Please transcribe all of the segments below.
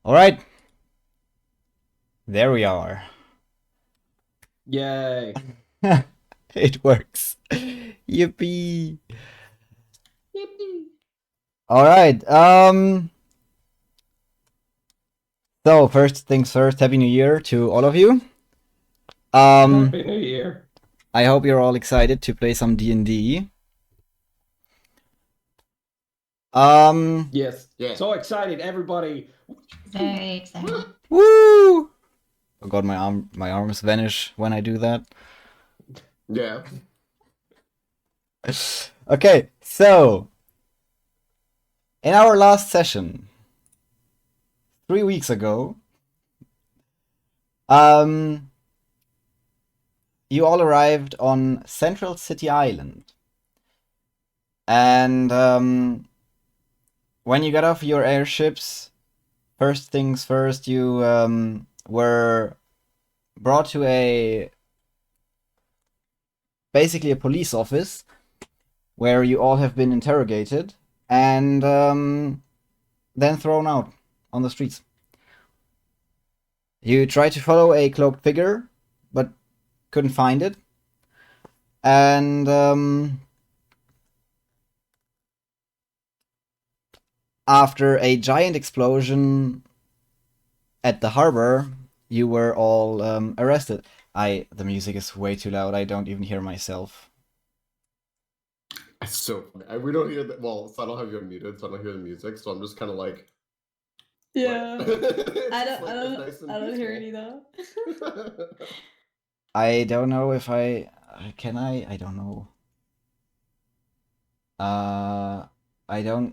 All right. There we are. Yay. It works. Yippee. Yippee. All right. So first things first, Happy New Year to all of you. Happy New Year. I hope you're all excited to play some D&D. Yes. Yeah. So excited, everybody. Very excited. Woo! Oh god, my arms vanish when I do that. Yeah. Okay, so in our last session, 3 weeks ago, you all arrived on Central City Island. And when you got off your airships, first things first, you were brought to basically a police office where you all have been interrogated and then thrown out on the streets. You tried to follow a cloaked figure, but couldn't find it. And after a giant explosion at the harbor, you were all arrested. The music is way too loud. I don't even hear myself. It's so funny. We don't hear that. Well, so I don't have you unmuted, so I don't hear the music. So I'm just kind of like, Yeah. I nice don't hear any though. I don't know if I can. I don't know. I don't.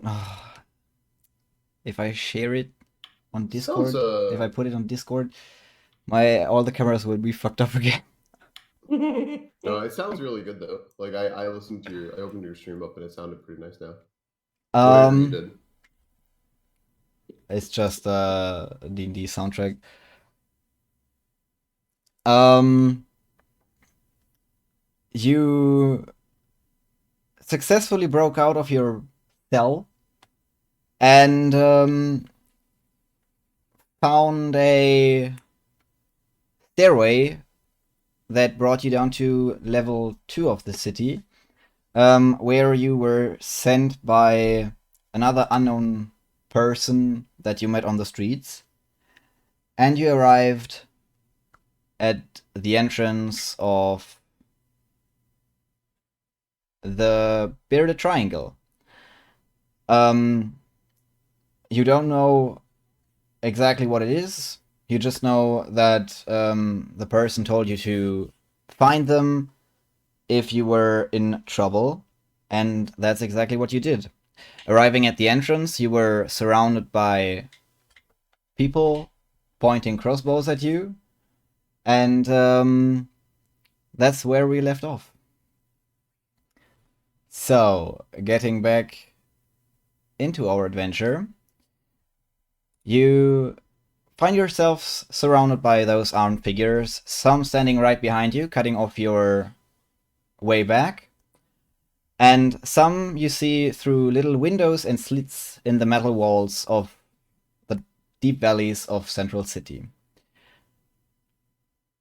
If I share it on Discord, Sounds, if I put it on Discord, all the cameras will be fucked up again. No, it sounds really good though. Like I listened to I opened your stream up and it sounded pretty nice now. Whatever you did. It's just D&D soundtrack. You successfully broke out of your cell and found a stairway that brought you down to level 2 of the city, where you were sent by another unknown person that you met on the streets. And you arrived at the entrance of the Bearded Triangle. You don't know exactly what it is. You just know that the person told you to find them if you were in trouble, and that's exactly what you did. Arriving at the entrance, you were surrounded by people pointing crossbows at you, and that's where we left off. So, getting back into our adventure, you find yourselves surrounded by those armed figures, some standing right behind you, cutting off your way back, and some you see through little windows and slits in the metal walls of the deep valleys of Central City.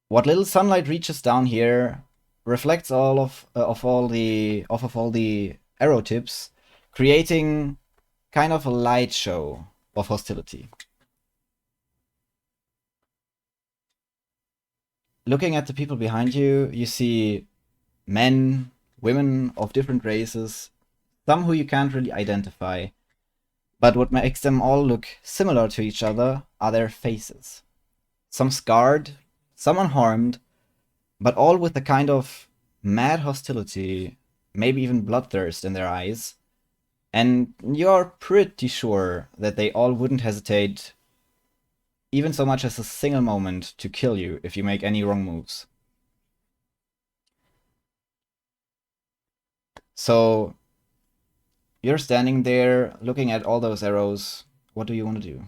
What little sunlight reaches down here reflects all of all the arrow tips, creating kind of a light show of hostility. Looking at the people behind you, you see men, women of different races, some who you can't really identify. But what makes them all look similar to each other are their faces. Some scarred, some unharmed, but all with a kind of mad hostility, maybe even bloodthirst in their eyes. And you're pretty sure that they all wouldn't hesitate even so much as a single moment to kill you if you make any wrong moves. So you're standing there looking at all those arrows. What do you want to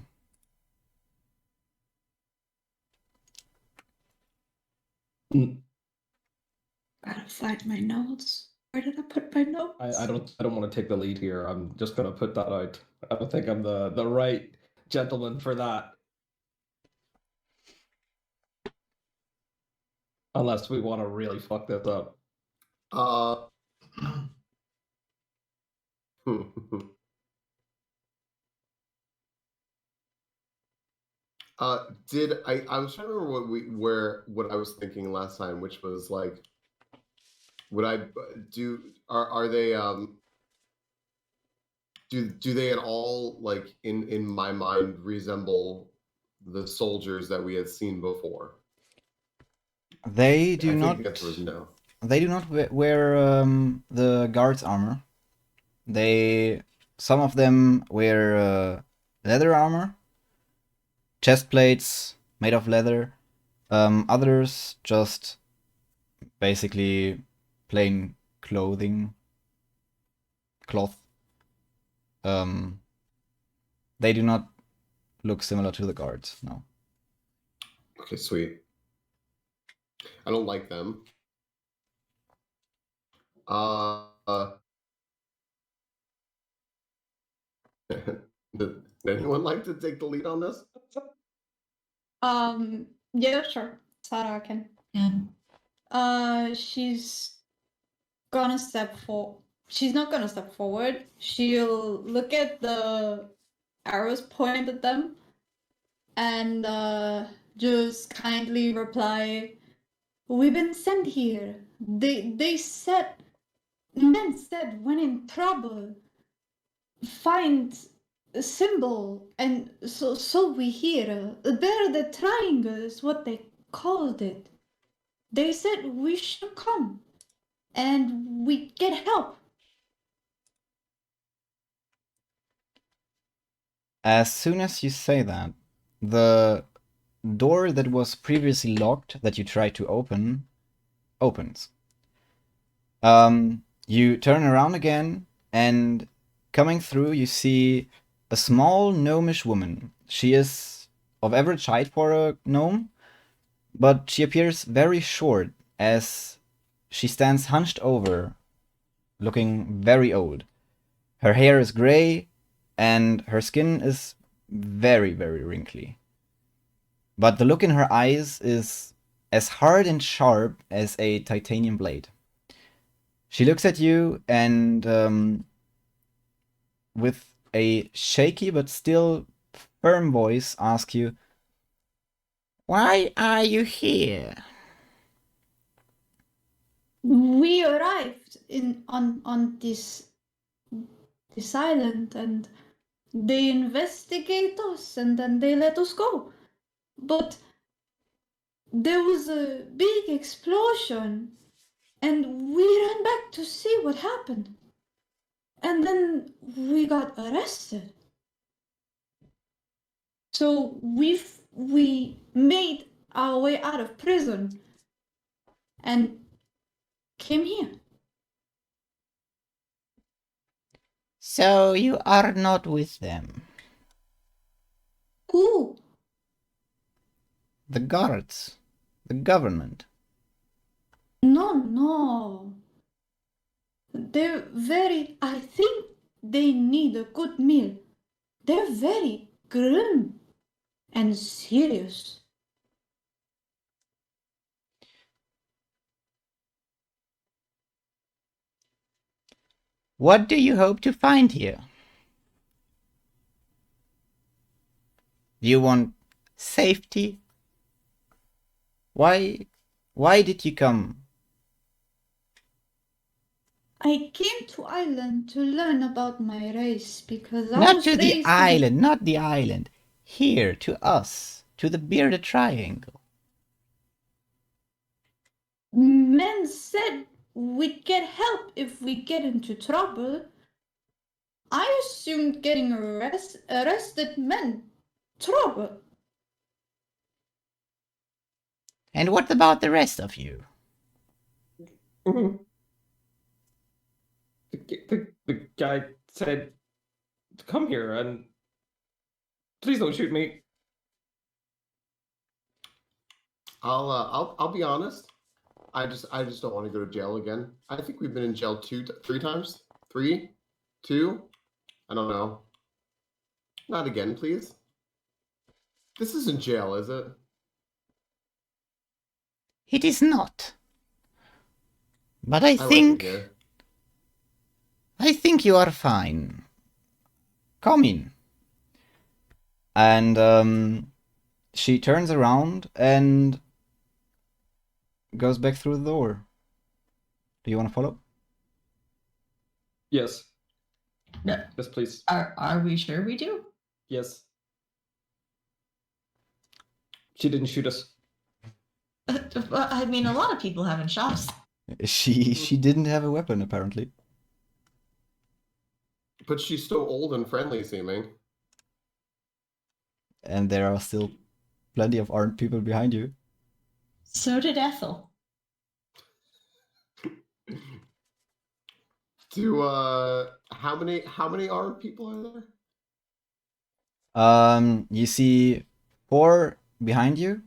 do? Gotta find my notes. Where did I put my notes? I don't want to take the lead here. I'm just gonna put that out. I don't think I'm the right gentleman for that. Unless we want to really fuck this up. I was trying to remember what I was thinking last time, which was like, would I are they do they at all, like, in my mind, resemble the soldiers that we had seen before? They do I not. think the answer was no. They do not wear the guards' armor. Some of them wear leather armor, chest plates made of leather. Others just basically plain cloth. They do not look similar to the guards, no. Okay, sweet. I don't like them. Does anyone like to take the lead on this? Yeah, sure. Sarah can. She's gonna step forward. She's not gonna step forward. She'll look at the arrows pointed at them and just kindly reply, "We've been sent here. They said, men said when in trouble, find a symbol, and so we hear. They're the triangles, what they called it. They said we should come, and we get help." As soon as you say that, the door that was previously locked that you tried to open opens. You turn around again, and coming through, you see a small gnomish woman. She is of average height for a gnome, but she appears very short as she stands hunched over, looking very old. Her hair is gray, and her skin is very, very wrinkly. But the look in her eyes is as hard and sharp as a titanium blade. She looks at you and, with a shaky but still firm voice, asks you, "Why are you here?" We arrived on this island, and they investigate us, and then they let us go. But there was a big explosion, and we ran back to see what happened. And then we got arrested. So we made our way out of prison and came here. So you are not with them. Who? The guards. The government. No. They're very, I think they need a good meal. They're very grim and serious. What do you hope to find here? Do you want safety? Why did you come? I came to Ireland to learn about my race because I Not was to the raised island, not the island. Here, to us, to the bearded triangle. Men said we'd get help if we get into trouble. I assumed getting arrested meant trouble. And what about the rest of you? The guy said to come here, and please don't shoot me. I'll be honest. I just don't want to go to jail again. I think we've been in jail 3 times. 3, 2. I don't know. Not again, please. This isn't jail, is it? It is not. But I like it here. I think you are fine. Come in. And she turns around and goes back through the door. Do you want to follow? Yes. No. Yes, please. Are we sure we do? Yes. She didn't shoot us. I mean, a lot of people have in shops. She didn't have a weapon, apparently. But she's so old and friendly seeming. And there are still plenty of armed people behind you. So did Ethel. How many armed people are there? You see 4 behind you,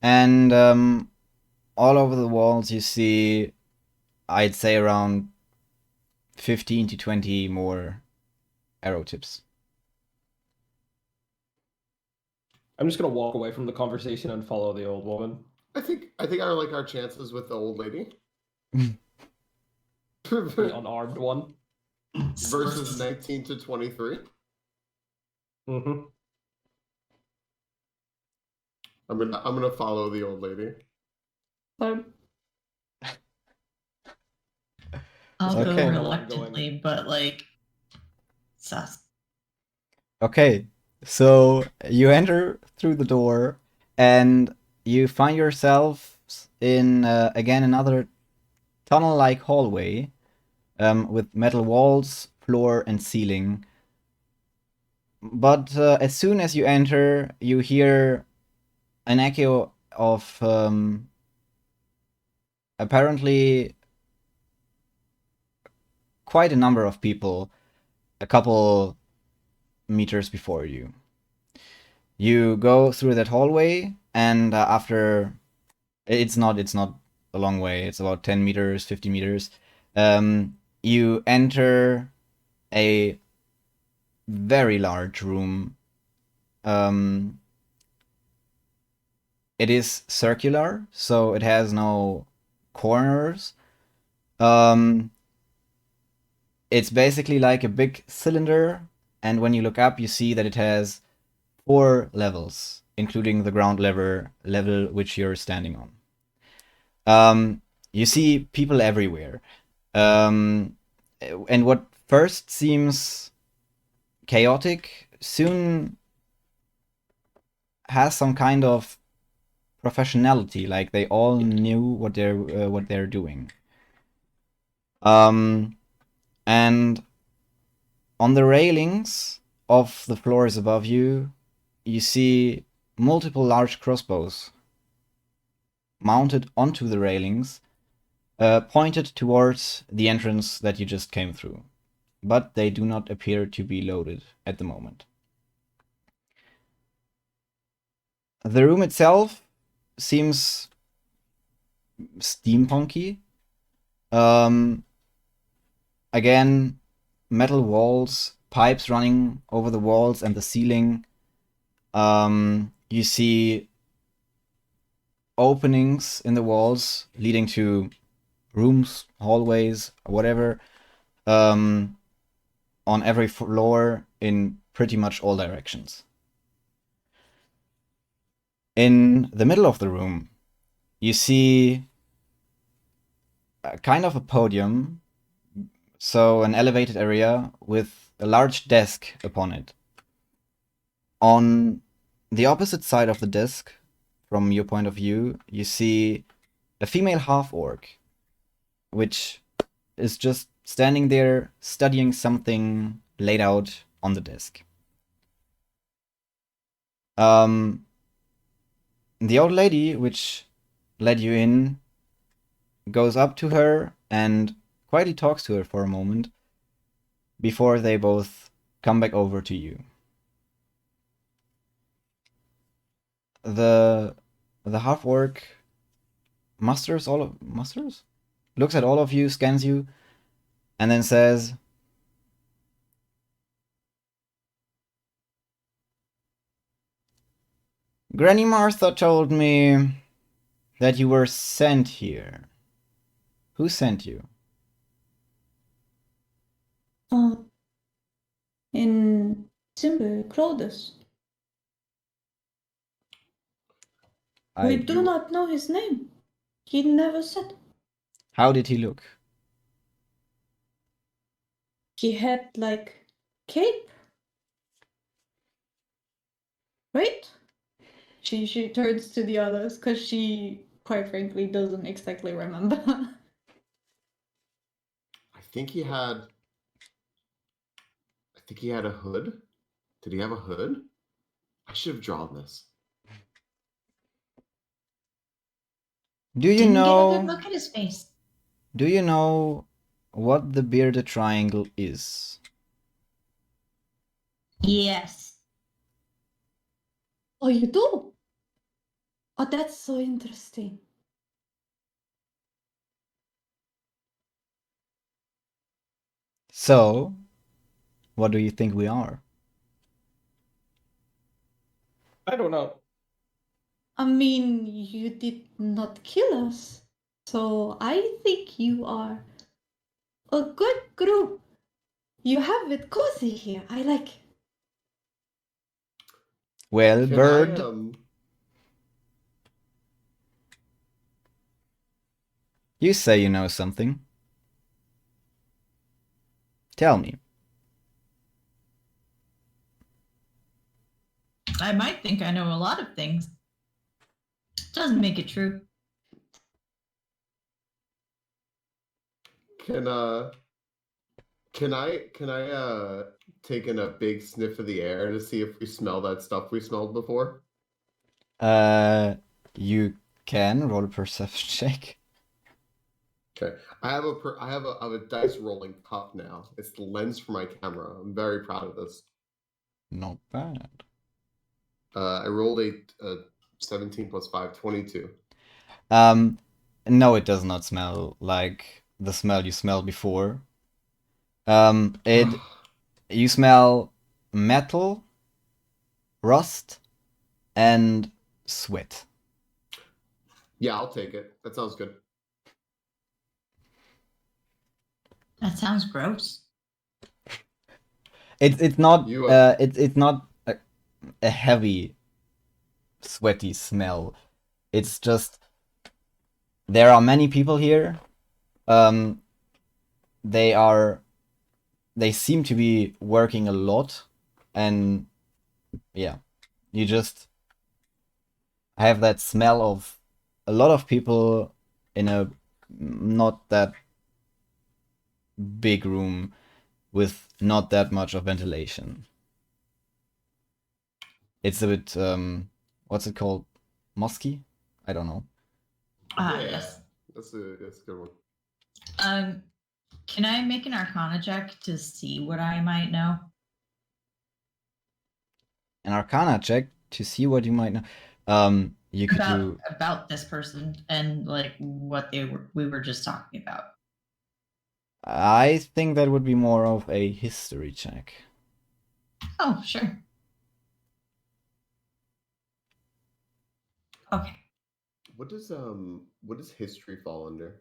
and all over the walls you see, I'd say, around 15 to 20 more arrow tips. I'm just gonna walk away from the conversation and follow the old woman. I think I like our chances with the old lady. The unarmed one. Versus 19 to 23. Mm-hmm. I'm gonna follow the old lady. So I'll Okay. go reluctantly, but like, sus. Okay, so you enter through the door, and you find yourself in, again, another tunnel-like hallway, with metal walls, floor, and ceiling. But as soon as you enter, you hear an echo of apparently quite a number of people a couple meters before you. You go through that hallway, and after it's not a long way. It's about 10 meters, 50 meters. You enter a very large room. It is circular, so it has no corners. It's basically like a big cylinder, and when you look up, you see that it has 4 levels, including the ground level which you're standing on. You see people everywhere. And what first seems chaotic soon has some kind of professionality, like they all knew what they're doing. And on the railings of the floors above you, you see multiple large crossbows mounted onto the railings, pointed towards the entrance that you just came through. But they do not appear to be loaded at the moment. The room itself seems steampunky. Again, metal walls, pipes running over the walls and the ceiling. You see openings in the walls leading to rooms, hallways, whatever, on every floor in pretty much all directions. In the middle of the room, you see kind of a podium, so an elevated area with a large desk upon it. On the opposite side of the desk, from your point of view, you see a female half-orc, which is just standing there studying something laid out on the desk. The old lady, which led you in, goes up to her and quietly talks to her for a moment before they both come back over to you. The half-orc musters? Looks at all of you, scans you, and then says, Granny Martha told me that you were sent here. Who sent you? In simple clothes. We do not know his name. He never said. How did he look? He had like cape. Right? She turns to the others because she quite frankly doesn't exactly remember. I think he had a hood. Did he have a hood? I should have drawn this. Do you Didn't get a know? good look at his face. Do you know what the bearded triangle is? Yes. Oh, you do? Oh, that's so interesting. So, what do you think we are? I don't know. I mean, you did not kill us. So I think you are a good group. You have it cozy here. I like. Well, Can bird, you say you know something. Tell me. I might think I know a lot of things. Doesn't make it true. Can I take in a big sniff of the air to see if we smell that stuff we smelled before? You can roll a perception check. Okay. I have a dice rolling cup now. It's the lens for my camera. I'm very proud of this. Not bad. I rolled a 17 plus 5, 22. No, it does not smell like the smell you smelled before. You smell metal, rust, and sweat. Yeah, I'll take it. That sounds good. That sounds gross. It's not You, it's not a heavy, sweaty smell. It's just there are many people here. They seem to be working a lot, and yeah, you just have that smell of a lot of people in a not that big room with not that much of ventilation. It's a bit what's it called? Musky? I don't know. Yes. That's a good one. Can I make an Arcana check to see what I might know? An Arcana check to see what you might know. You could do about this person and like what we were just talking about. I think that would be more of a history check. Oh, sure. Okay. What does history fall under?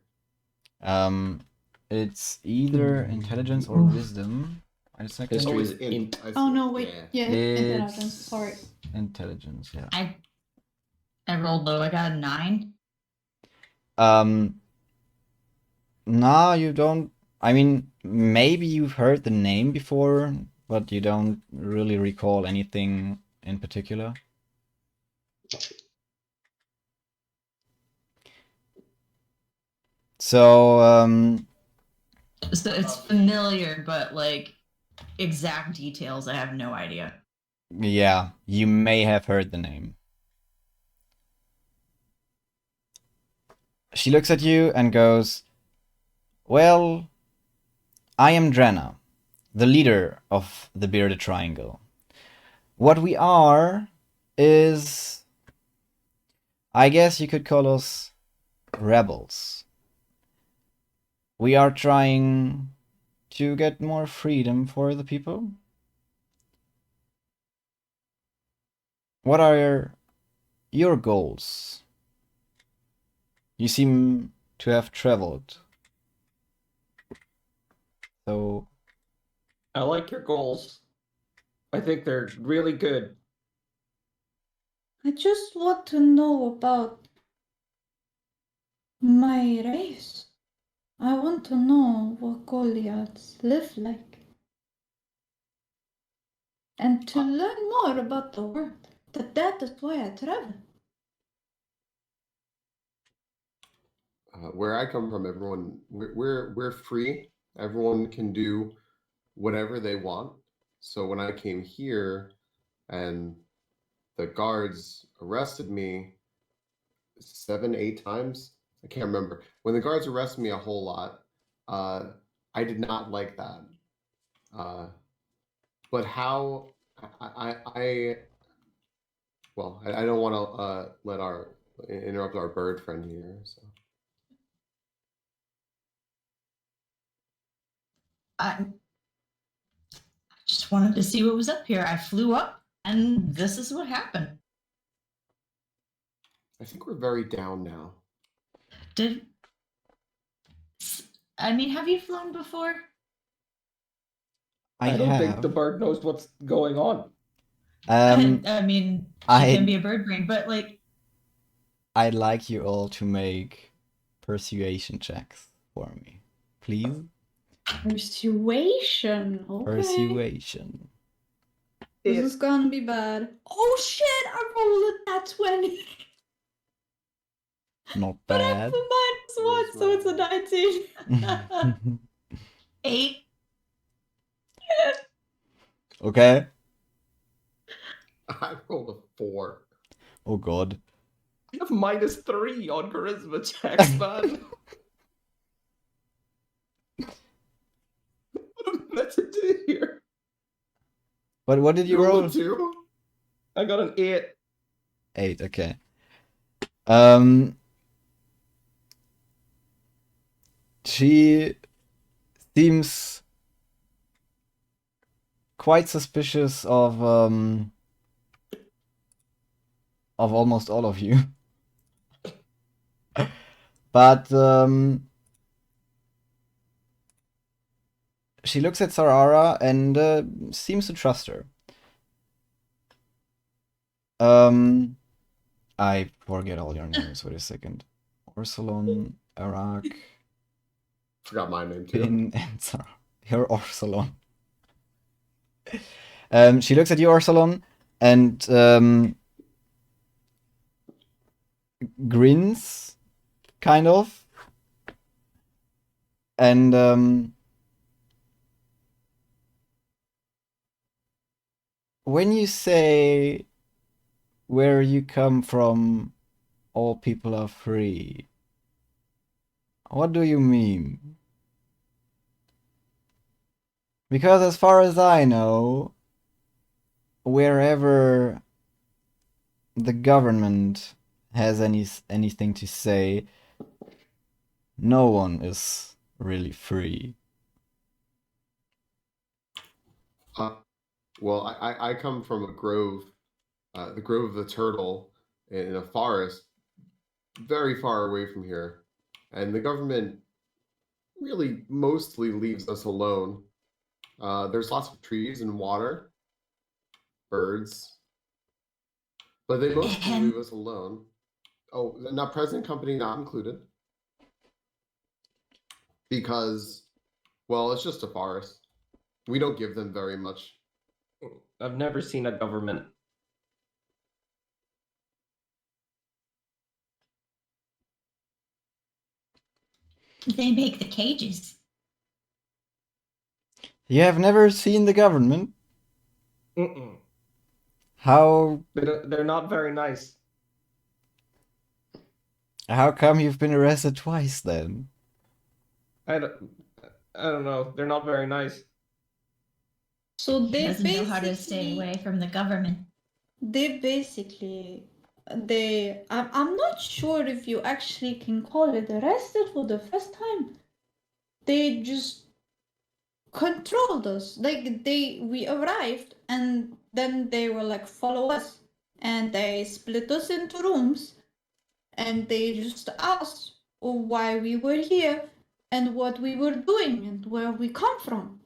It's either intelligence or wisdom. Wait a second. History is Oh no, wait. Yeah, intelligence. It's Sorry. intelligence, yeah. I rolled low. I got a 9. No, you don't. I mean, maybe you've heard the name before, but you don't really recall anything in particular. So, So it's familiar, but like exact details, I have no idea. yeah, you may have heard the name. She looks at you and goes, "Well, I am Drenna, the leader of the Bearded Triangle. What we are is, I guess you could call us rebels. We are trying to get more freedom for the people. What are your goals?" You seem to have traveled. So, I like your goals. I think they're really good. I just want to know about my race. I want to know what Goliaths live like. And to learn more about the world. That is why I travel. Where I come from, everyone we're free. Everyone can do whatever they want. So when I came here and the guards arrested me 7, 8 times, I can't remember. When the guards arrested me a whole lot, I did not like that. But how I well, I don't want to let our interrupt our bird friend here. So I just wanted to see what was up here. I flew up, and this is what happened. I think we're very down now. I mean, have you flown before? I don't think the bird knows what's going on. I mean, she can be a bird brain, but like, I'd like you all to make persuasion checks for me, please. Persuasion. Okay. Persuasion. This is gonna be bad. Oh shit! I rolled that 20. Not But I bad. have -1, so it's a 19. 8. Okay. I rolled a 4. Oh god. I have -3 on charisma checks, man. What am I meant to do here? But what did you roll roll? a 2? I got an 8. 8, okay. She seems quite suspicious of almost all of you. But she looks at Sarara and seems to trust her. I forget all your names. Wait a second. Orsolon, Arak, Forgot my name too. Pin, and Sarah. You're Orsolon. She looks at you, Orsolon, and grins, kind of. And when you say where you come from, all people are free, what do you mean? Because as far as I know, wherever the government has anything to say, no one is really free. Well, I come from a grove, the Grove of the Turtle, in a forest, very far away from here, and the government really mostly leaves us alone. There's lots of trees and water, birds, but they mostly leave us alone. Oh, not present company not included, because, well, it's just a forest. We don't give them very much. I've never seen a government. They make the cages. You have never seen the government? Mm-mm. How They're not very nice. come you've been arrested twice then? I don't know. They're not very nice. So they Doesn't know how to stay basically, away from the government. I'm not sure if you actually can call it arrested for the first time. They just controlled us. Like we arrived and then they were like, follow us. And they split us into rooms and they just asked why we were here and what we were doing and where we come from.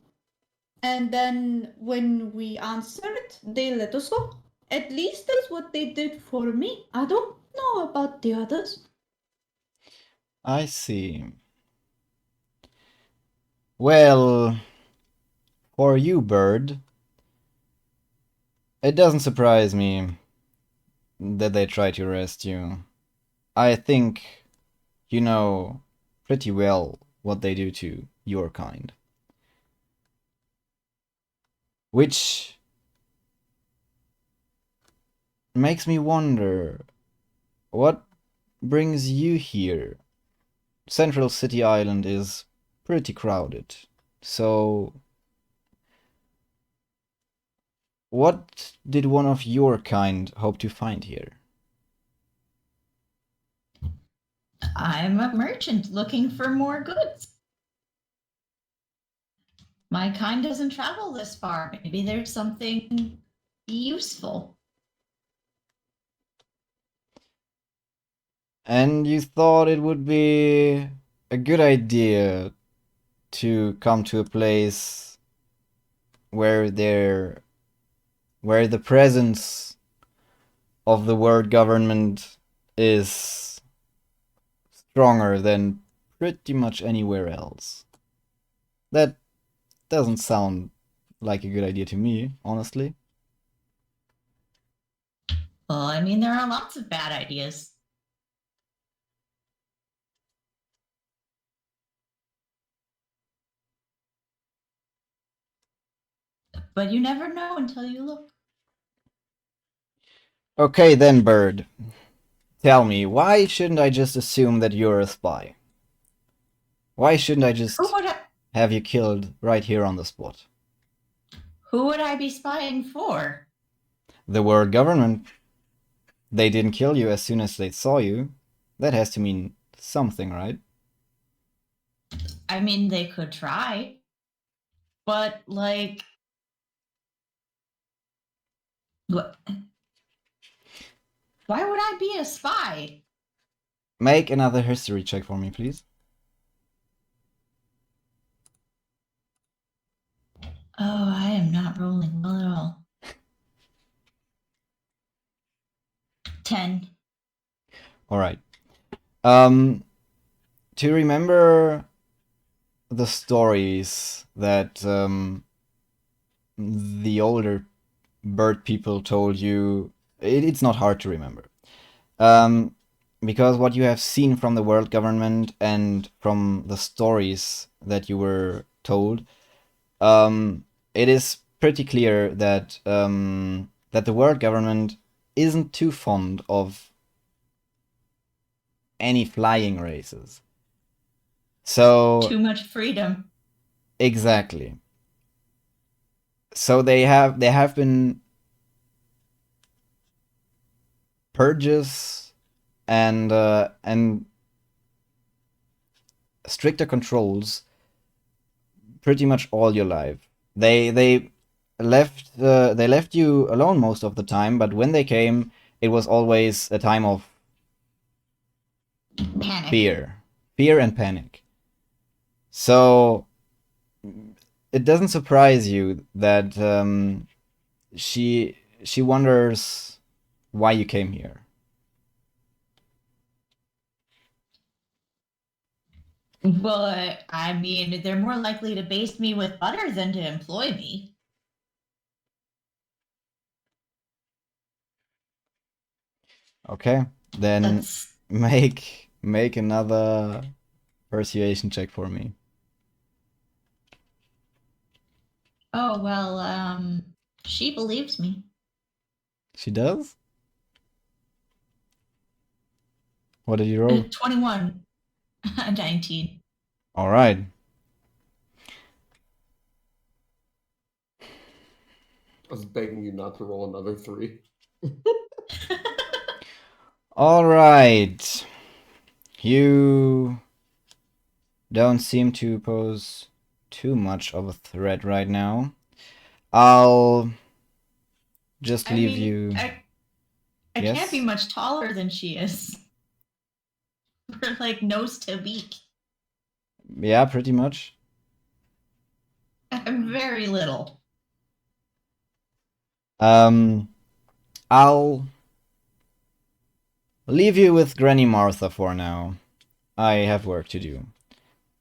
And then when we answered, they let us go. At least that's what they did for me. I don't know about the others. I see. Well, for you, Bird, it doesn't surprise me that they try to arrest you. I think you know pretty well what they do to your kind. Which makes me wonder, what brings you here? Central City Island is pretty crowded, so what did one of your kind hope to find here? I'm a merchant looking for more goods. My kind doesn't travel this far. Maybe there's something useful. And you thought it would be a good idea to come to a place where the presence of the world government is stronger than pretty much anywhere else. That doesn't sound like a good idea to me, honestly. Well, I mean, there are lots of bad ideas. But you never know until you look. Okay then, Bird. Tell me, why shouldn't I just assume that you're a spy? Why shouldn't I just have you killed right here on the spot? Who would I be spying for? The world government. They didn't kill you as soon as they saw you. That has to mean something, right? I mean, they could try. But, like... What? Why would I be a spy? Make another history check for me, please. Oh, I am not rolling well at all. 10. Alright. To remember the stories that the older bird people told you, it's not hard to remember. Because what you have seen from the world government and from the stories that you were told, it is pretty clear that that the world government isn't too fond of any flying races. So Too much freedom. exactly. So they have been purges and stricter controls pretty much all your life. They left you alone most of the time, but when they came, it was always a time of Panic. fear and panic. So it doesn't surprise you that she wonders why you came here. Well, I mean, they're more likely to baste me with butter than to employ me. Okay, then That's... make another persuasion check for me. Oh, well, she believes me. She does? What did you roll? 21. 19. All right. I was begging you not to roll another 3. All right. You don't seem to pose too much of a threat right now. I'll just leave you. I can't be much taller than she is. We're like nose to beak. Yeah, pretty much. Very little. I'll leave you with Granny Martha for now. I have work to do.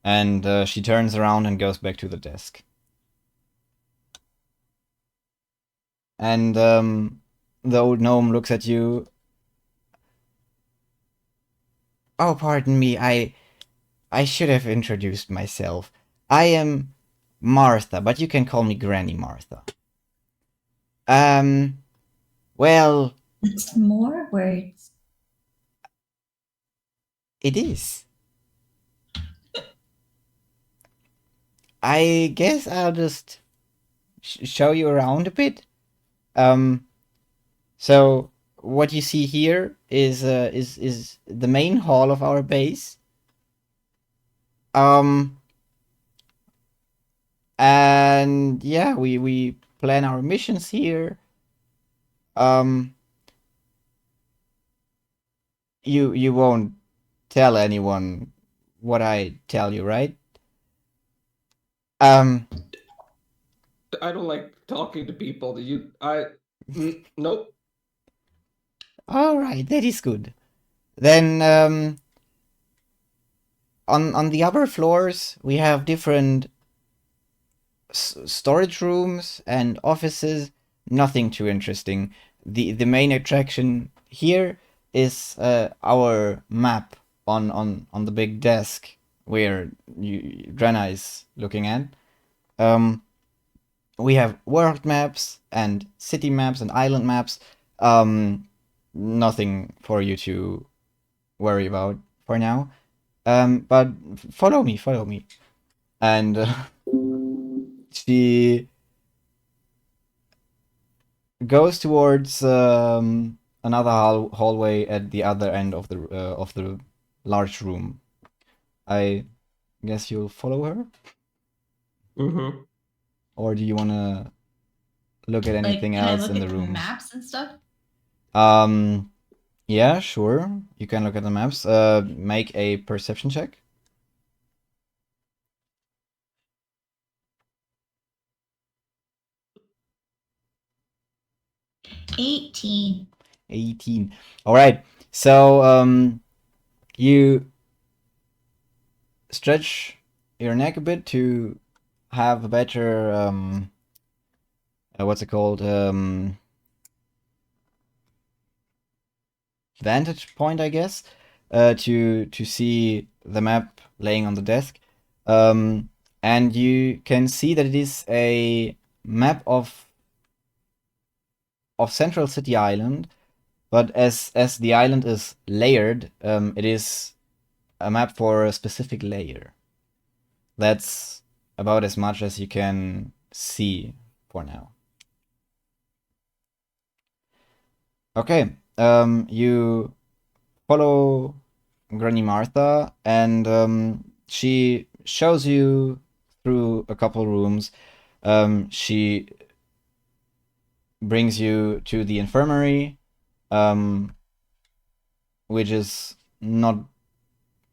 And she turns around and goes back to the desk. And the old gnome looks at you. Oh, pardon me, I should have introduced myself. I am Martha, but you can call me Granny Martha. Well, It's more words. it is. I guess I'll just show you around a bit. So what you see here is the main hall of our base. And yeah, we plan our missions here. You won't tell anyone what I tell you, right? I don't like talking to people. Nope. All right, that is good. Then on the upper floors we have different storage rooms and offices. Nothing too interesting. The main attraction here is our map on the big desk where Drenna is looking at. We have world maps and city maps and island maps. Nothing for you to worry about for now. But follow me. And she goes towards another hallway at the other end of the large room. I guess you'll follow her, Mm-hmm. or do you want to look at anything Can I else look in at the room? maps and stuff? Yeah, sure. You can look at the maps. Make a perception check. 18. 18. All right. So you stretch your neck a bit to have a better what's it called? Vantage point, I guess, to see the map laying on the desk. And you can see that it is a map of Central City Island, but as the island is layered, it is a map for a specific layer. That's about as much as you can see for now. Okay, you follow Granny Martha, and she shows you through a couple rooms. She brings you to the infirmary, which is not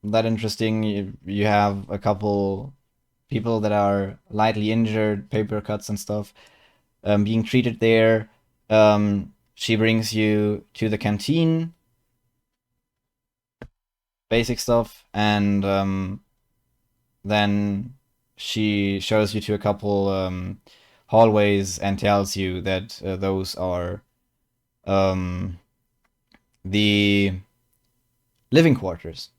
that interesting. You have a couple people that are lightly injured, paper cuts and stuff, being treated there. She brings you to the canteen, basic stuff, and then she shows you to a couple hallways and tells you that those are the living quarters.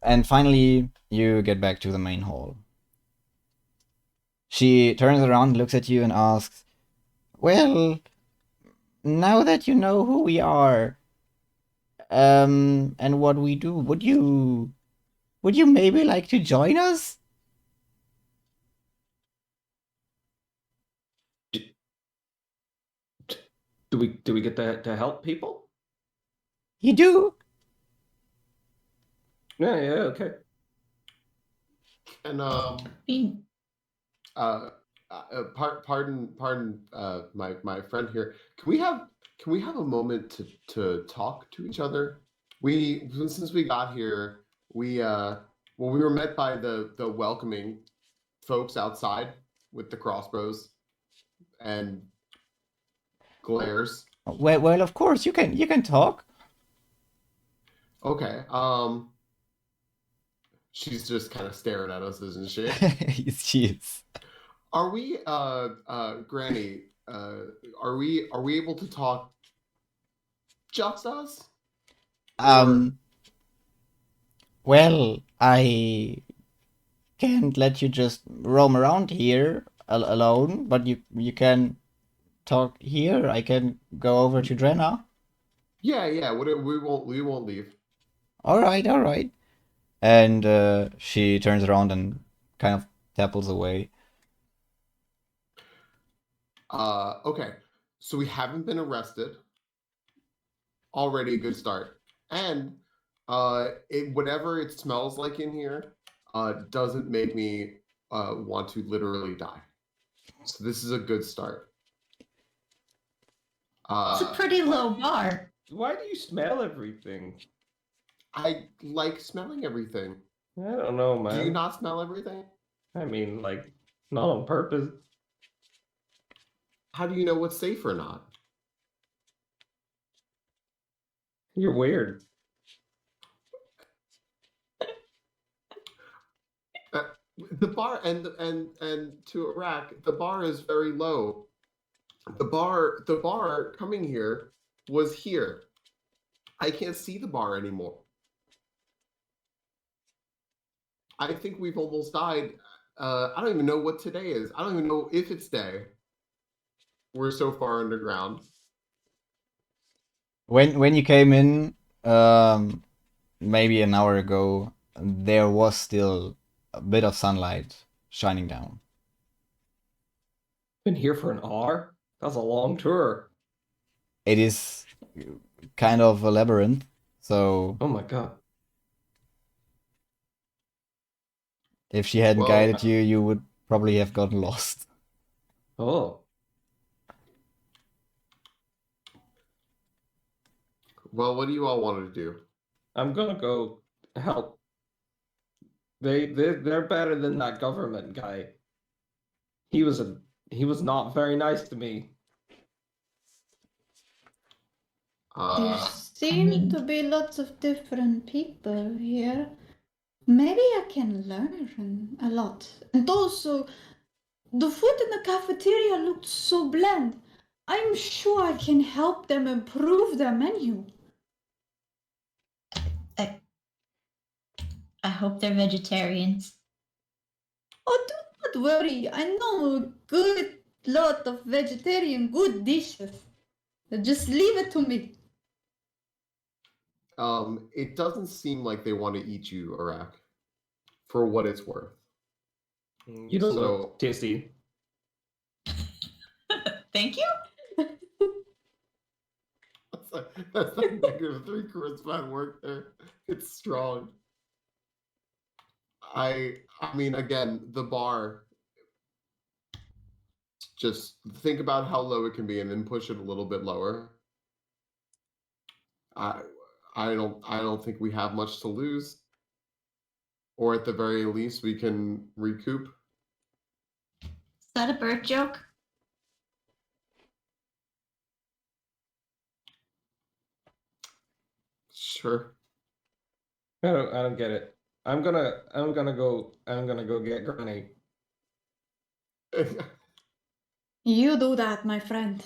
And finally, you get back to the main hall. She turns around, looks at you, and asks, "Well, now that you know who we are, and what we do, would you maybe like to join us?" Do we get to help people? You do? Yeah, okay. And Being pardon my friend here. Can we have a moment to talk to each other? since we got here, we were met by the welcoming folks outside with the crossbows and glares. Well, of course you can talk. Okay. She's just kind of staring at us, isn't she? She is. Are we, Granny? Are we able to talk? Just us? Well, I can't let you just roam around here alone, but you can talk here. I can go over to Drenna. Yeah. We won't leave. All right. And she turns around and kind of tapples away. Okay. So we haven't been arrested. Already a good start. And whatever it smells like in here doesn't make me want to literally die. So this is a good start. It's a pretty low bar. Why do you smell everything? I like smelling everything. I don't know, man. Do you not smell everything? I mean, like, not on purpose. How do you know what's safe or not? You're weird. The bar and to Iraq, the bar is very low. The bar coming here was here. I can't see the bar anymore. I think we've almost died. I don't even know what today is. I don't even know if it's day. We're so far underground. When you came in, maybe an hour ago, there was still a bit of sunlight shining down. Been here for an hour? That's a long tour. It is kind of a labyrinth, so Oh my god. if she hadn't Well, guided you, you would probably have gotten lost. Oh. Well, what do you all want to do? I'm gonna go help. They're better than that government guy. He was not very nice to me. There seem to be lots of different people here. Maybe I can learn a lot. And also, the food in the cafeteria looked so bland. I'm sure I can help them improve their menu. I hope they're vegetarians. Oh, do not worry. I know a good lot of vegetarian good dishes. Just leave it to me. It doesn't seem like they want to eat you, Iraq, for what it's worth. You don't look tasty. Thank you. That's like -3 charisma at work there. It's strong. I mean, again, the bar. Just think about how low it can be, and then push it a little bit lower. I don't think we have much to lose, or at the very least, we can recoup. Is that a bird joke? Sure. I don't get it. I'm gonna go get Granny. You do that, my friend.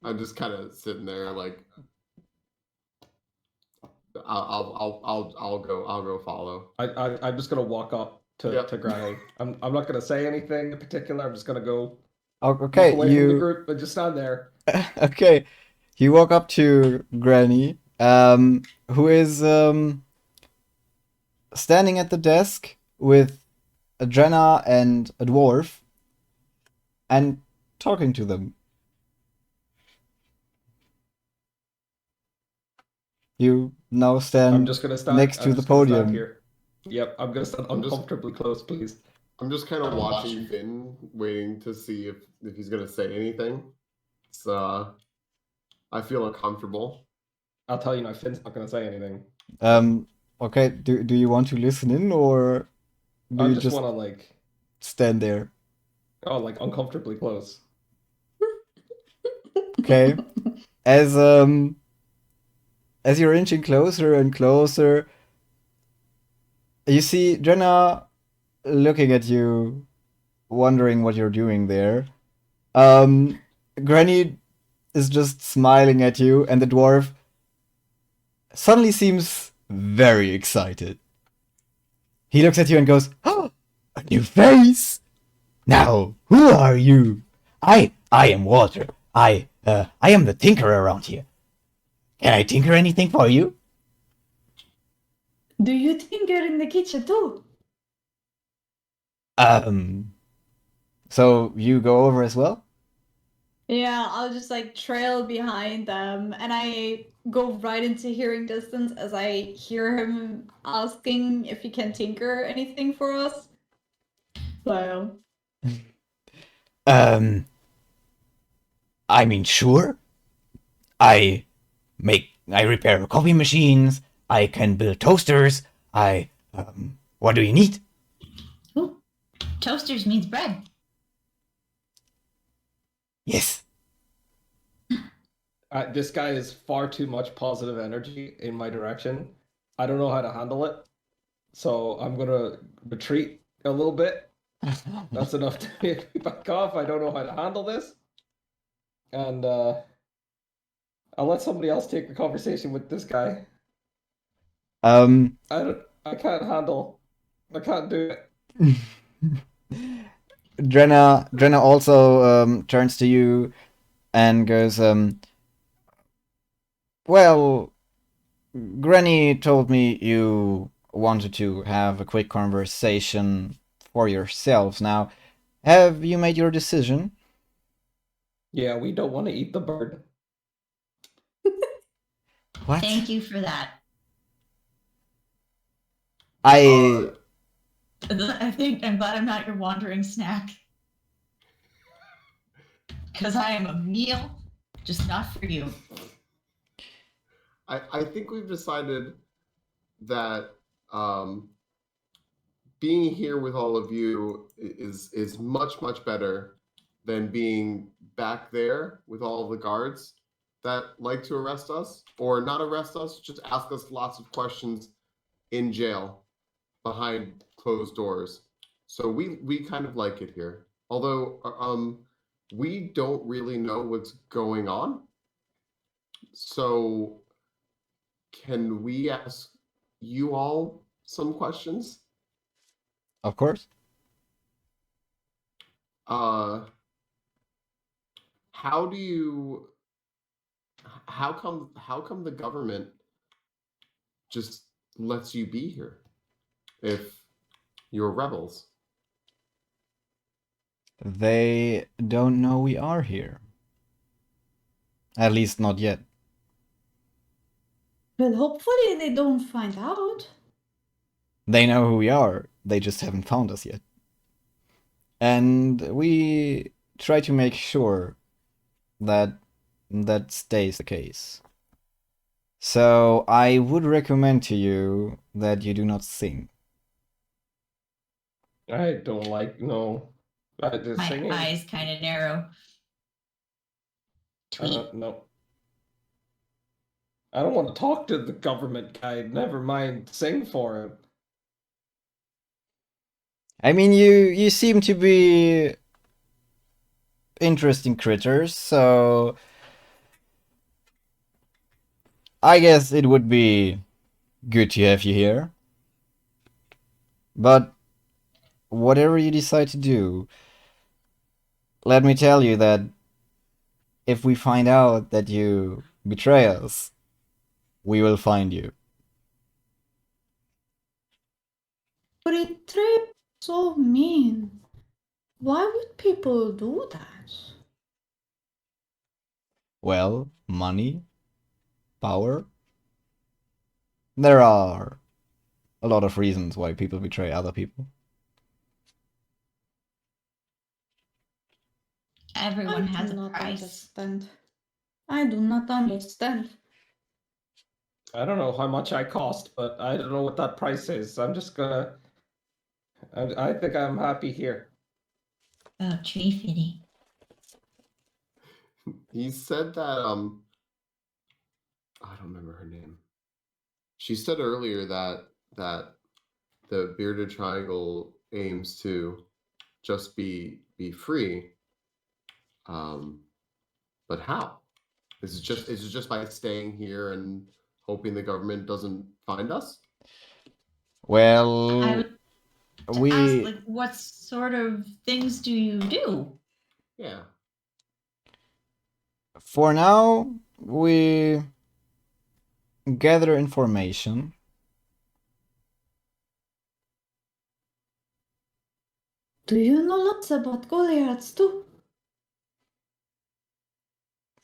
I'm just kind of sitting there, like, I'll go follow. I'm just gonna walk up to Granny. I'm not gonna say anything in particular. I'm just gonna go Okay, away from the group and just stand there. Okay, you walk up to Granny, who is standing at the desk with a Drenna and a dwarf, and talking to them. You now stand I'm just gonna stand next to I'm the just gonna stand podium. here. Yep, I'm gonna stand uncomfortably close, please. I'm just kind of watching Finn, waiting to see if he's gonna say anything. So I feel uncomfortable. I'll tell you now, Finn's not going to say anything. Okay, do you want to listen in, or do I you just just want to, like, stand there? like, uncomfortably close. Okay. As you're inching closer and closer, you see Jenna looking at you, wondering what you're doing there. Granny is just smiling at you, and the dwarf suddenly seems very excited. He looks at you and goes, "Oh, a new face! Now, who are you? I am Walter. I am the tinker around here. Can I tinker anything for you?" Do you tinker in the kitchen too? So you go over as well? Yeah, I'll just like trail behind them and I go right into hearing distance as I hear him asking if he can tinker anything for us. So, I mean, sure. I repair coffee machines. I can build toasters. What do you need? Ooh, toasters means bread. Yes. This guy is far too much positive energy in my direction. I don't know how to handle it. So I'm going to retreat a little bit. That's enough to make me back off. I don't know how to handle this. And I'll let somebody else take the conversation with this guy. I can't handle. I can't do it. Drenna also turns to you and goes, well, Granny told me you wanted to have a quick conversation for yourselves. Now, have you made your decision? Yeah, we don't want to eat the bird. What? Thank you for that. I I'm glad I'm not your wandering snack. Because I am a meal, just not for you. I think we've decided that being here with all of you is much better than being back there with all of the guards that like to arrest us, or not arrest us, just ask us lots of questions in jail behind closed doors. So we kind of like it here. Although we don't really know what's going on. So can we ask you all some questions? of course. How do you how come the government just lets you be here if you're rebels? They don't know we are here. At least not yet. but hopefully they don't find out. They know who we are, they just haven't found us yet. And we try to make sure that that stays the case. So I would recommend to you that you do not sing. I don't like no. The My singing. eyes kind of narrow. Tweet. No. I don't want to talk to the government guy. Never mind sing for him. I mean, you seem to be interesting critters, so I guess it would be good to have you here. But whatever you decide to do, let me tell you that if we find out that you betray us, we will find you. Betray so mean. Why would people do that? Well, money, power. There are a lot of reasons why people betray other people. Everyone I has do a not price. understand. I do not understand. I don't know how much I cost, but I don't know what that price is. I'm just gonna. I think I'm happy here. Oh, tree fitty. He said that I don't remember her name. She said earlier that the bearded triangle aims to just be free. But how? Is it just by staying here and hoping the government doesn't find us? I Well, would ask, we like, what sort of things do you do? Yeah. for now we gather information. Do you know lots about Goliaths too?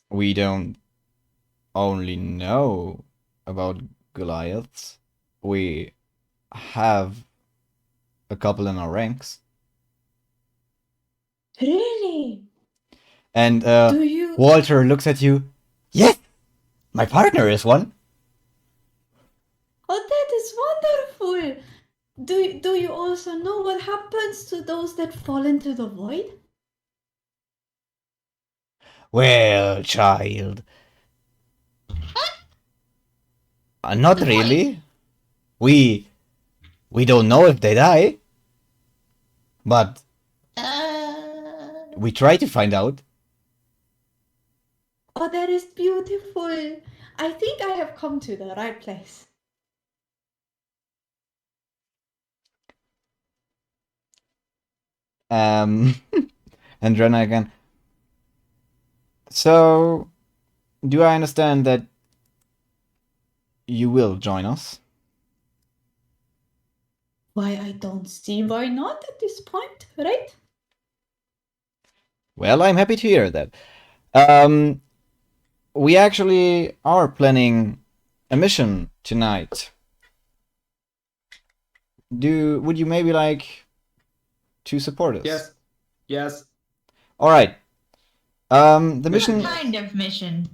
We don't only know about Goliaths. We have a couple in our ranks. Really? And Do you? Walter looks at you. Yes, my partner is one. Oh, that is wonderful. Do you also know what happens to those that fall into the void? Well, child. Not The really. We don't know if they die, but we try to find out. Oh, that is beautiful. I think I have come to the right place. And Rena again. So, do I understand that you will join us? Why, I don't see why not at this point, right? Well, I'm happy to hear that. We actually are planning a mission tonight. Would you maybe like to support us? Yes. Yes. All right. The What mission, What kind of mission?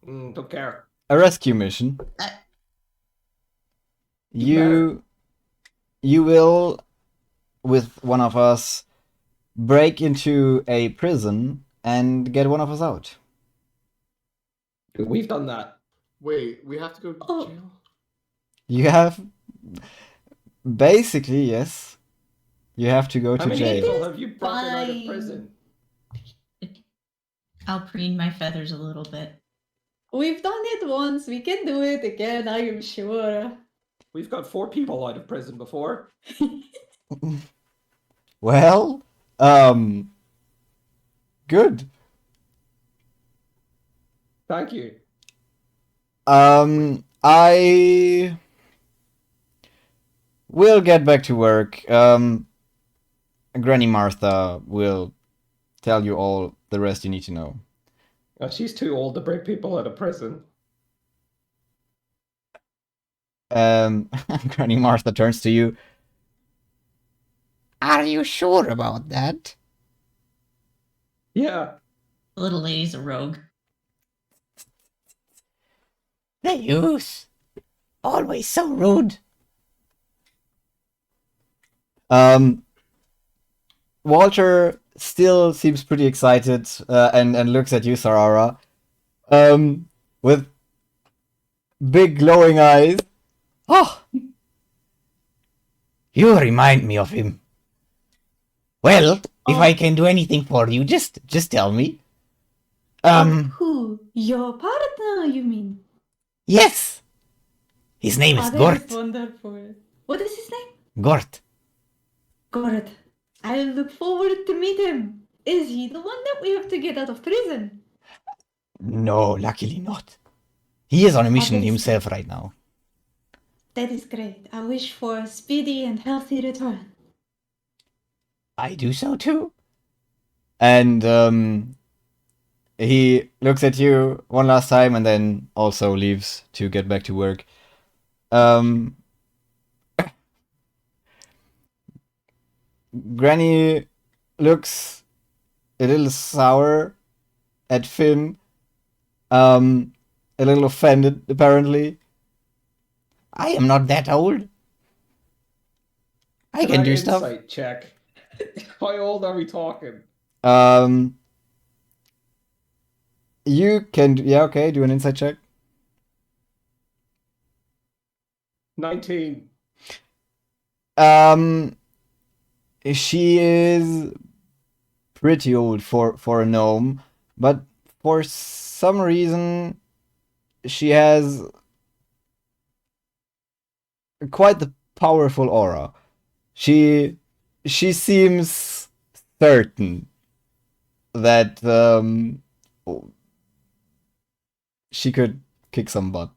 Don't care. a rescue mission. You will, with one of us, break into a prison and get one of us out. We've done that. Wait, we have to go to Oh. jail? You have, basically, yes. You have to go How to many jail. people have you brought out of Fine. prison? I'll preen my feathers a little bit. We've done it once, we can do it again, I am sure. We've got 4 people out of prison before. Well, good. Thank you. I will get back to work. Granny Martha will tell you all the rest you need to know. She's too old to break people out of prison. Granny Martha turns to you. Are you sure about that? Yeah. The little lady's a rogue. The youth. Always so rude. Walter still seems pretty excited and looks at you, Sarara, with big glowing eyes. Oh, you remind me of him. Well, if I can do anything for you, just tell me. Who? Your partner, you mean? Yes. His name is Oh, that Gort. is wonderful. What is his name? Gort. Gord. I look forward to meet him. Is he the one that we have to get out of prison? No, luckily not. He is on a mission Obviously. himself right now. That is great. I wish for a speedy and healthy return. I do so too. And he looks at you one last time and then also leaves to get back to work. Granny looks a little sour at Finn. A little offended, apparently. I am not that old. I can do stuff. Insight check. How old are we talking? You can, yeah, okay, do an insight check. 19. She is pretty old for a gnome, but for some reason she has quite the powerful aura. She seems certain that she could kick some butt.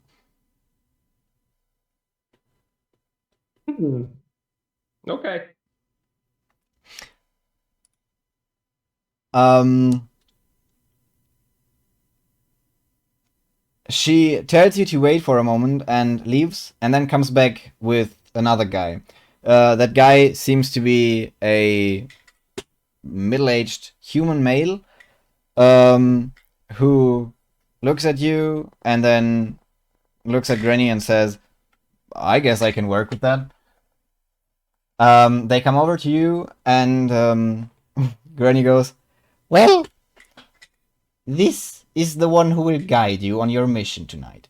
Okay. She tells you to wait for a moment and leaves, and then comes back with another guy. That guy seems to be a middle-aged human male, who looks at you and then looks at Granny and says, I guess I can work with that. They come over to you, and Granny goes, well, this is the one who will guide you on your mission tonight.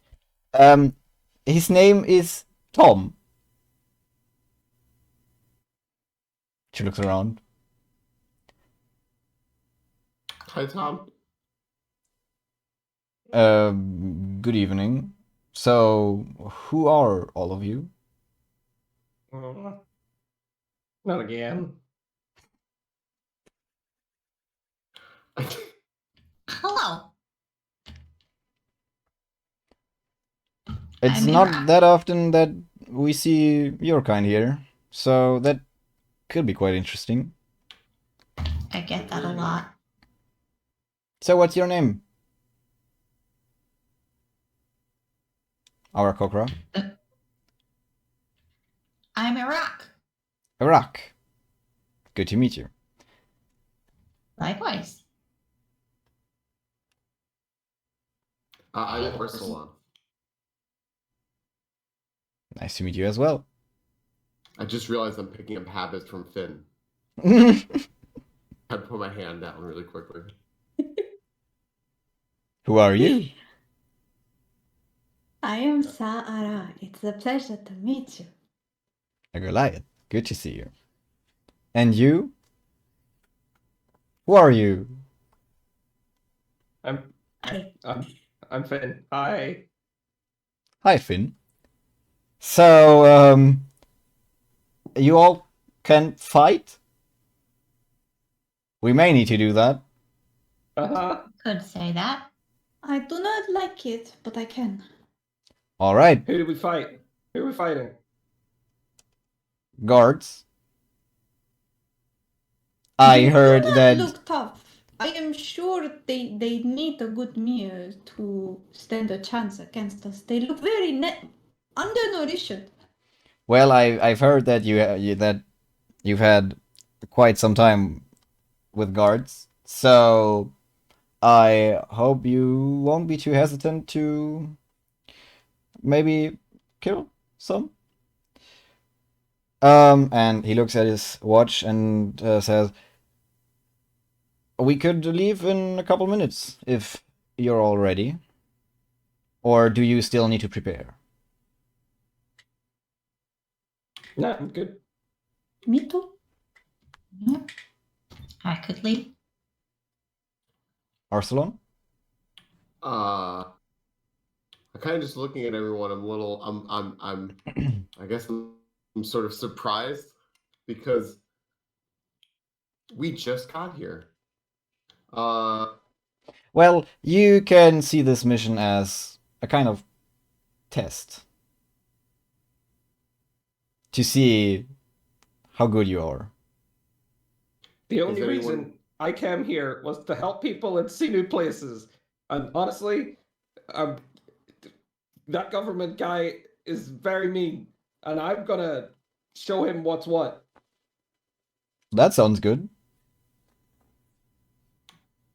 His name is Tom. She looks around. Hi, Tom. Good evening. So, who are all of you? Not again. Hello. It's I'm not Ira. that often that we see your kind here, so that could be quite interesting. I get that a lot. So, what's your name? Our Kokra. I'm Iraq. Iraq. Good to meet you. Likewise. I'm Ursula. Nice to meet you as well. I just realized I'm picking up habits from Finn. Who I put my hand down really quickly. are you? I am Saara. It's a pleasure to meet you. A Goliath. Good to see you. And you? Who are you? I'm Finn. Hi. Hi, Finn. So, you all can fight? We may need to do that. Uh-huh. Could say that. I do not like it, but I can. All right, Who did we fight? Who are we fighting? guards. I They heard do not that. look tough. I am sure they need a good meal to stand a chance against us. They look very undernourished. Well, I've heard that that you've had quite some time with guards, so I hope you won't be too hesitant to maybe kill some. And he looks at his watch and says, "We could leave in a couple minutes if you're all ready. Or do you still need to prepare?" No, I'm good. Me too. Yeah. I could leave. Arcelon? I'm kind of just looking at everyone. I guess I'm sort of surprised because we just got here. Well, you can see this mission as a kind of test to see how good you are. The only anyone- reason I came here was to help people and see new places. And honestly, that government guy is very mean, and I'm gonna show him what's what. That sounds good.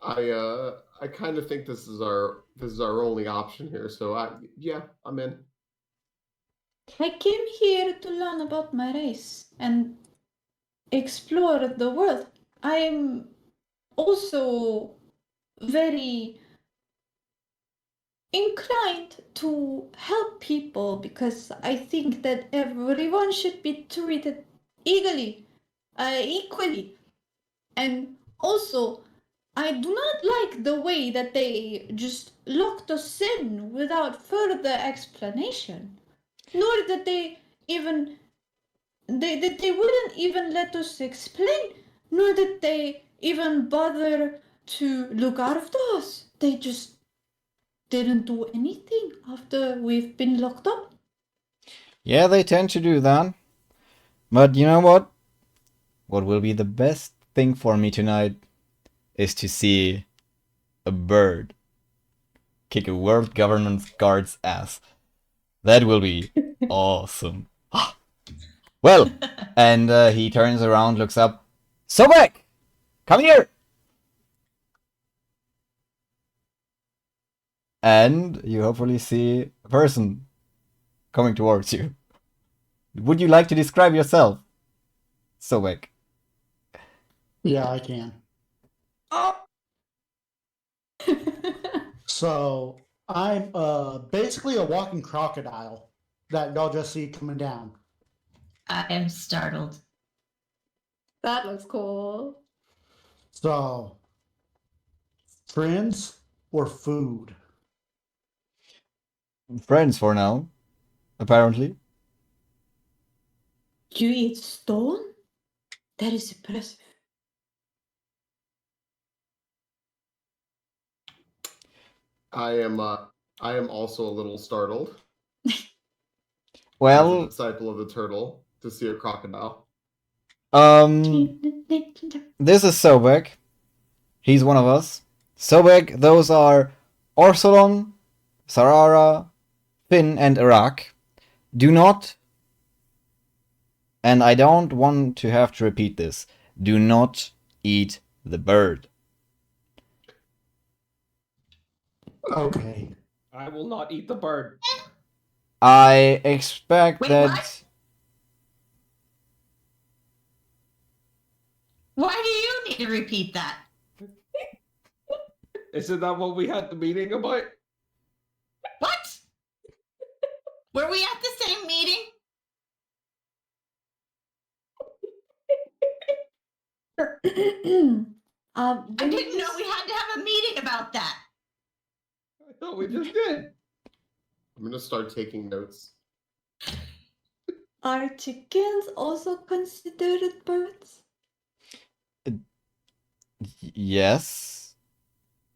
I kind of think this is our only option here. So I'm in. I came here to learn about my race and explore the world. I'm also very inclined to help people because I think that everyone should be treated equally. And also, I do not like the way that they just locked us in without further explanation, nor that they even they wouldn't even let us explain, nor that they even bother to look after us. They just didn't do anything after we've been locked up. Yeah, they tend to do that. But you know what? What will be the best thing for me tonight is to see a bird kick a world government guard's ass. That will be awesome. Well, and he turns around, looks up. Sobek! Come here! And you hopefully see a person coming towards you. Would you like to describe yourself, Sobek? Yeah, I can. Oh. So I'm basically a walking crocodile that y'all just see coming down. I am startled. That looks cool. So friends or food? Friends for now, apparently. You eat stone? That is impressive. I am also a little startled. Well, as a disciple of the turtle to see a crocodile. This is Sobek. He's one of us. Sobek, those are Orsolon, Sarara, Finn, and Iraq. Do not, and I don't want to have to repeat this, do not eat the bird. Okay. I will not eat the bird. I expect Wait, that... what? Why do you need to repeat that? Isn't that what we had the meeting about? What? Were we at the same meeting? I didn't know we had to have a meeting about that. I thought we just did. I'm gonna start taking notes. Are chickens also considered birds? Yes.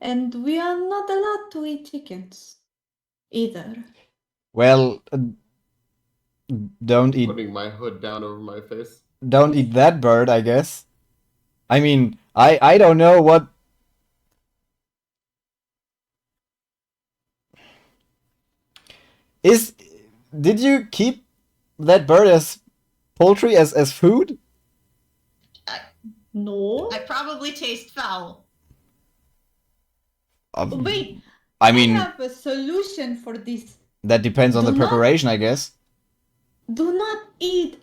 And we are not allowed to eat chickens either. Well, don't eat Putting my hood down over my face. don't eat that bird, I guess. I mean, I don't know what... Did you keep that bird as poultry, as food? No. I probably taste foul. Wait, I mean, I have a solution for this. that depends on the Do not- preparation, I guess. Do not eat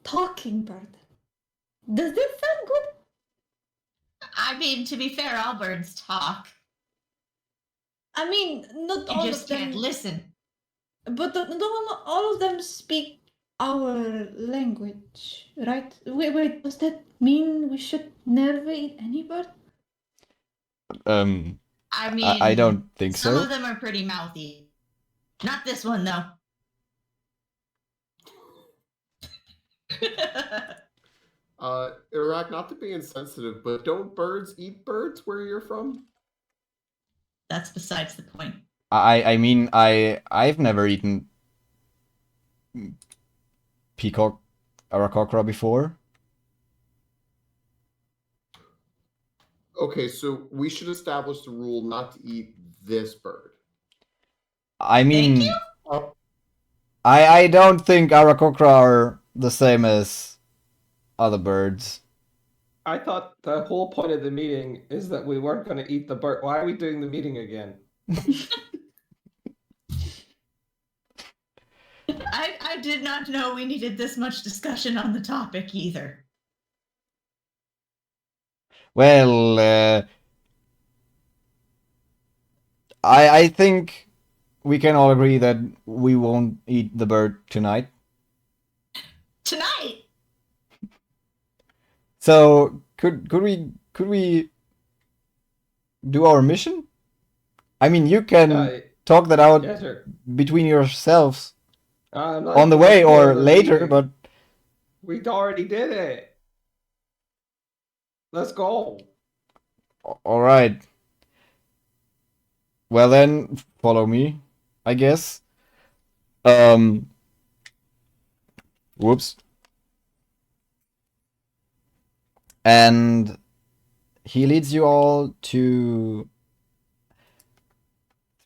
talking bird. Does this sound good? I mean, to be fair, all birds talk. I mean, not You all just of them, can't listen. but not all of them speak our language, right? Wait, does that mean we should never eat any bird? I mean, I don't think some so. of them are pretty mouthy. Not this one, though. Iraq, not to be insensitive, but don't birds eat birds where you're from? That's besides the point. I mean, I've never eaten peacock aracocra before. Okay, so we should establish the rule not to eat this bird. I mean, Thank you. Oh, I don't think aracocra are the same as other birds. I thought the whole point of the meeting is that we weren't going to eat the bird. Why are we doing the meeting again? I I did not know we needed this much discussion on the topic either. Well, I think we can all agree that we won't eat the bird tonight. Tonight! So could we do our mission? I mean, you can talk that out Yeah, sure. between yourselves I'm not on the gonna way spoil or the later, meeting. but We already did it. Let's go. all right. Well then, follow me, I guess. Whoops. And he leads you all through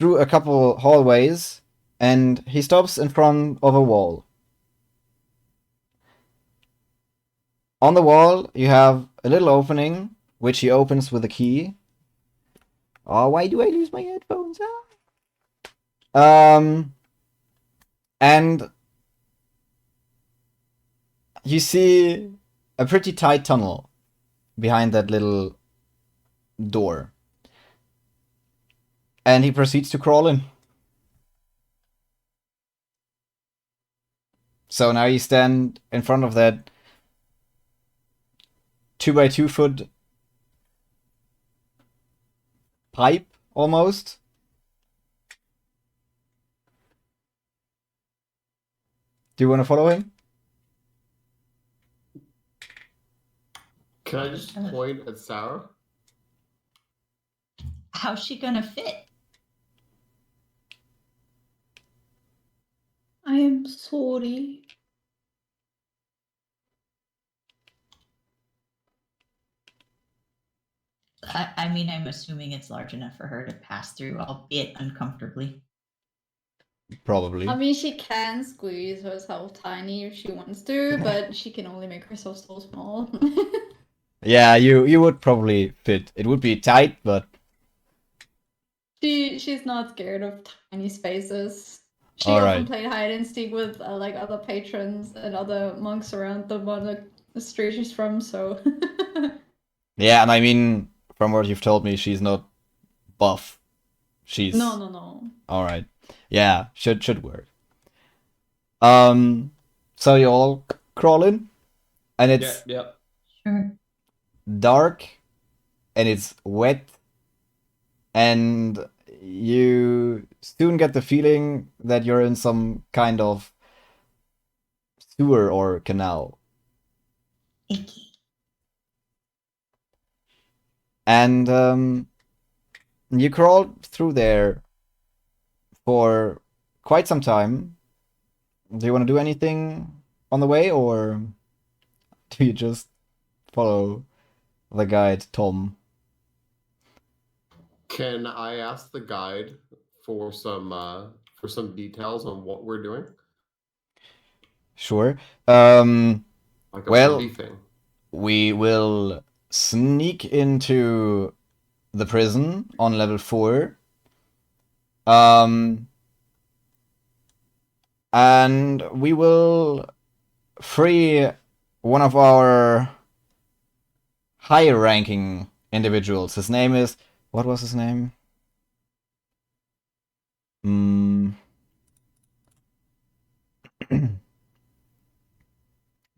a couple hallways, and he stops in front of a wall. On the wall, you have a little opening, which he opens with a key. Oh, why do I lose my headphones? And you see a pretty tight tunnel behind that little door. And he proceeds to crawl in. So now you stand in front of that 2x2 foot pipe, almost. Do you want to follow him? Can I just point at Sarah? How's she gonna fit? I am sorry. I mean, I'm assuming it's large enough for her to pass through, albeit uncomfortably. Probably. I mean, she can squeeze herself tiny if she wants to, but she can only make herself so small. Yeah, you would probably fit. It would be tight, but She's not scared of tiny spaces. She All often right. played hide and seek with like other patrons and other monks around the street she's from. So yeah, and I mean, from what you've told me, she's not buff. She's no. all right. Yeah, should work. So you all crawl in, and it's Yep. Sure. dark, and it's wet, and you soon get the feeling that you're in some kind of sewer or canal. Icky. And you crawl through there for quite some time. Do you want to do anything on the way, or do you just follow the guide, Tom? Can I ask the guide for some details on what we're doing? Sure. Like a Well, briefing. we will sneak into the prison on level 4. And we will free one of our higher ranking individuals. His name is... What was his name?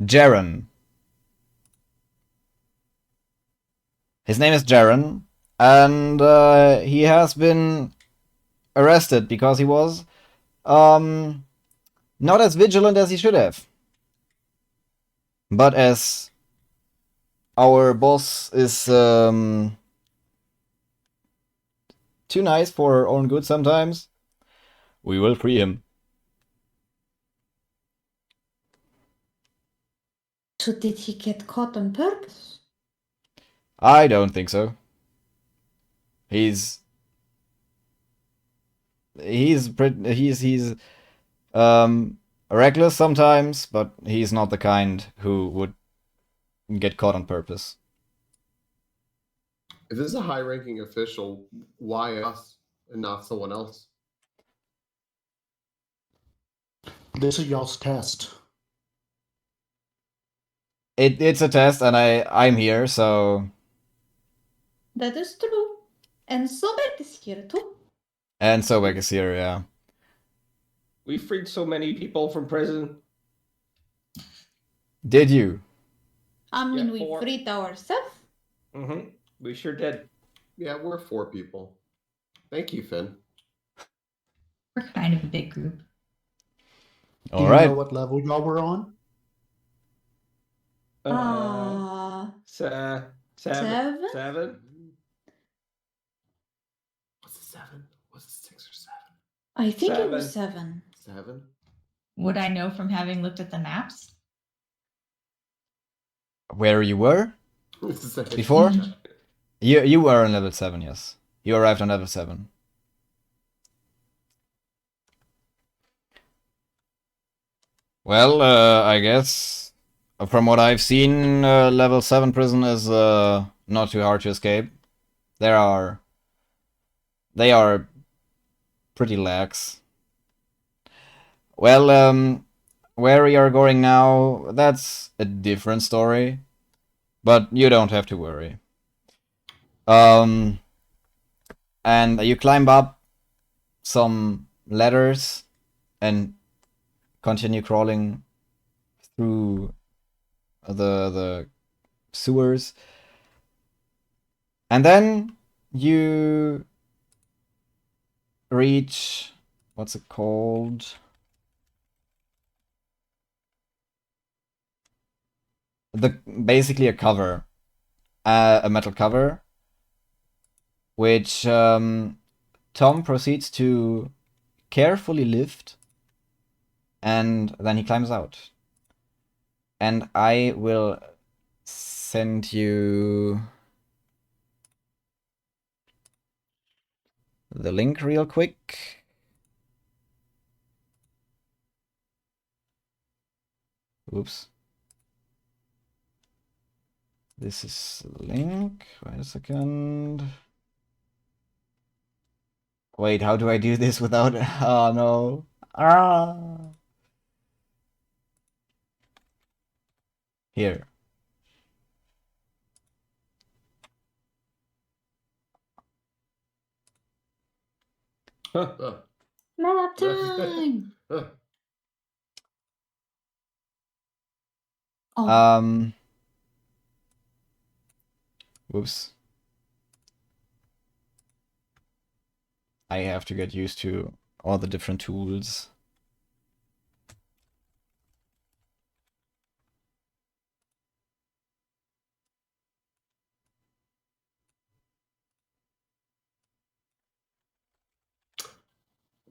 Jaren. His name is Jaren, and he has been arrested because he was not as vigilant as he should have. But as our boss is too nice for her own good sometimes, we will free him. So did he get caught on purpose? I don't think so. He's reckless sometimes, but he's not the kind who would get caught on purpose. If this is a high-ranking official, why us and not someone else? This is y'all's test. It's a test, and I'm here, so That is true. And Sobek is here too. and Sobek is here, yeah. We freed so many people from prison. Did you? I mean, Yeah, we 4. freed ourselves. Mm-hmm. We sure did. Yeah, we're 4 people. Thank you, Finn. We're kind of a big group. Do All you right. know what level y'all were on? Seven. 7? Was it 7? Was it 6 or 7? I think it was 7. 7? Would I know from having looked at the maps? Where you were? Before? You were on level 7, yes. You arrived on level 7. Well, I guess from what I've seen, level 7 prison is not too hard to escape. They are pretty lax. Well, where we are going now, that's a different story. But you don't have to worry. And you climb up some ladders and continue crawling through the sewers. And then you reach, what's it called? Basically a cover, a metal cover, which Tom proceeds to carefully lift, and then he climbs out. And I will send you the link real quick. Oops. This is the link. Wait a second. Wait, how do I do this without... Oh, no. Ah. Here. Oh. Map time! Oh, Whoops. I have to get used to all the different tools.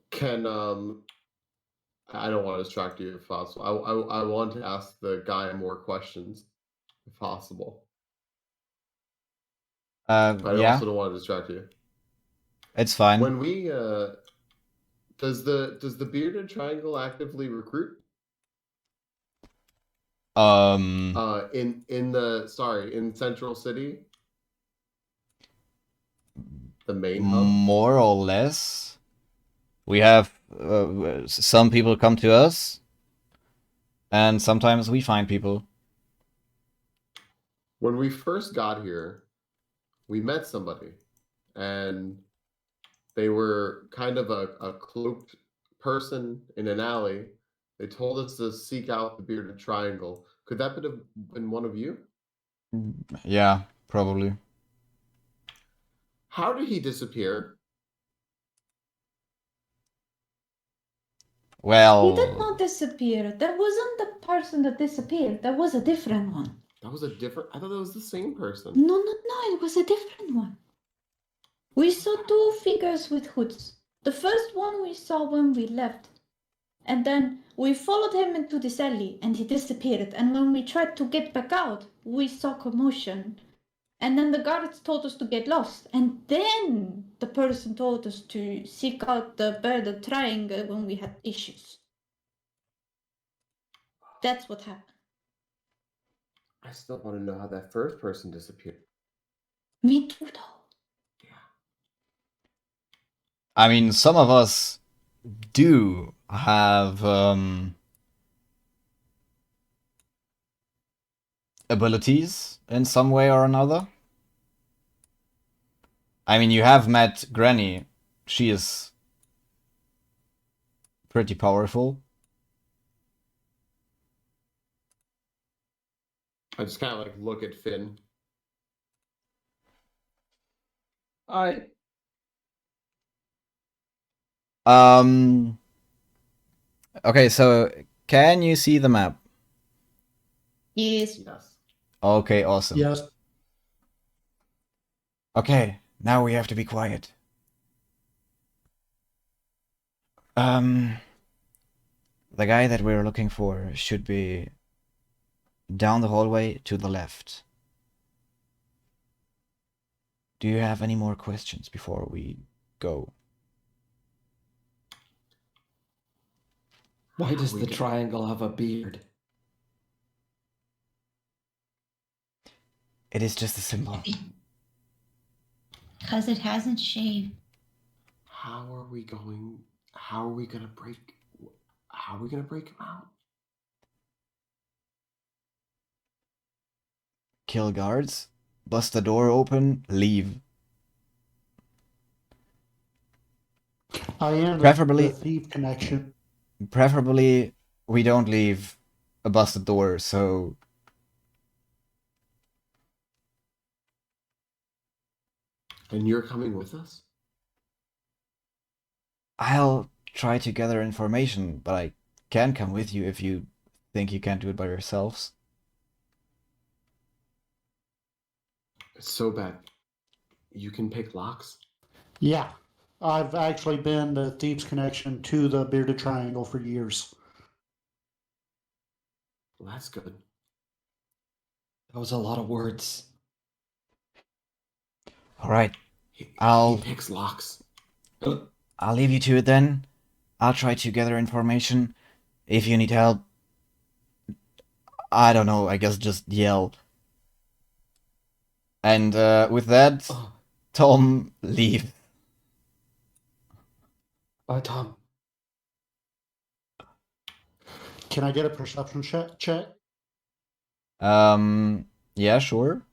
Can I don't want to distract you if possible. I want to ask the guy more questions if possible. I Yeah, also don't want to distract you. it's fine. When we does the bearded triangle actively recruit? In Central City, the main hub. More or less. We have some people come to us, and sometimes we find people. When we first got here, we met somebody, and they were kind of a cloaked person in an alley. They told us to seek out the bearded triangle. Could that have been one of you? Yeah, probably. How did he disappear? Well, he did not disappear. That wasn't the person that disappeared. That was a different one. That was a different. I thought that was the same person. No, it was a different one. We saw 2 figures with hoods. The first one we saw when we left. And then we followed him into this alley and he disappeared. And when we tried to get back out, we saw commotion. And then the guards told us to get lost. And then the person told us to seek out the bearded triangle when we had issues. That's what happened. I still want to know how that first person disappeared. Me too, though. I mean, some of us do have abilities in some way or another. I mean, you have met Granny. She is pretty powerful. I just kind of like look at Finn. Okay, so can you see the map? Yes. Yes. Okay, awesome. Yes. Okay, now we have to be quiet. The guy that we're looking for should be down the hallway to the left. Do you have any more questions before we go? Why does We the get- triangle have a beard? It is just a symbol. Because it hasn't shaved. How are we gonna break? How are we gonna break him out? Kill guards, bust the door open, leave. I am Preferably- the thief connection. Preferably, we don't leave a busted door, so And you're coming with us? I'll try to gather information, but I can come with you if you think you can't do it by yourselves. So bad. You can pick locks? Yeah. I've actually been the thief's connection to the bearded triangle for years. Well, that's good. That was a lot of words. All right, He I'll picks locks. I'll leave you to it then. I'll try to gather information. If you need help, I don't know, I guess just yell. And with that, Oh, Tom, leave. Tom. Can I get a perception check? Yeah, sure.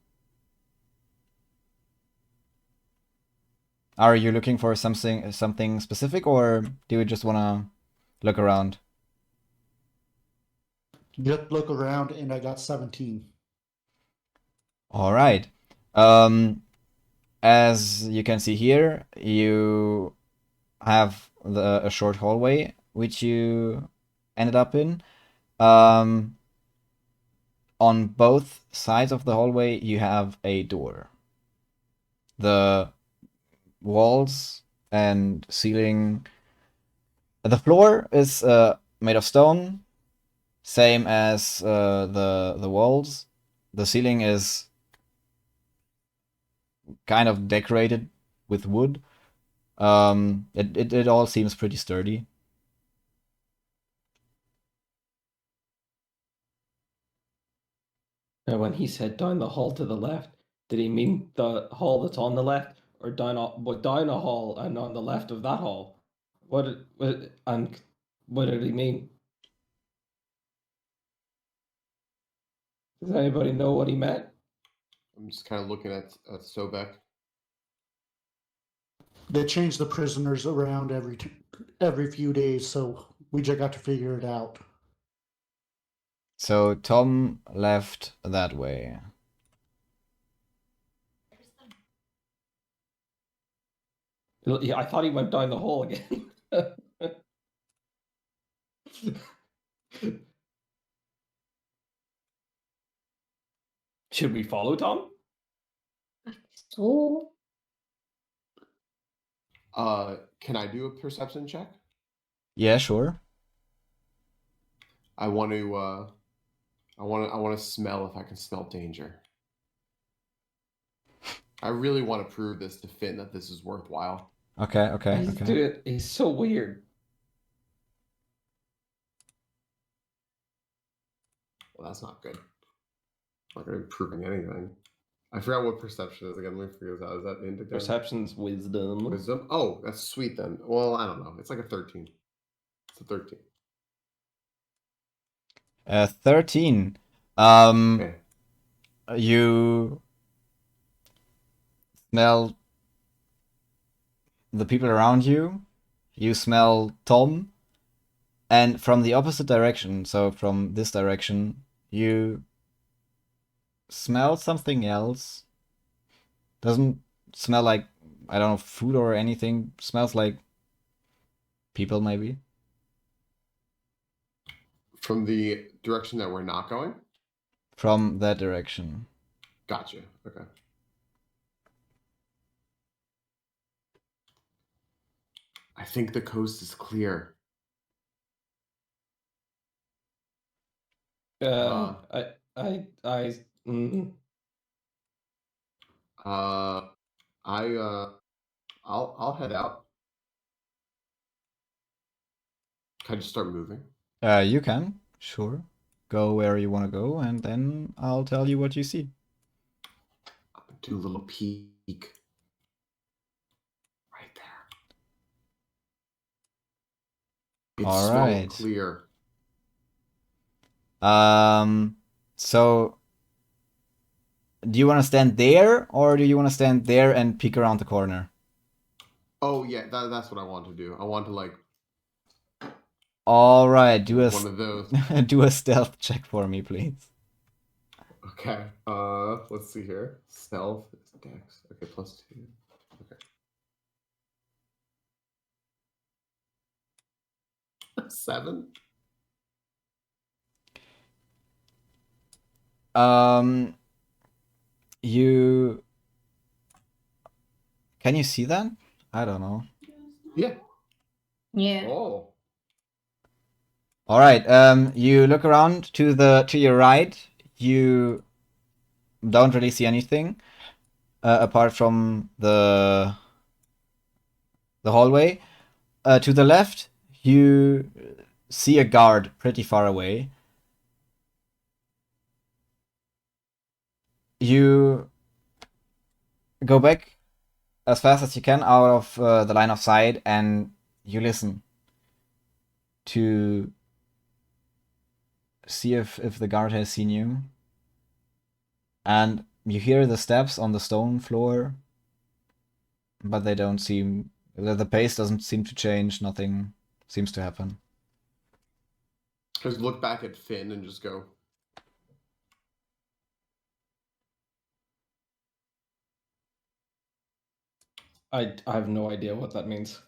Are you looking for something specific, or do you just wanna look around? Just look around, and I got 17. All right. As you can see here, you have a short hallway which you ended up in. On both sides of the hallway, you have a door. The walls and ceiling. The floor is made of stone, same as the walls. The ceiling is kind of decorated with wood. It all seems pretty sturdy. Now, when he said down the hall to the left, did he mean the hall that's on the left, or down a hall and on the left of that hall? What did he mean? Does anybody know what he meant? I'm just kind of looking at Sobek. They change the prisoners around every few days, so we just got to figure it out. So Tom left that way. Yeah, I thought he went down the hall again. Should we follow Tom? So Can I do a perception check? Yeah, sure. I want to smell if I can smell danger. I really want to prove this to Finn that this is worthwhile. Okay. He's so weird. Well, that's not good. I'm not going to be proving anything. I forgot what perception is again. Let me figure this out. Is that into Perception's wisdom. wisdom? Oh, that's sweet then. Well, I don't know. It's like a 13. It's a 13. 13. Okay. you smell the people around you. You smell Tom. And from the opposite direction, so from this direction, you smell something else. Doesn't smell like, I don't know, food or anything. Smells like people, maybe. From the direction that we're not going? From that direction. Gotcha. Okay. I think the coast is clear. I mm, I'll head out. Can I just start moving? You can, sure. Go where you want to go, and then I'll tell you what you see. Do a little peek. Right there. It's All so right. clear. So do you want to stand there, or do you want to stand there and peek around the corner? Oh yeah, that's what I want to do. I want to like All right, do one of those. do a stealth check for me, please. Okay. Let's see here. Stealth is dex. Okay, +2. Okay. 7. You can you see that? I don't know. Yeah. Yeah. Oh. All right. You look around to your right. You don't really see anything apart from the hallway. To the left, you see a guard pretty far away. You go back as fast as you can out of the line of sight, and you listen to see if the guard has seen you. And you hear the steps on the stone floor, but they don't seem... The pace doesn't seem to change. Nothing seems to happen. Just look back at Finn and just go. I have no idea what that means.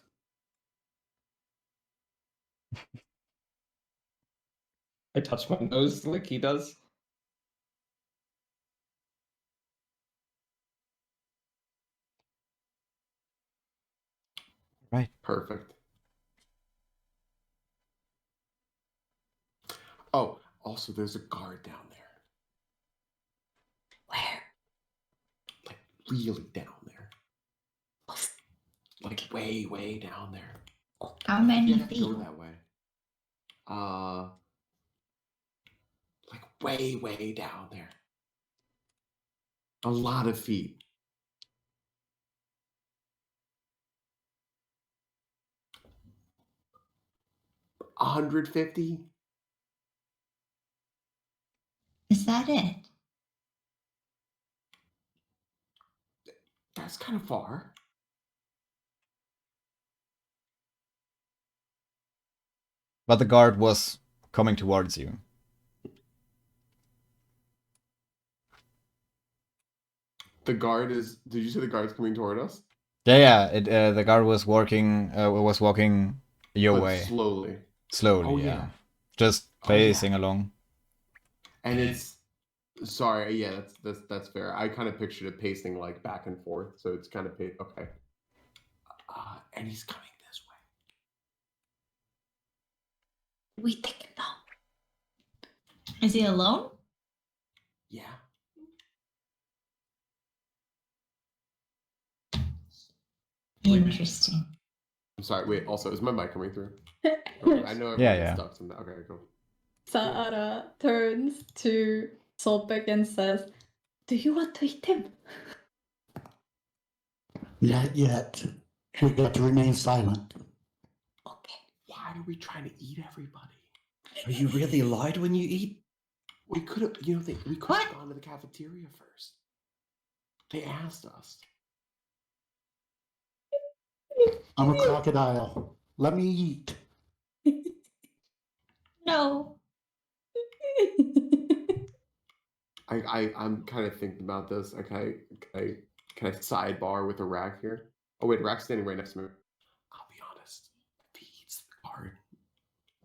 I touch my nose like he does. Right. Perfect. Oh, also there's a guard down there. Where? Like really down there. Like way, way down there. How You many have to feet? go that way. Like way, way down there. A lot of feet. $150? Is that it? That's kind of far. But the guard was coming towards you. The guard is. Did you say the guard's coming toward us? Yeah. The guard was walking your But way. slowly. Slowly, Oh, yeah. yeah. Just Oh, yeah. pacing along. And it's. Sorry, yeah, that's fair. I kind of pictured it pacing like back and forth, so it's kind of okay. And he's coming this way. We take him down. Is he alone? Yeah. Interesting. I'm sorry. Wait. Also, is my mic coming through? Okay, I know everyone Yeah, gets yeah. stuck sometimes. Okay, cool. Sahara turns to Solbeck and says, "Do you want to eat him?" Not yet. We got to remain silent. Okay. Why are we trying to eat everybody? Are you really loud when you eat? We could have, we could What? have gone to the cafeteria first. They asked us. I'm a crocodile. Let me eat. No. I'm kind of thinking about this. Can I sidebar with a rack here? Oh wait, rack's standing right next to me. I'll be honest. If he eats the card,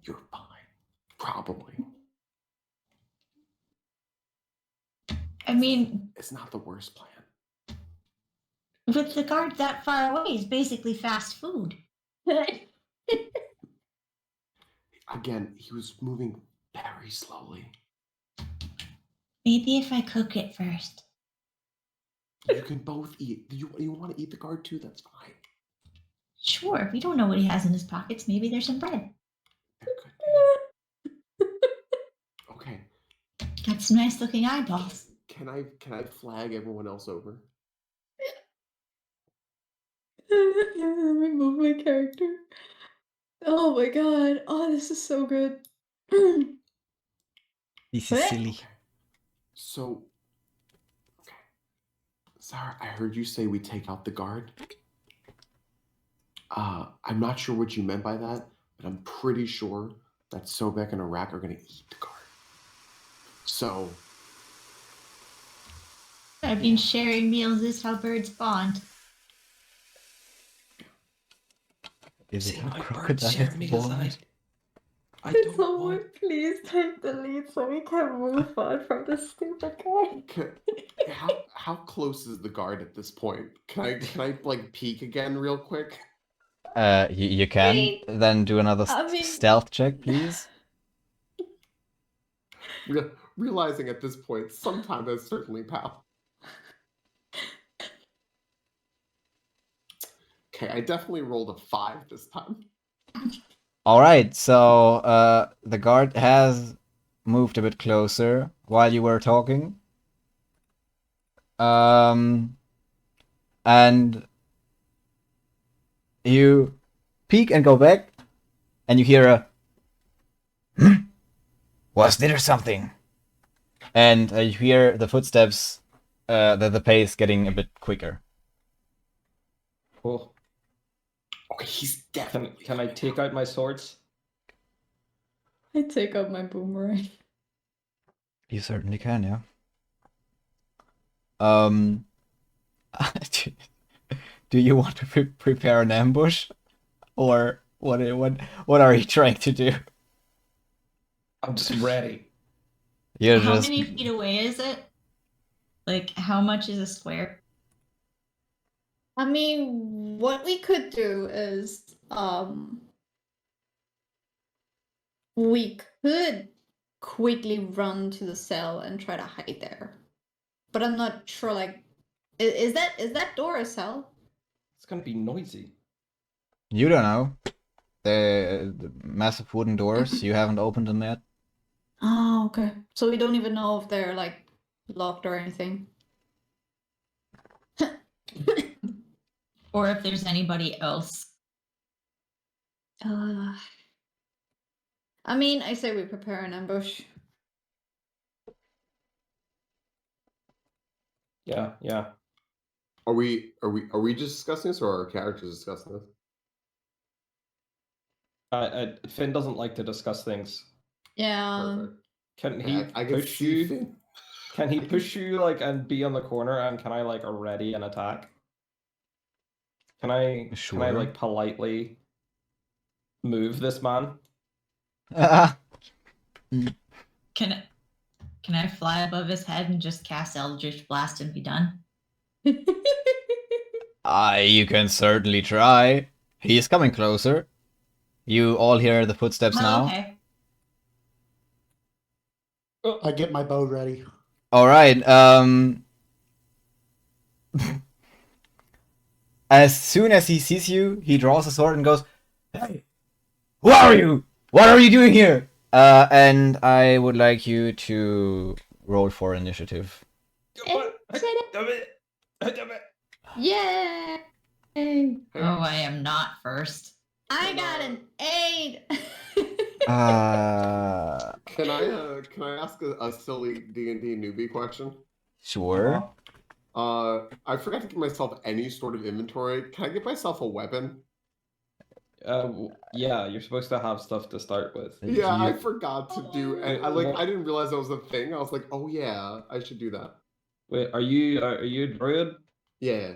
you're fine. Probably. I mean, It's not the worst plan. with the guard that far away, is basically fast food. Again, he was moving very slowly. Maybe if I cook it first. You can both eat. You want to eat the guard too? That's fine. Sure, we don't know what he has in his pockets. Maybe there's some bread. There could be. Okay. Got some nice looking eyeballs. Can I flag everyone else over? Remove my character. Oh my god. Oh, this is so good. This is silly. Okay. So, okay. Sarah, I heard you say we take out the guard. I'm not sure what you meant by that, but I'm pretty sure that Sobek and Arak are going to eat the guard. So, I mean, sharing meals is how birds bond. Is it See, a my bird crocodile? shared me born? aside. I Can don't someone want. please take the lead so we can move on from this stupid guy? how close is the guard at this point? Can I like peek again real quick? You can. mean- Then do another I mean- stealth check, please. Realizing at this point, sometime has certainly passed. Okay, I definitely rolled a 5 this time. All right, so the guard has moved a bit closer while you were talking. And you peek and go back, and you hear a was there something? And you hear the footsteps, the pace getting a bit quicker. Cool. Okay, he's Can definitely. I take out my swords? I take out my boomerang. You certainly can, yeah. Do you want to prepare an ambush, or what are you trying to do? I'm just ready. You're How just many feet away is it? Like, how much is a square? I mean, what we could do is, we could quickly run to the cell and try to hide there. But I'm not sure, like, is that door a cell? It's gonna be noisy. you don't know. The massive wooden doors, you haven't opened them yet. Oh, okay. So we don't even know if they're, like, locked or anything. Or if there's anybody else. I mean, I say we prepare an ambush. Yeah, yeah. Are we just discussing this, or are our characters discussing this? Finn doesn't like to discuss things. Yeah. Perfect. Can he Yeah, I can push see you? Finn. Can he push you like and be on the corner? And can I like ready an attack? Can I Sure. like politely move this man? Can I fly above his head and just cast Eldritch Blast and be done? You can certainly try. He is coming closer. You all hear the footsteps Oh, now. okay. I get my bow ready. All right. As soon as he sees you, he draws a sword and goes, "Hey, who are you? What are you doing here?" And I would like you to roll for initiative. Yay! Oh, I am not first. I got an 8. Can I ask a silly D&D newbie question? Sure. I forgot to give myself any sort of inventory. Can I give myself a weapon? Yeah, you're supposed to have stuff to start with. Yeah, I You- forgot to do, and I didn't realize that was a thing. I was like, oh yeah, I should do that. Wait, are you a druid? Yeah,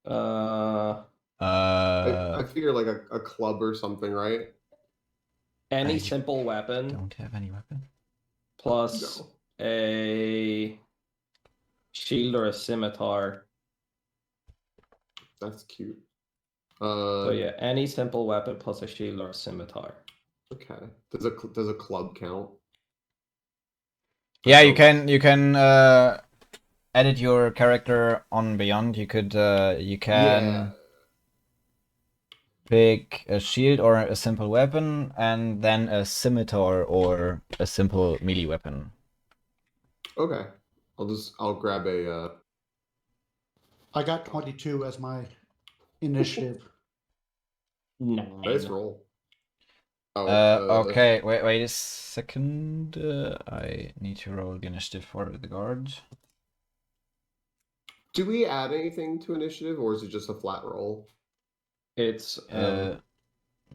Uh, I figure like a club or something, right? any I simple weapon don't have any weapon. plus No. a shield or a scimitar. That's cute. So yeah, any simple weapon plus a shield or a scimitar. Okay. Does a club count? Yeah, Oh, you can edit your character on Beyond. You could you can Yeah. pick a shield or a simple weapon, and then a scimitar or a simple melee weapon. Okay. I'll grab a. I got 22 as my initiative. Nice roll. Oh. Okay, wait a second. I need to roll the initiative for the guard. Do we add anything to initiative, or is it just a flat roll? It's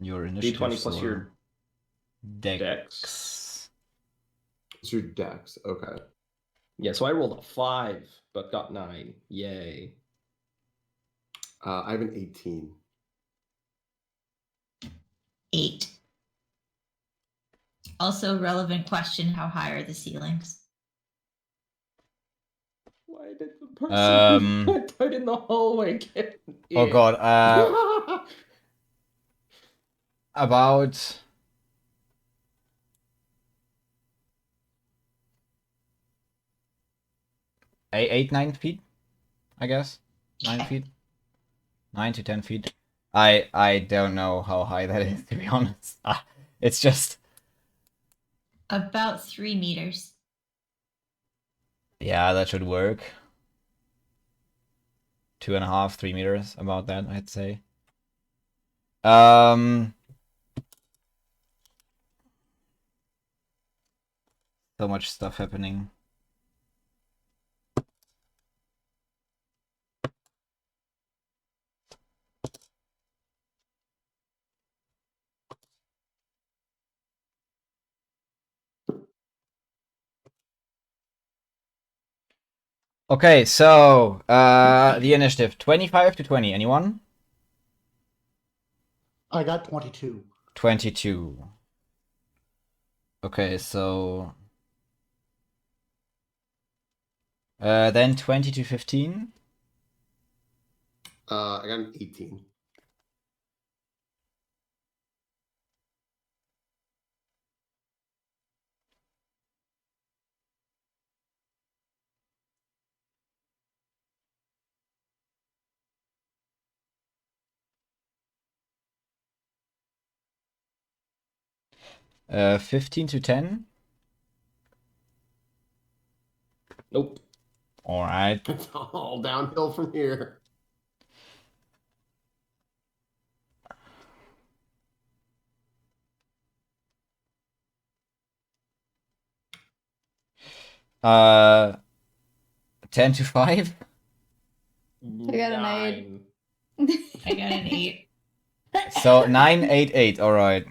Your initiative D20 plus your dex. dex. It's your dex. Okay. Yeah, so I rolled a 5, but got 9. Yay. I have an 18. 8. Also, relevant question: how high are the ceilings? Why did the person Um, who went out in the hallway get Oh it? god, about 9 feet, I guess. 9 feet, 9 to 10 feet. I don't know how high that is, to be honest. It's just About 3 meters. yeah, that should work. 2.5, 3 meters, about that, I'd say. So much stuff happening. Okay, so the initiative 25 to 20. Anyone? I got 22. 22. Okay, so then 20 to 15. I got an 18. Uh, 15 to 10. Nope. All right. It's all downhill from here. Uh, 10 to 5. I got an 8. 9. I got an 8. So 9, 8, 8. All right.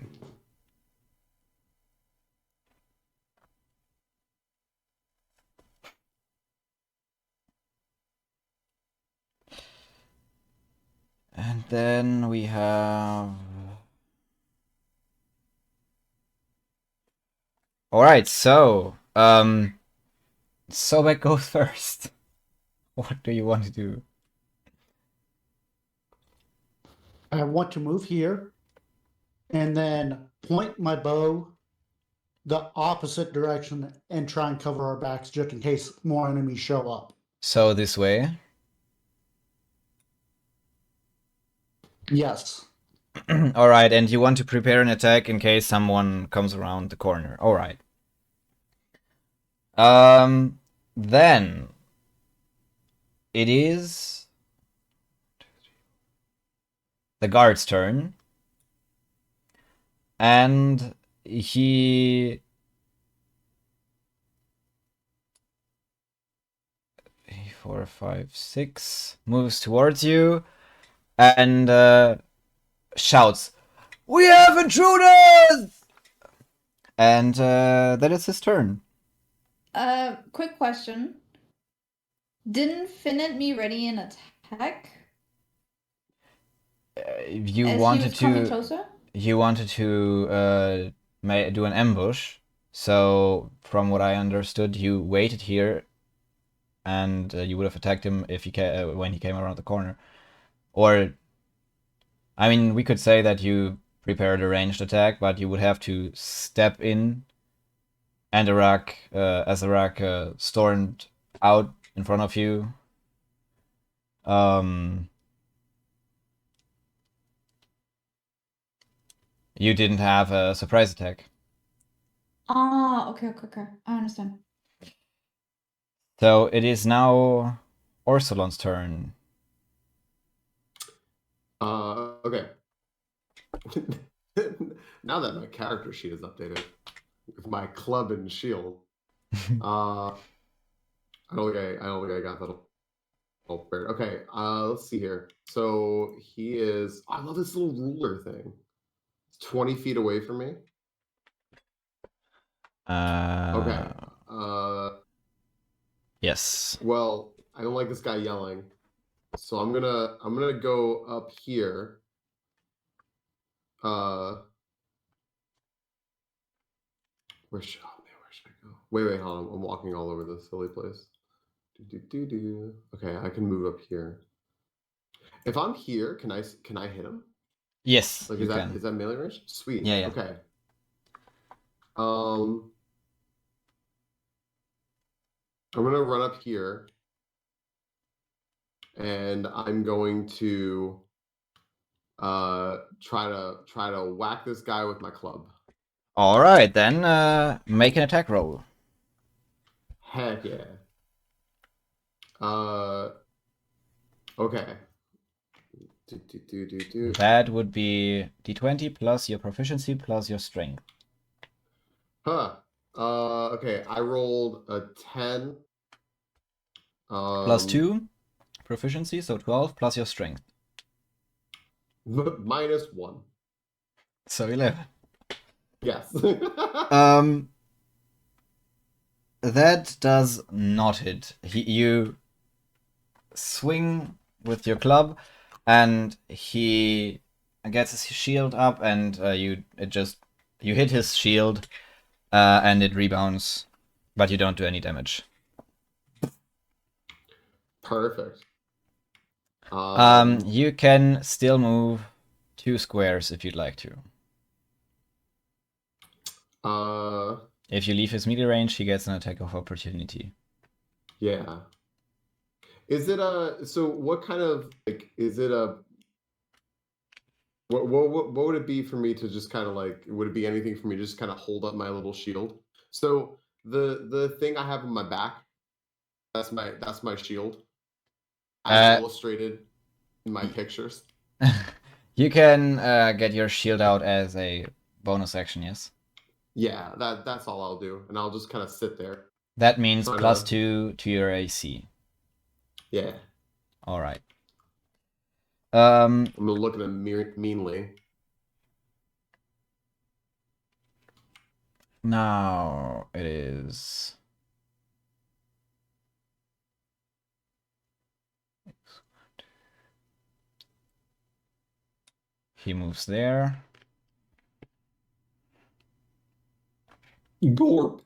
And then we have. All right. So Sobek goes first. What do you want to do? I want to move here and then point my bow the opposite direction and try and cover our backs just in case more enemies show up. So this way. Yes. All right, and you want to prepare an attack in case someone comes around the corner. All right. Then it is the guard's turn, and he 4, 5, 6. Moves towards you and shouts, "We have intruders!" And that is his turn. Quick question. Didn't Finnet me ready an attack? You as wanted he was coming to. closer? You wanted to do an ambush. So, from what I understood, you waited here, and you would have attacked him if when he came around the corner. Or, I mean, we could say that you prepared a ranged attack, but you would have to step in, and as Arak stormed out in front of you. You didn't have a surprise attack. Ah, okay. I understand. So it is now Orsolon's turn. Okay. Now that my character sheet is updated with my club and shield, I don't think I got that all prepared. Okay, let's see here. So he is. I love this little ruler thing. It's 20 feet away from me. Okay. Yes. Well, I don't like this guy yelling, so I'm gonna go up here. Where should I go? Wait, hold on. I'm walking all over this silly place. Okay, I can move up here. If I'm here, can I hit him? Yes. Like, you is that melee range? Sweet. Yeah. Okay. I'm gonna run up here, and I'm going to try to whack this guy with my club. All right, then make an attack roll. Heck yeah. Okay. That would be d20 plus your proficiency plus your strength. Huh. Okay, I rolled a 10. Plus 2 proficiency, so 12 plus your strength. Minus 1. So 11. Yes. That does not hit. You swing with your club, and he gets his shield up, and you hit his shield, and it rebounds, but you don't do any damage. Perfect. You can still move 2 squares if you'd like to. If you leave his melee range, he gets an attack of opportunity. Yeah. Is it so what kind of, like, is it what would it be for me to just kind of, like, would it be anything for me to just kind of hold up my little shield? So the thing I have on my back, that's my shield, as illustrated in my pictures. You can get your shield out as a bonus action, yes? Yeah, that's all I'll do, and I'll just kind of sit there. That means plus 2 to your AC. Yeah. All right. I'm gonna look at him meanly. Now it is. He moves there. Gorp.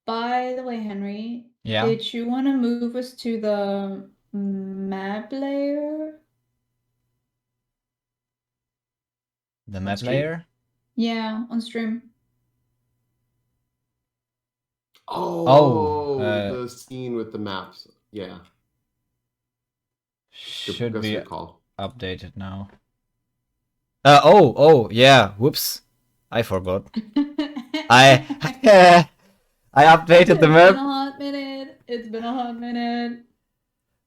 By the way, Henry, Yeah. did you want to move us to the map layer? The map stream? layer? Yeah, on stream. The scene with the maps. Yeah. Should be good call. updated now. Yeah. Whoops. I forgot. I updated the map. It's been a hot minute.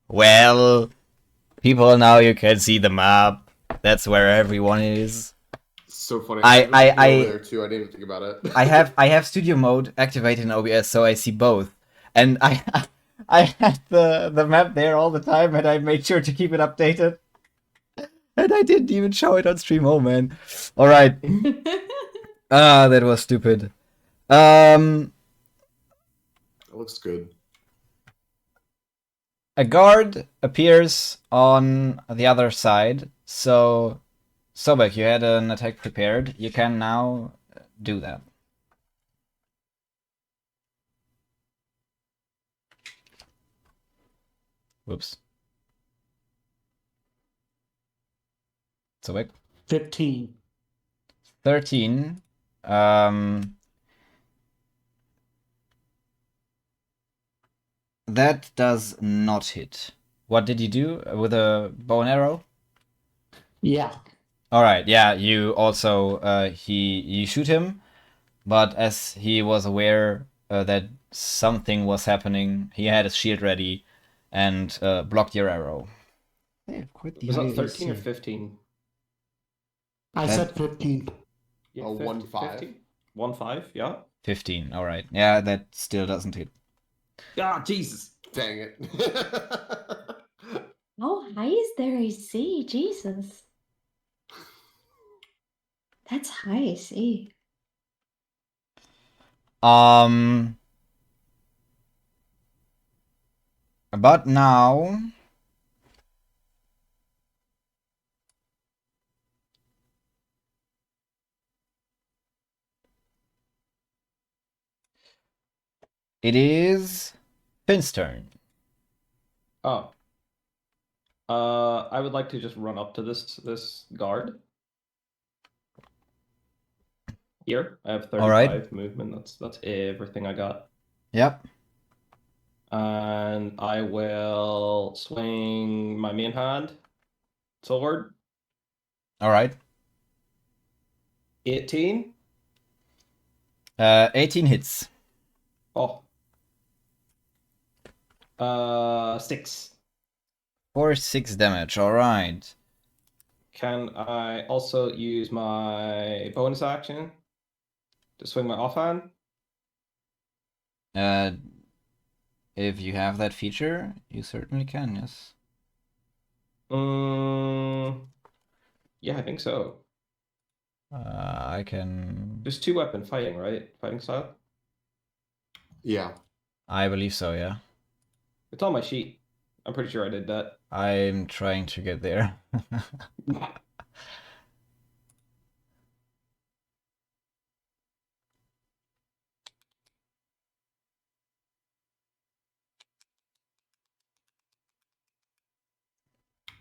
Well, people, now you can see the map. That's where everyone is. so funny. I- was looking I- over there too. I didn't even think about it. I have studio mode activated in OBS, so I see both, and I had the map there all the time, and I made sure to keep it updated, and I didn't even show it on stream. Oh man! All right, that was stupid. It looks good. A guard appears on the other side, so Sobek, you had an attack prepared. You can now do that. Whoops. Sobek. 15. 13. That does not hit. What did you do with a bow and arrow? Yeah. All right, yeah, you also you shoot him, but as he was aware that something was happening, he had his shield ready and blocked your arrow. They have quite the Was high that 13 or AC. 15? I said 15. Yeah, A 1-5. 15? 1-5, yeah. 15. All right, yeah, that still doesn't hit. Ah, Jesus. Dang it. How high is their AC? Jesus. That's high AC. But now it is Finn's turn. Oh. I would like to just run up to this guard. Here, I have 35 All right. movement. That's everything I got. Yep. And I will swing my main hand sword. All right. 18. 18 hits. Oh. 6. For 6 damage. All right. Can I also use my bonus action to swing my offhand? If you have that feature, you certainly can. Yes. Yeah, I think so. I can. There's 2-weapon fighting, right? Fighting style. Yeah. I believe so. Yeah. It's on my sheet. I'm pretty sure I did that. I'm trying to get there.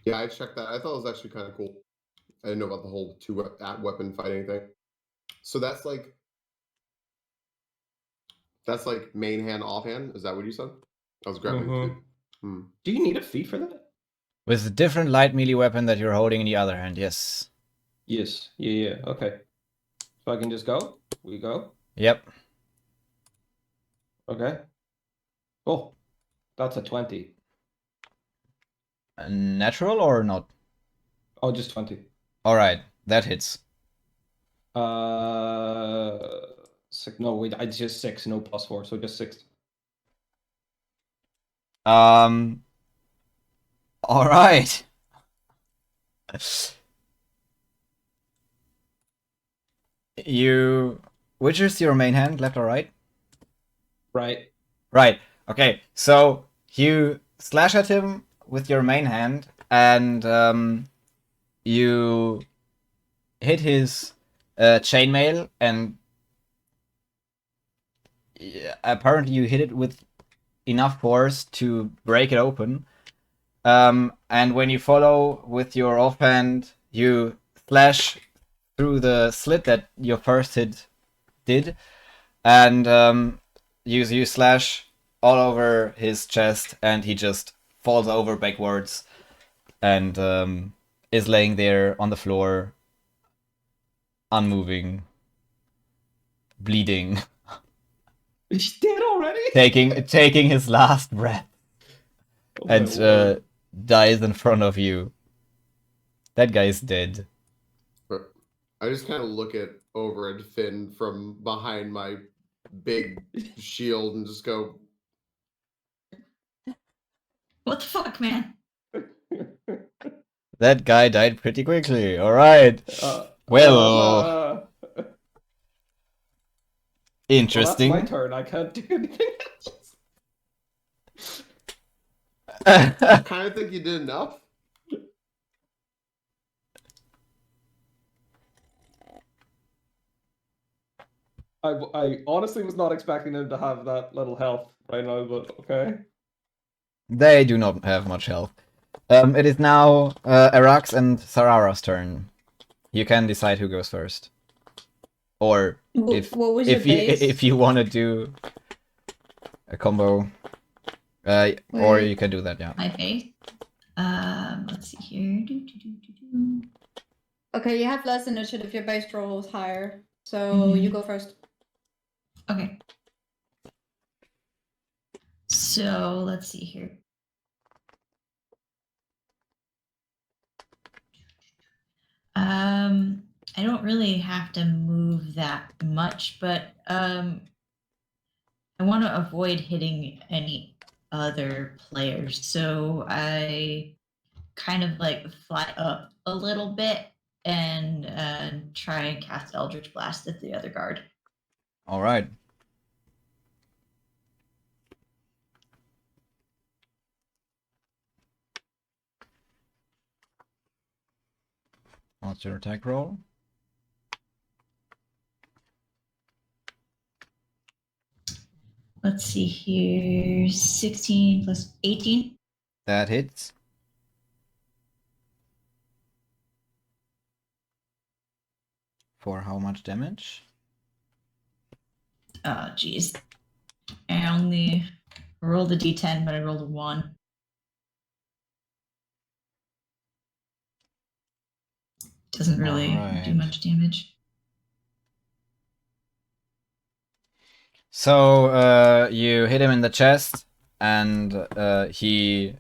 Yeah, I checked that. I thought it was actually kind of cool. I didn't know about the whole weapon fighting thing. So that's like main hand, offhand. Is that what you said? I was grabbing food. Do you need a feat for that? With a different light melee weapon that you're holding in the other hand, yes. Yes. Yeah. Okay. So I can just go? We go? Yep. Okay. Oh, that's a 20. Natural or not? Oh, just 20. Alright, that hits. No, wait, I just 6, no +4, so just 6. Alright. Which is your main hand, left or right? Right. Right. Okay. So you slash at him with your main hand, and you hit his chainmail, and apparently you hit it with enough force to break it open. And when you follow with your offhand, you slash through the slit that your first hit did, and you slash all over his chest, and he just falls over backwards and is laying there on the floor, unmoving, bleeding, He's dead already? taking his last breath, Oh my and lord. dies in front of you. That guy is dead. I just kind of look at over at Finn from behind my big shield and just go, What the fuck, man? That guy died pretty quickly. All right. Well, interesting. Well, that's my turn. I can't do anything else. I kind of think you did enough. I honestly was not expecting him to have that little health right now, but okay. They do not have much health. It is now Arax and Sarara's turn. You can decide who goes first, or if What was your base? if you want to do a combo, or you can do that. Yeah. My face. Let's see here. Okay, you have less initiative. Your base roll is higher, so you go first. Okay. So let's see here. I don't really have to move that much, but I want to avoid hitting any other players. So I kind of like fly up a little bit and try and cast Eldritch Blast at the other guard. All right. What's your attack roll? Let's see here. 16 plus 18. That hits. For how much damage? Oh, geez. I only rolled a d10, but I rolled a 1. Doesn't really do much damage. So you hit him in the chest, and he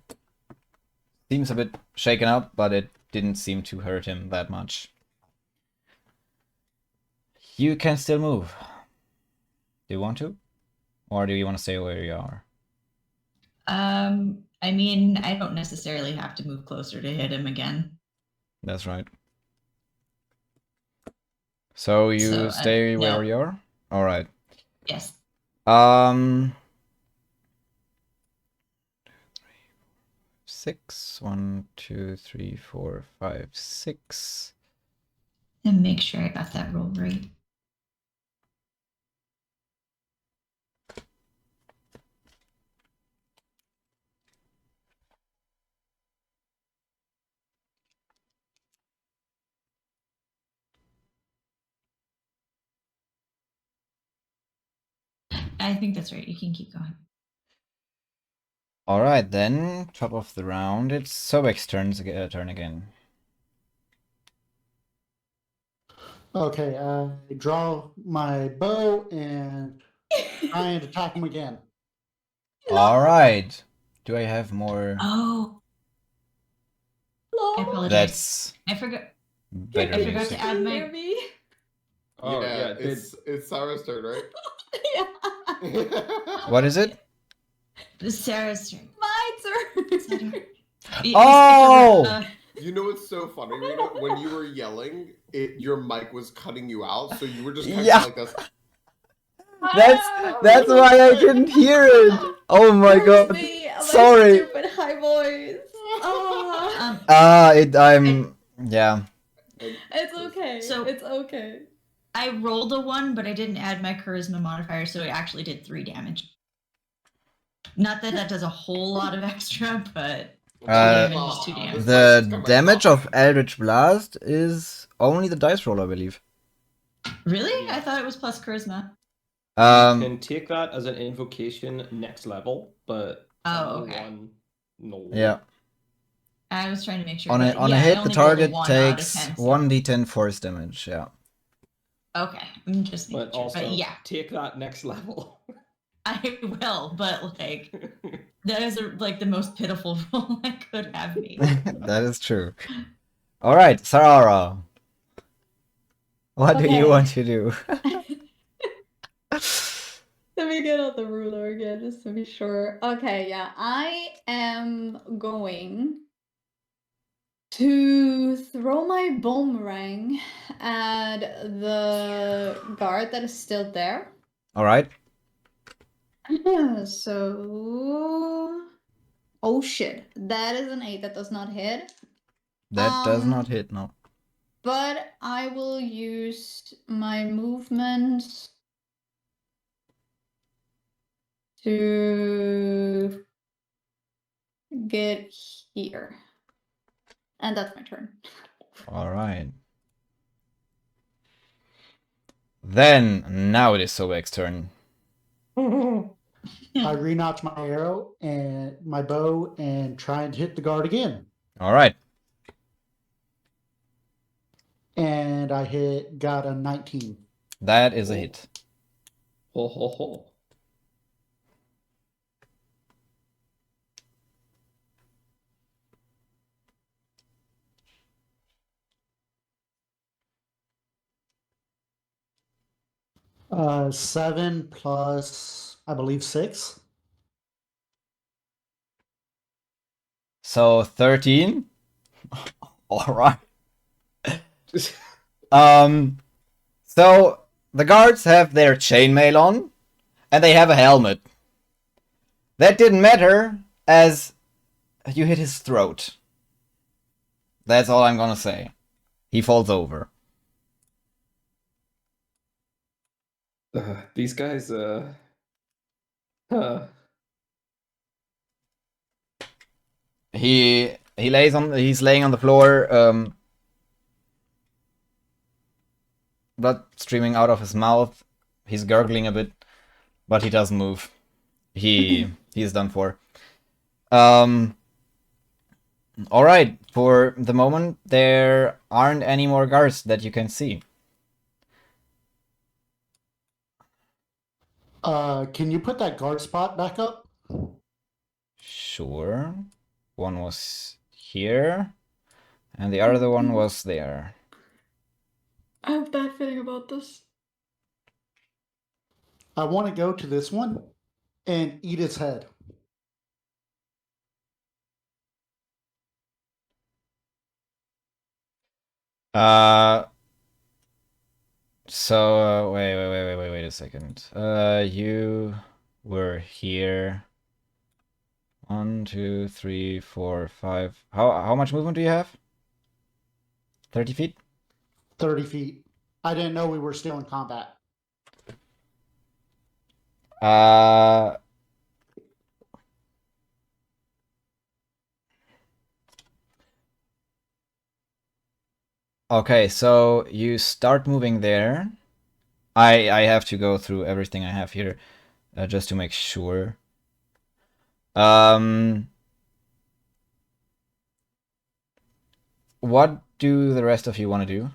seems a bit shaken up, but it didn't seem to hurt him that much. You can still move. Do you want to? Or do you want to stay where you are? I mean, I don't necessarily have to move closer to hit him again. That's right. So you stay where you are? Alright. Yes. 6. 1, 2, 3, 4, 5, 6. And make sure I got that roll right. I think that's right. You can keep going. Alright then, top of the round, it's Sobek's turn again. Okay, I draw my bow and try and attack him again. Alright. Do I have more? Oh. I apologize. That's I forgot. better I than forgot you to think. add my. me? Oh yeah, it's Sarah's turn, right? Yeah. What is it? This Sarah's turn. My turn. Oh! You know what's so funny, Rena? When you were yelling, your mic was cutting you out, so you were just kind Yeah. of like this. That's why I couldn't hear it. Oh my god. Me, my Sorry. stupid high voice. Oh. Yeah. It's okay. So- it's okay. I rolled a 1, but I didn't add my charisma modifier, so it actually did 3 damage. Not that that does a whole lot of extra, but Uh, damage is 2 damage. The damage of Eldritch Blast is only the dice roll, I believe. Really? I thought it was plus charisma. You can take that as an invocation next level, but Oh, okay. one, no. Yeah. I was trying to make sure. On a but yeah, I hit, the only rolled a target 1 out of takes 10, so- 1d10 force damage. Yeah. Okay, I'm just making But sure. also, But yeah, take that next level. I will. But like, that is like the most pitiful roll I could have made. That is true. All right, Sarara. What do you Okay. want to do? Let me get out the ruler again just to be sure. Okay, yeah, I am going to throw my boomerang at the guard that is still there. All right. So, oh shit, that is an 8. That does not hit. That does not hit, no. But I will use my movement to get here. And that's my turn. All right. Then, now it is Sobek's turn. I re-notch my arrow and my bow and try and hit the guard again. All right. And I got a 19. That is a hit. Ho ho ho. Seven plus, I believe, 6. So 13. All right. So the guards have their chainmail on, and they have a helmet. That didn't matter, as you hit his throat. That's all I'm gonna say. He falls over. These guys, huh. He's laying on the floor, blood streaming out of his mouth. He's gurgling a bit, but he doesn't move. He's done for. All right. For the moment, there aren't any more guards that you can see. Can you put that guard spot back up? Sure. One was here, and the other one was there. I have a bad feeling about this. I want to go to this one and eat its head. So wait a second. You were here. 1, 2, 3, 4, 5. How much movement do you have? 30 feet? 30 feet. I didn't know we were still in combat. Okay, so you start moving there. I have to go through everything I have here, just to make sure. What do the rest of you want to do?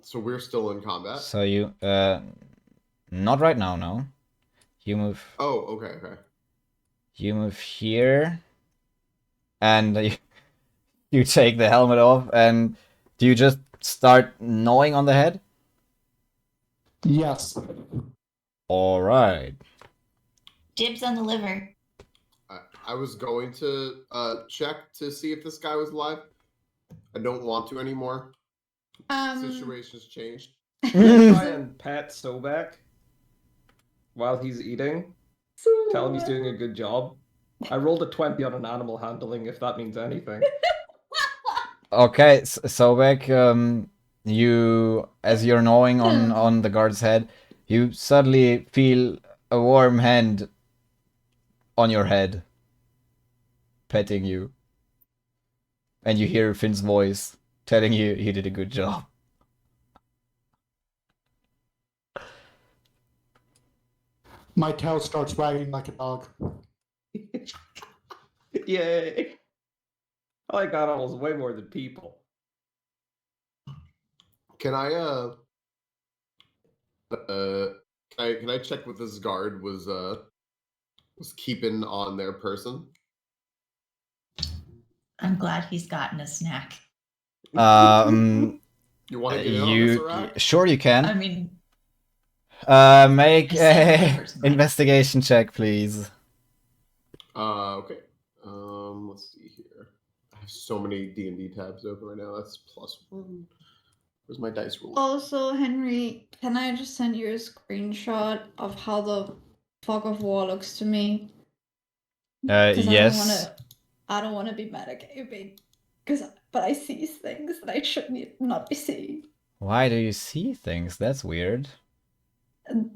So we're still in combat. So you, not right now, no. You move. Oh, okay. You move here, and you take the helmet off, and do you just start gnawing on the head? Yes. All right. Dibs on the liver. I was going to check to see if this guy was alive. I don't want to anymore. Situation's changed. Try and pat Sobek while he's eating. Tell him he's doing a good job. I rolled a 20 on an animal handling, if that means anything. Okay, Sobek, as you're gnawing on the guard's head, you suddenly feel a warm hand on your head, petting you. And you hear Finn's voice telling you he did a good job. My tail starts wagging like a dog. Yay! I like animals way more than people. Can I can I check what this guard was keeping on their person? I'm glad he's gotten a snack. You want to get in on this, You Iraq? sure you I can. mean, Make I said a whatever's mine. investigation check, please. Okay. Let's see here. I have so many D&D tabs open right now. That's +1. Where's my dice roll? Also, Henry, can I just send you a screenshot of how the fog of war looks to me? Because Yes. I don't wanna be metagaming. But I see things that I should not be seeing. Why do you see things? That's weird.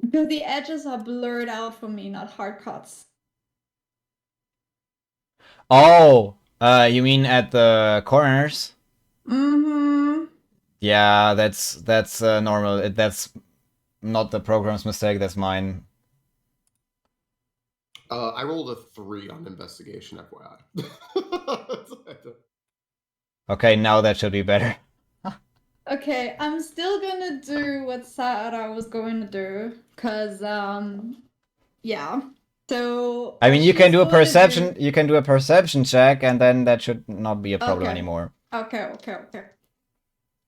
Because the edges are blurred out for me, not hard cuts. Oh, you mean at the corners? Mm-hmm. Yeah, that's normal. That's not the program's mistake. That's mine. I rolled a 3 on investigation, FYI. Okay, now that should be better. Okay, I'm still gonna do what Sarah was going to do, cause yeah. So I mean, what you can she's do a going to perception. do- You can do a perception check, and then that should not be a problem Okay. anymore. Okay.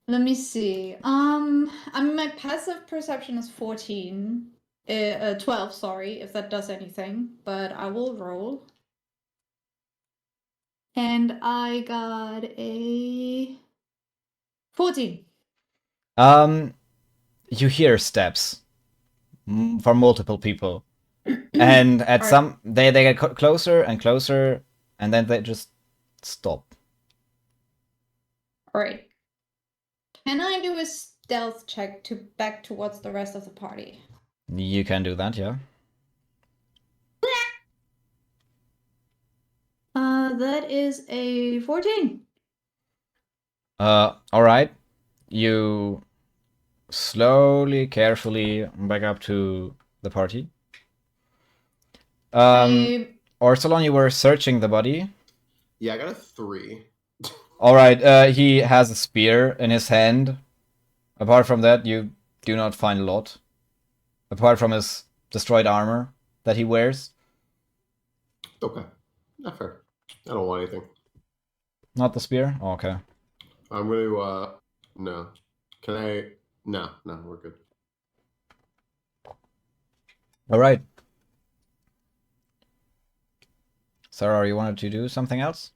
Let me see. I mean, my passive perception is 14. 12, sorry, if that does anything. But I will roll. And I got a 14. You hear steps from multiple people, and at Alright. some they get closer and closer, and then they just stop. Alright. Can I do a stealth check to back towards the rest of the party? You can do that, yeah. That is a 14. All right. You slowly, carefully back up to the party. Orsolon, you were searching the body. Yeah, I got a 3. All right. He has a spear in his hand. Apart from that, you do not find a lot. Apart from his destroyed armor that he wears. Okay. Not fair. I don't want anything. Not the spear? Oh, okay. I'm going to, no. Can I? No, we're good. All right. Sarah, you wanted to do something else?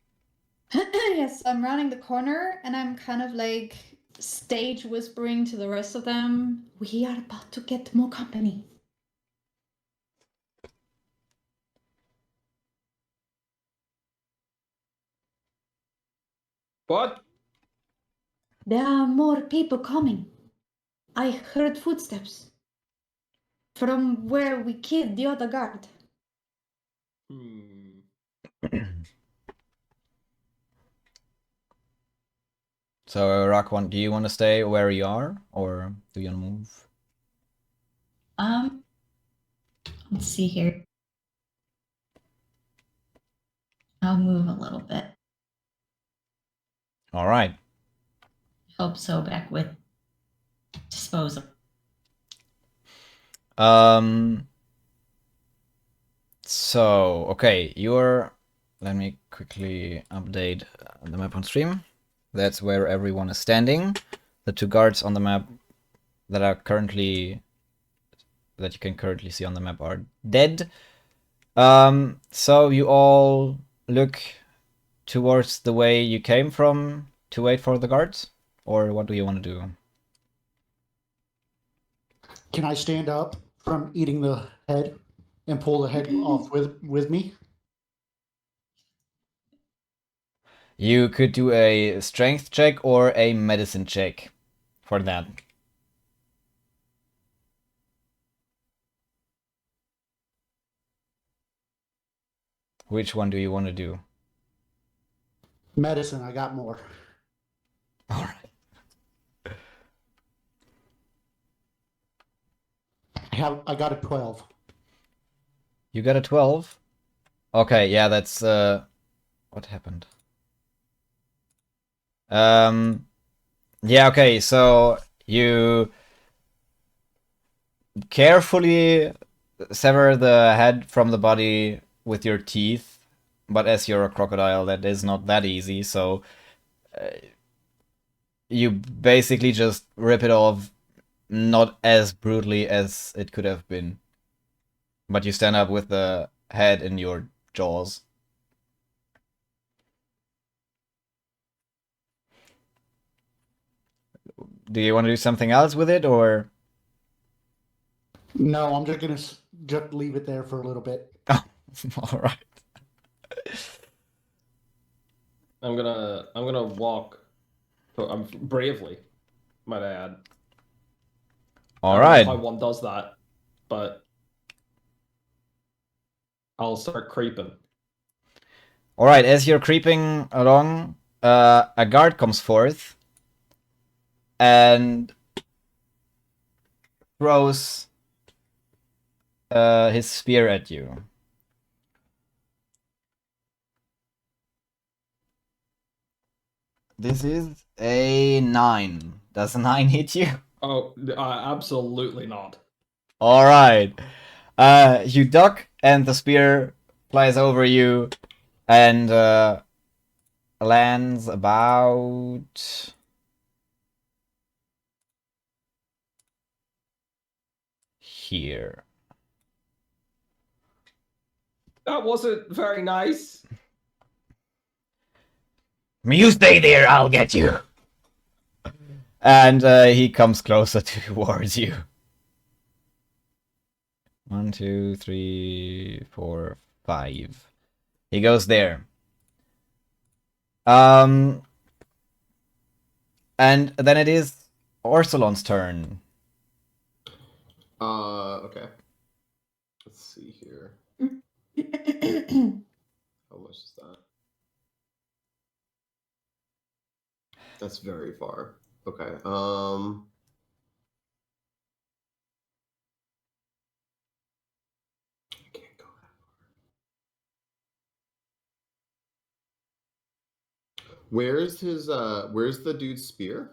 Yes, I'm rounding the corner and I'm kind of like stage whispering to the rest of them. We are about to get more company. What? There are more people coming. I heard footsteps from where we killed the other guard. So, Rakwan, do you want to stay where you are, or do you want to move? Let's see here. I'll move a little bit. All right. Hope so back with disposal. So, okay, you're... Let me quickly update the map on stream. That's where everyone is standing. The 2 guards on the map that are currently... that you can currently see on the map are dead. So you all look towards the way you came from to wait for the guards? Or what do you want to do? Can I stand up from eating the head and pull the head off with me? You could do a strength check or a medicine check for that. Which one do you want to do? Medicine, I got more. All right. I got a 12. You got a 12? Okay, yeah, that's what happened? Yeah, okay, so you carefully sever the head from the body with your teeth, but as you're a crocodile, that is not that easy, so you basically just rip it off, not as brutally as it could have been. But you stand up with the head in your jaws. Do you want to do something else with it, or? No, I'm just gonna just leave it there for a little bit. Oh, all right. I'm gonna walk. I'm bravely, might I add. All I don't right. know how one does that, but I'll start creeping. All right. As you're creeping along, a guard comes forth and throws his spear at you. This is a 9. Does a 9 hit you? Oh, absolutely not. All right. You duck, and the spear flies over you, and lands about here. That wasn't very nice. You stay there, I'll get you. And he comes closer towards you. 1, 2, 3, 4, 5. He goes there. And then it is Orsolon's turn. Okay. Let's see here. How much is that? That's very far. Okay. I can't go that far. Where's the dude's spear?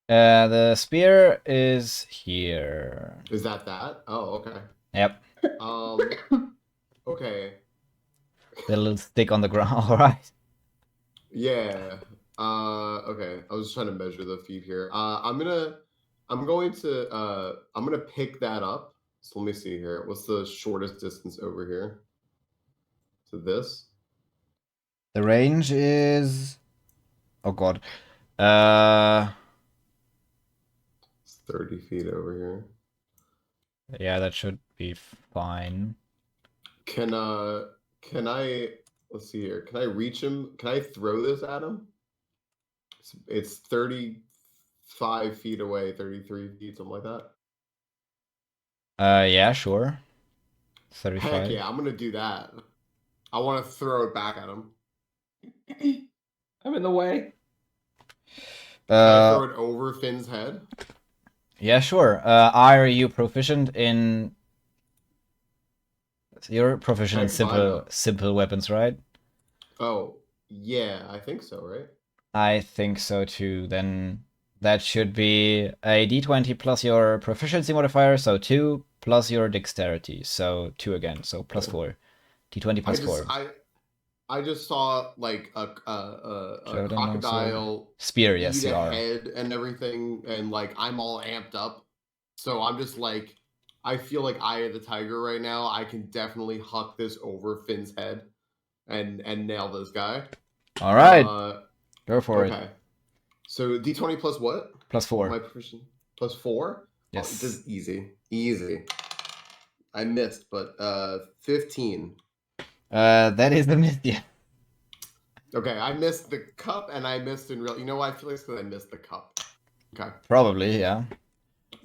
The spear is here. Is that? Oh, okay. Yep. Okay. The little stick on the ground. All right. Yeah. Okay. I was trying to measure the feet here. I'm going to pick that up. So let me see here. What's the shortest distance over here? To this? The range is. Oh god. It's 30 feet over here. Yeah, that should be fine. Can I let's see here. Can I reach him? Can I throw this at him? It's 35 feet away, 33 feet, something like that. Yeah, sure. 35. Heck yeah, I'm gonna do that. I want to throw it back at him. I'm in the way. Can I throw it over Finn's head? Yeah, sure. Are you proficient in? You're proficient in simple weapons, right? Oh, yeah, I think so, right? I think so too. Then that should be a d20 plus your proficiency modifier, so 2 plus your dexterity, so 2 again, so plus 4. D20 plus 4. I just saw like a crocodile spear, yes, eat you a are. head and everything, and like I'm all amped up, so I'm just like, I feel like Eye of the Tiger right now. I can definitely huck this over Finn's head and nail this guy. All right, go for it. Okay, so D20 plus what? Plus 4. My proficiency plus 4. Yes, this is easy. I missed, but 15. That is the miss. Yeah. Okay, I missed the cup and I missed in real. You know why? I feel like it's because I missed the cup. Okay. Probably, yeah.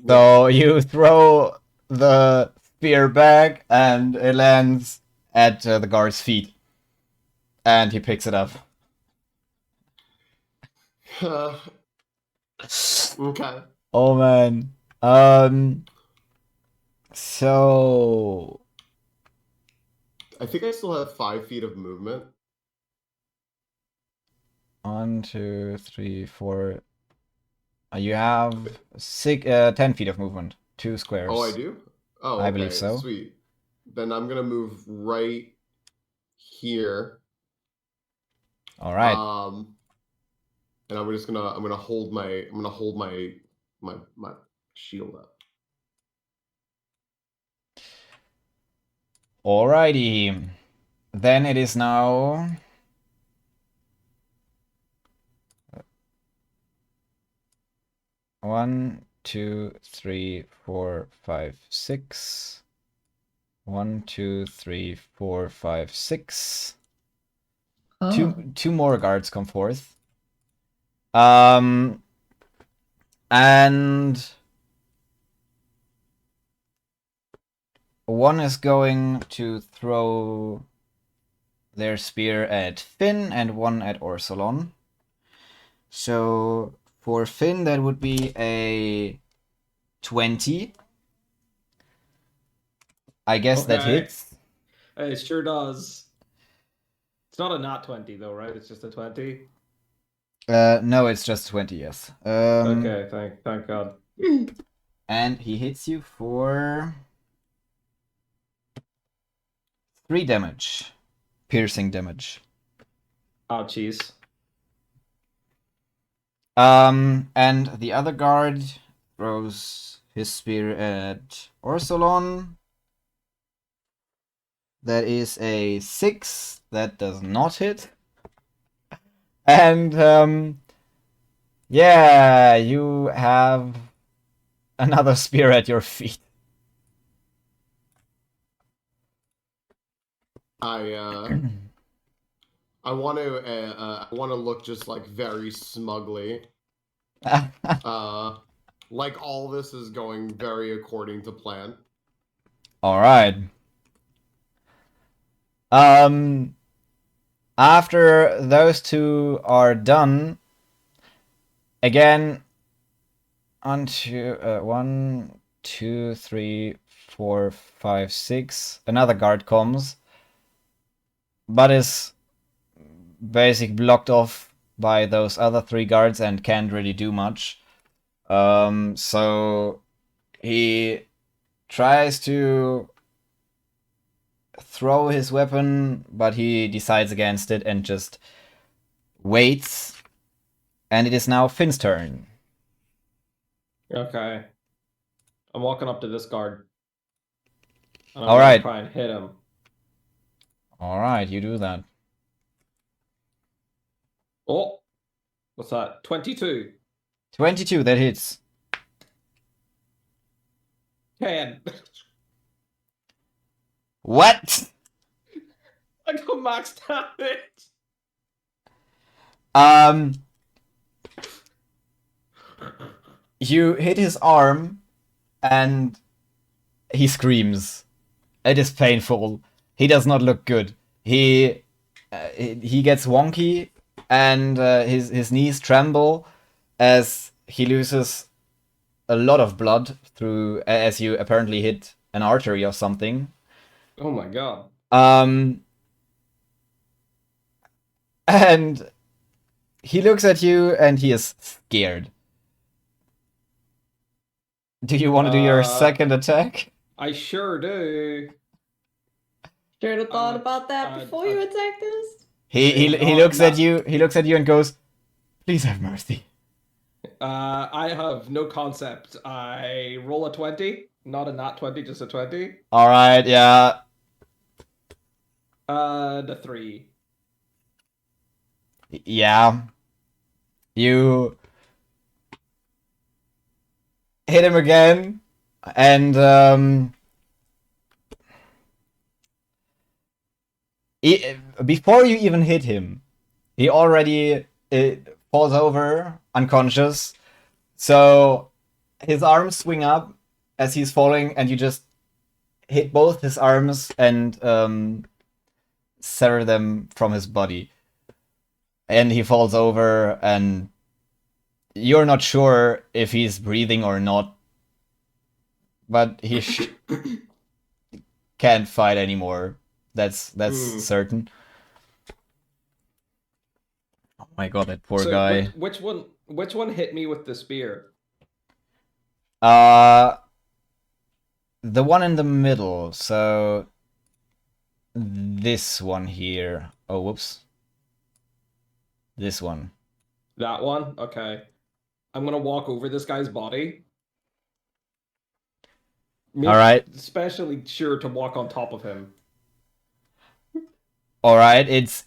So you throw the spear back and it lands at the guard's feet. And he picks it up. Okay. Oh man. So I think I still have 5 feet of movement. 1, 2, 3, 4. You have 10 feet of movement. 2 squares. Oh, I do? Oh, okay. I believe so. Sweet. Then I'm gonna move right here. All right. And I'm gonna hold my shield up. Alrighty. Then it is now... One, two, three, four, five, six. 1, 2, 3, 4, 5, 6. Oh. Two more guards come forth. And one is going to throw their spear at Finn and one at Orsolon. So for Finn, that would be a 20. I guess that Okay. hits. It sure does. It's not a not 20 though, right? It's just a 20. No, it's just 20, yes. Okay, thank God. And he hits you for 3 damage. Piercing damage. Oh, jeez. And the other guard throws his spear at Orsolon. That is a 6. That does not hit. And, yeah, you have another spear at your feet. I want to look just like very smugly. Like all this is going very according to plan. All right. After those two are done, again, onto 1, 2, 3, 4, 5, 6. Another guard comes, but is basically blocked off by those other 3 guards and can't really do much. So he tries to throw his weapon, but he decides against it and just waits. And it is now Finn's turn. Okay. I'm walking up to this guard. And I'm All gonna right. try and hit him. All right, you do that. Oh, what's that? 22. 22, that hits. 10. What? I got max damage. You hit his arm, and he screams. It is painful. He does not look good. He gets wonky, and his knees tremble as he loses a lot of blood through as you apparently hit an artery or something. Oh my God. And he looks at you and he is scared. Do you want to do your second attack? I sure do. Should have thought about that before you attacked us. He looks at you. He looks at you and goes, "Please have mercy." I have no concept. I roll a 20, not a nat 20, just a 20. All right, yeah. The 3. Yeah. You hit him again, and before you even hit him, he already falls over unconscious. So his arms swing up as he's falling, and you just hit both his arms and sever them from his body. And he falls over, and you're not sure if he's breathing or not. But he can't fight anymore. That's certain. Oh my God, that poor guy. Which one hit me with the spear? The one in the middle. So this one here. Oh, whoops. This one. That one? Okay. I'm gonna walk over this guy's body. All right. Especially sure to walk on top of him. All right. It's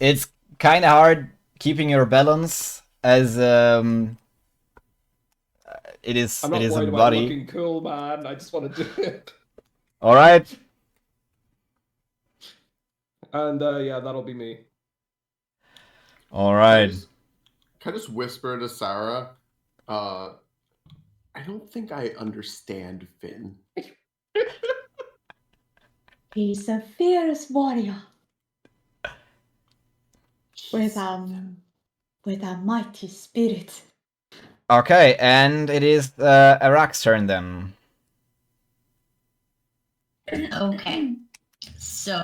kind of hard keeping your balance as it is I'm not a worried about body. looking cool, man. I just want to do it. All right. And yeah, that'll be me. All right. Can I just whisper to Sarah? I don't think I understand Finn. He's a fierce warrior with a mighty spirit. Okay, and it is Arak's turn then. Okay. So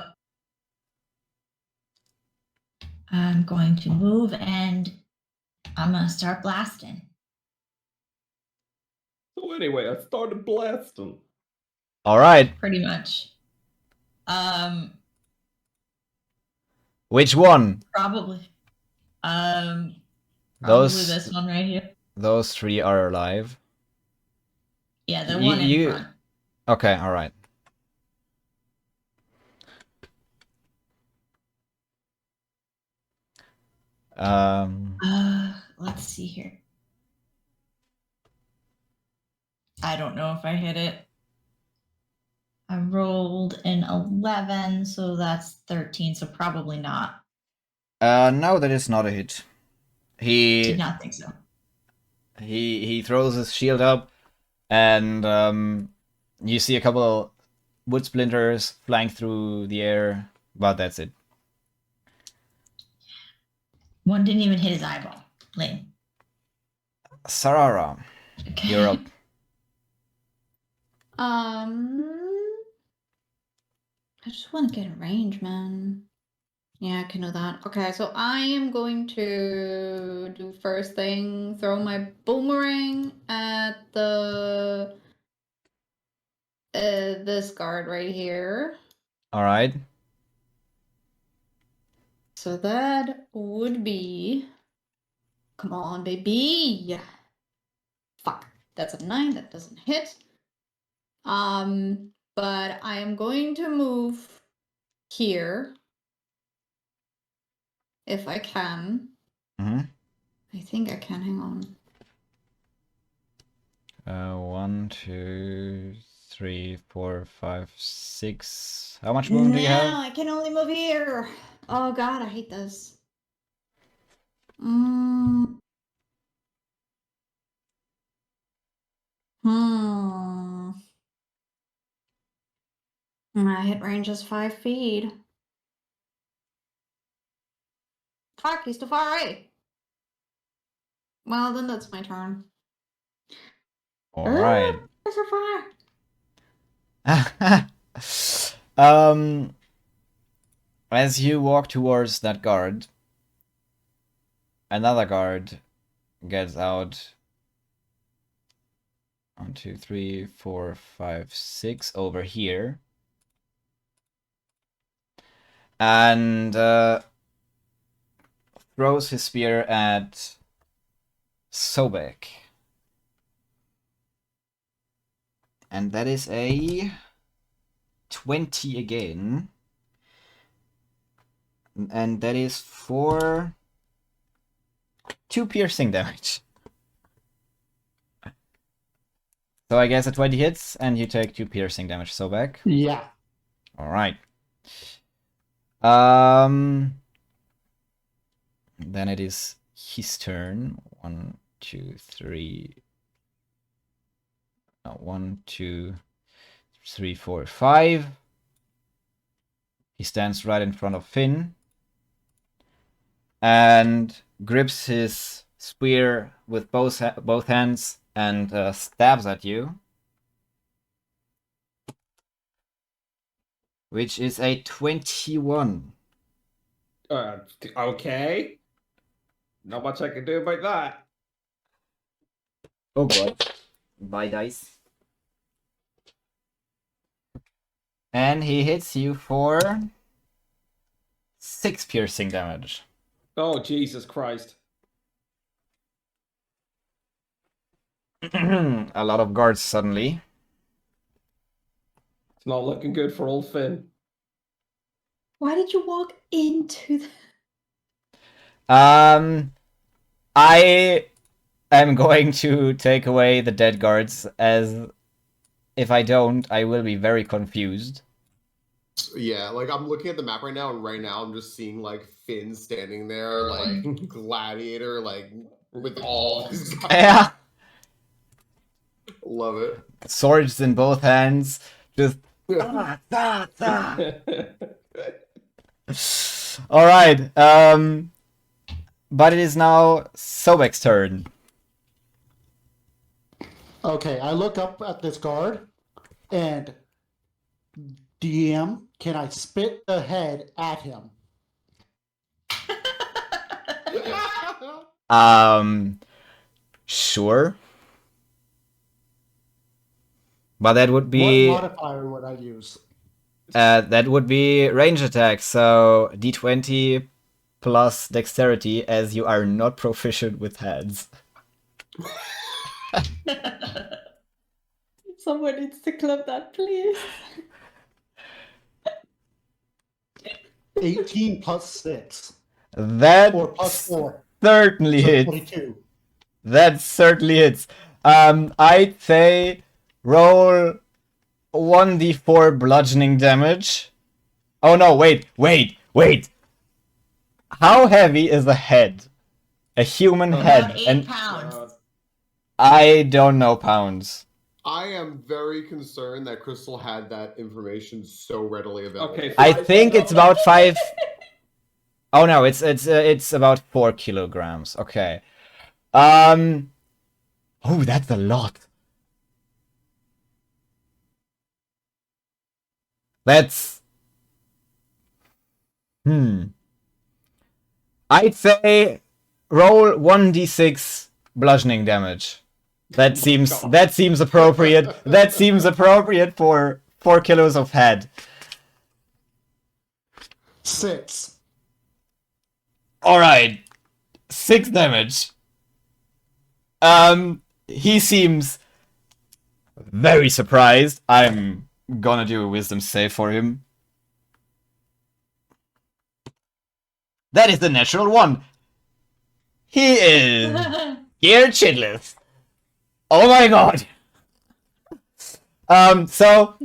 I'm going to move and I'm gonna start blasting. So anyway, I started blasting. All right. Pretty much. Which one? Probably. Probably Those this one right here. those three are alive. Yeah, the one in front. Okay, all right. Let's see here. I don't know if I hit it. I rolled an 11, so that's 13, so probably not. No, that is not a hit. Did not think so. He throws his shield up, and you see a couple of wood splinters flying through the air, but that's it. One didn't even hit his eyeball. Lame. Sarara, Okay. you're up. I just want to get in range, man. Yeah, I can do that. Okay, so I am going to do first thing, throw my boomerang at the this guard right here. All right. So that would be, come on, baby. Fuck, that's a 9. That doesn't hit. But I am going to move here if I can. Mm-hmm. I think I can. Hang on. 1, 2, 3, 4, 5, 6. How much movement do you have? I can only move here. Oh god, I hate this. My hit range is 5 feet. Fuck, he's too far away. Well, then that's my turn. All right. So far. As you walk towards that guard, another guard gets out. 1, 2, 3, 4, 5, 6 over here. And throws his spear at Sobek. And that is a 20 again. And that is for 2 piercing damage. So I guess a 20 hits, and you take 2 piercing damage, Sobek. Yeah. Alright. Then it is his turn. 1, 2, 3. No, 1, 2, 3, 4, 5. He stands right in front of Finn and grips his spear with both hands and stabs at you, which is a 21. Okay. Not much I can do about that. Oh god. Buy dice. And he hits you for 6 piercing damage. Oh, Jesus Christ. A lot of guards suddenly. It's not looking good for old Finn. Why did you walk into the... I am going to take away the dead guards, as if I don't, I will be very confused. Yeah, like I'm looking at the map right now, and right now I'm just seeing like Finn standing there, like gladiator, like with all of his guys. Yeah. Love it. Swords in both hands. Just. Alright. But it is now Sobek's turn. Okay, I look up at this guard, and DM, can I spit the head at him? Sure. But that would be What modifier would I use? that would be range attack, so d20 plus dexterity, as you are not proficient with heads. Someone needs to clip that, please. 18 plus 6. That Or plus 4. certainly So hits. 22. That certainly hits. I'd say roll 1d4 bludgeoning damage. Oh no, wait. How heavy is a head? A human head? About 8 And pounds. I don't know pounds. I am very concerned that Crystal had that information so readily available. Okay, I think it's about 5. Oh no, it's about 4 kilograms. Okay. Oh, that's a lot. That's. I'd say roll 1d6 bludgeoning damage. That seems appropriate. That seems appropriate for 4 kilos of head. 6. Alright. 6 damage. He seems very surprised. I'm gonna do a wisdom save for him. That is the natural 1. He is scared shitless. Oh my god. So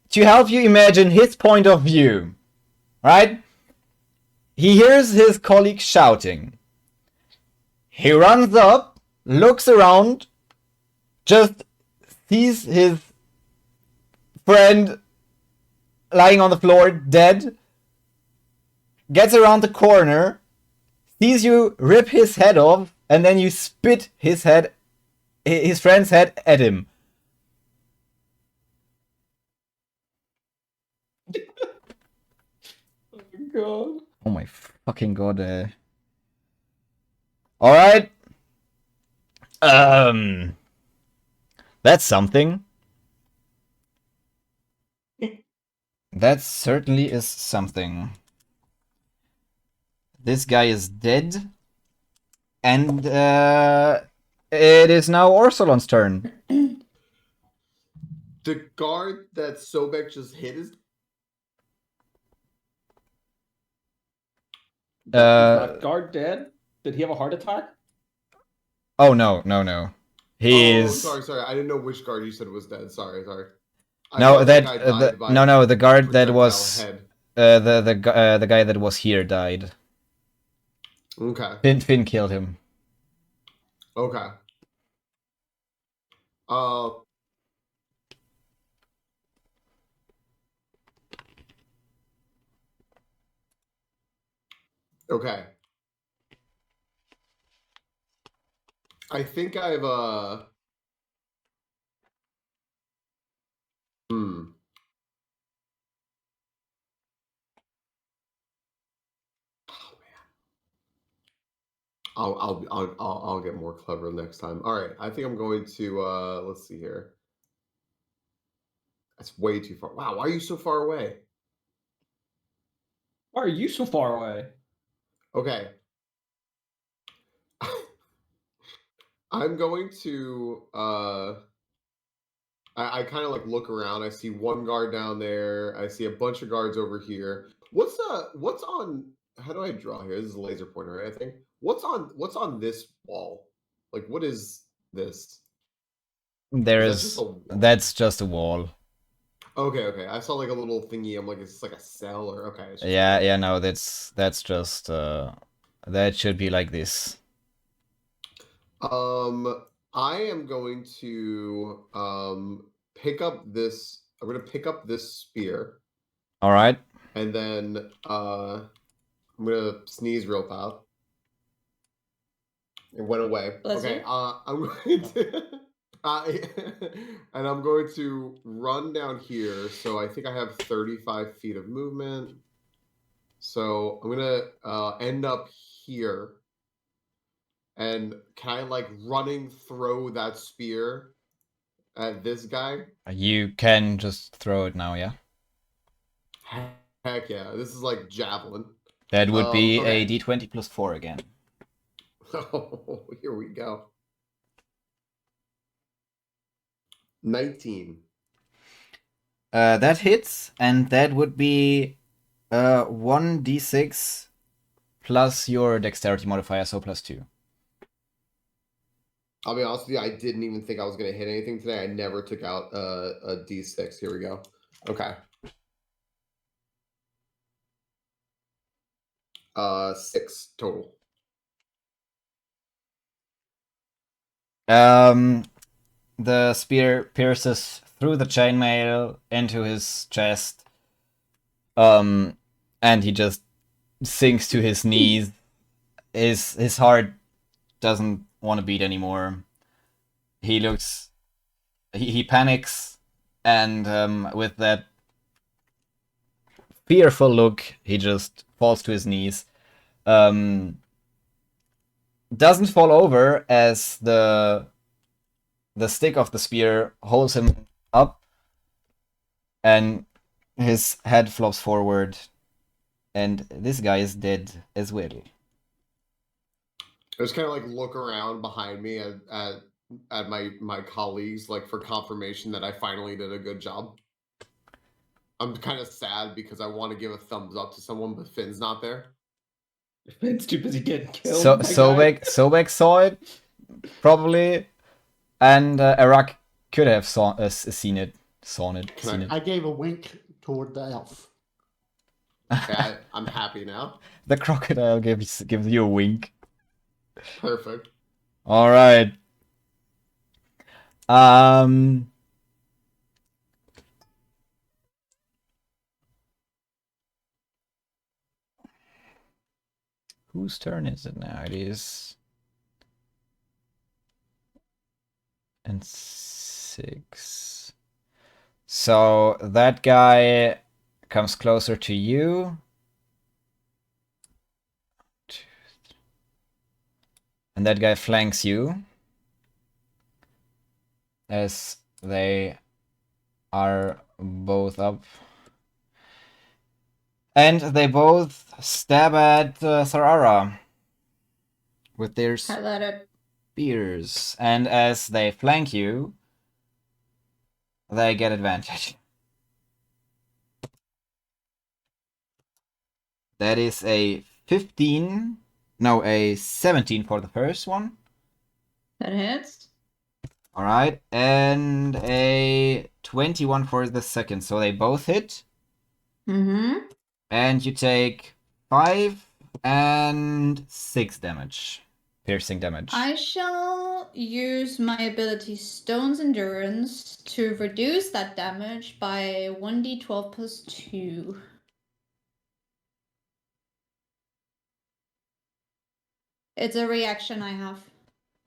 to help you imagine his point of view, right? He hears his colleague shouting. He runs up, looks around, just sees his friend lying on the floor dead, gets around the corner, sees you rip his head off, and then you spit his friend's head at him. Oh my god. Oh my fucking god. Alright. That's something. That certainly is something. This guy is dead. And it is now Orsolon's turn. The guard that Sobek just hit is. Is that guard dead? Did he have a heart attack? Oh no. He's Oh, sorry. I didn't know which guard you said was dead. Sorry. I no thought that guy died by the guard that projectile was head. the guy that was here died. Okay. Finn killed him. Okay. Okay. I think I've I'll get more clever next time. All right, I think I'm going to let's see here. That's way too far. Wow, why are you so far away? Why are you so far away? Okay. I'm going to I kind of like look around. I see one guard down there. I see a bunch of guards over here. What's on how do I draw here? This is a laser pointer, right? I think. What's on this wall? Like what is this? Is that just a wall? That's just a wall. Okay. I saw like a little thingy. I'm like, is this like a cell or okay? It's just Yeah, no, that's just that should be like this. I am going to pick up this. I'm gonna pick up this spear, All right. and then I'm gonna sneeze real loud. It went away. Bless Okay. you. I'm going to. And I'm going to run down here. So I think I have 35 feet of movement. So I'm gonna end up here. And can I like running throw that spear at this guy? You can just throw it now, yeah. Heck yeah! This is like javelin. That would be Okay. a d20 plus 4 again. Oh, here we go. 19. That hits, and that would be 1d6 plus your dexterity modifier, so plus 2. I'll be honest with you, I didn't even think I was going to hit anything today. I never took out a d6. Here we go. Okay. 6 total. The spear pierces through the chainmail into his chest, and he just sinks to his knees. His heart doesn't want to beat anymore. He looks, he panics, and with that fearful look, he just falls to his knees. Doesn't fall over as the stick of the spear holds him up, and his head flops forward, and this guy is dead as well. I just kind of like look around behind me at my colleagues, like for confirmation that I finally did a good job. I'm kind of sad because I want to give a thumbs up to someone, but Finn's not there. Finn's too busy getting killed. So my guy. Sobek saw it, probably, and Arak could have seen it. I gave a wink toward the elf. Okay, I'm happy now. The crocodile gives you a wink. Perfect. All right. Whose turn is it now? It is. And 6. So that guy comes closer to you. And that guy flanks you. As they are both up. And they both stab at Sarara with their Highlighted. spears. And as they flank you, they get advantage. That is a 15. No, a 17 for the first one. That hits. Alright, and a 21 for the second. So they both hit. Mm-hmm. And you take 5 and 6 damage. Piercing damage. I shall use my ability Stone's Endurance to reduce that damage by 1d12 plus 2. It's a reaction I have.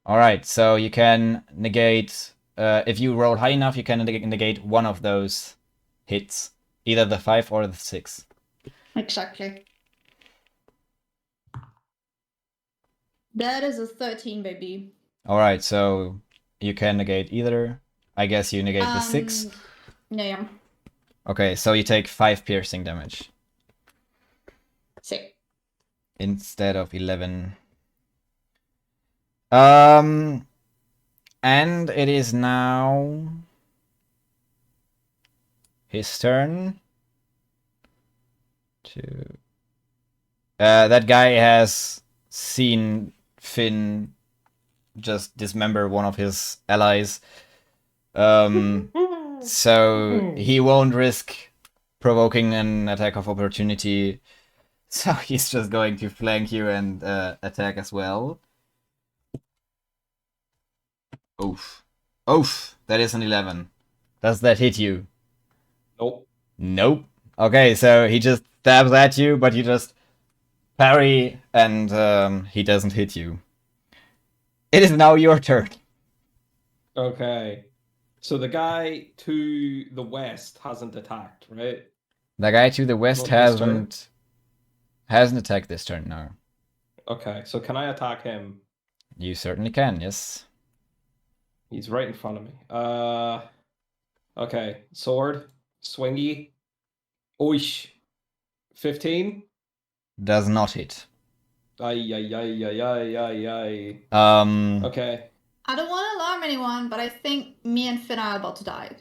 Alright, so you can negate... if you roll high enough, you can negate one of those hits. Either the 5 or the 6. Exactly. That is a 13, baby. Alright, so you can negate either. I guess you negate the 6. Yeah. Okay, so you take 5 piercing damage. Sick. instead of 11. And it is now his turn to. That guy has seen Finn just dismember one of his allies. So he won't risk provoking an attack of opportunity. So he's just going to flank you and attack as well. Oof. Oof. That is an 11. Does that hit you? Nope. Nope. Okay, so he just stabs at you, but you just parry and he doesn't hit you. It is now your turn. Okay. So the guy to the west hasn't attacked, right? The guy to the west Not this turn? hasn't attacked this turn, no. Okay, so can I attack him? You certainly can, yes. He's right in front of me. Okay. Sword. Swingy. Oish. 15? Does not hit. Ay, ay, ay, ay, ay, ay, ay. Okay. I don't want to alarm anyone, but I think me and Finn are about to die.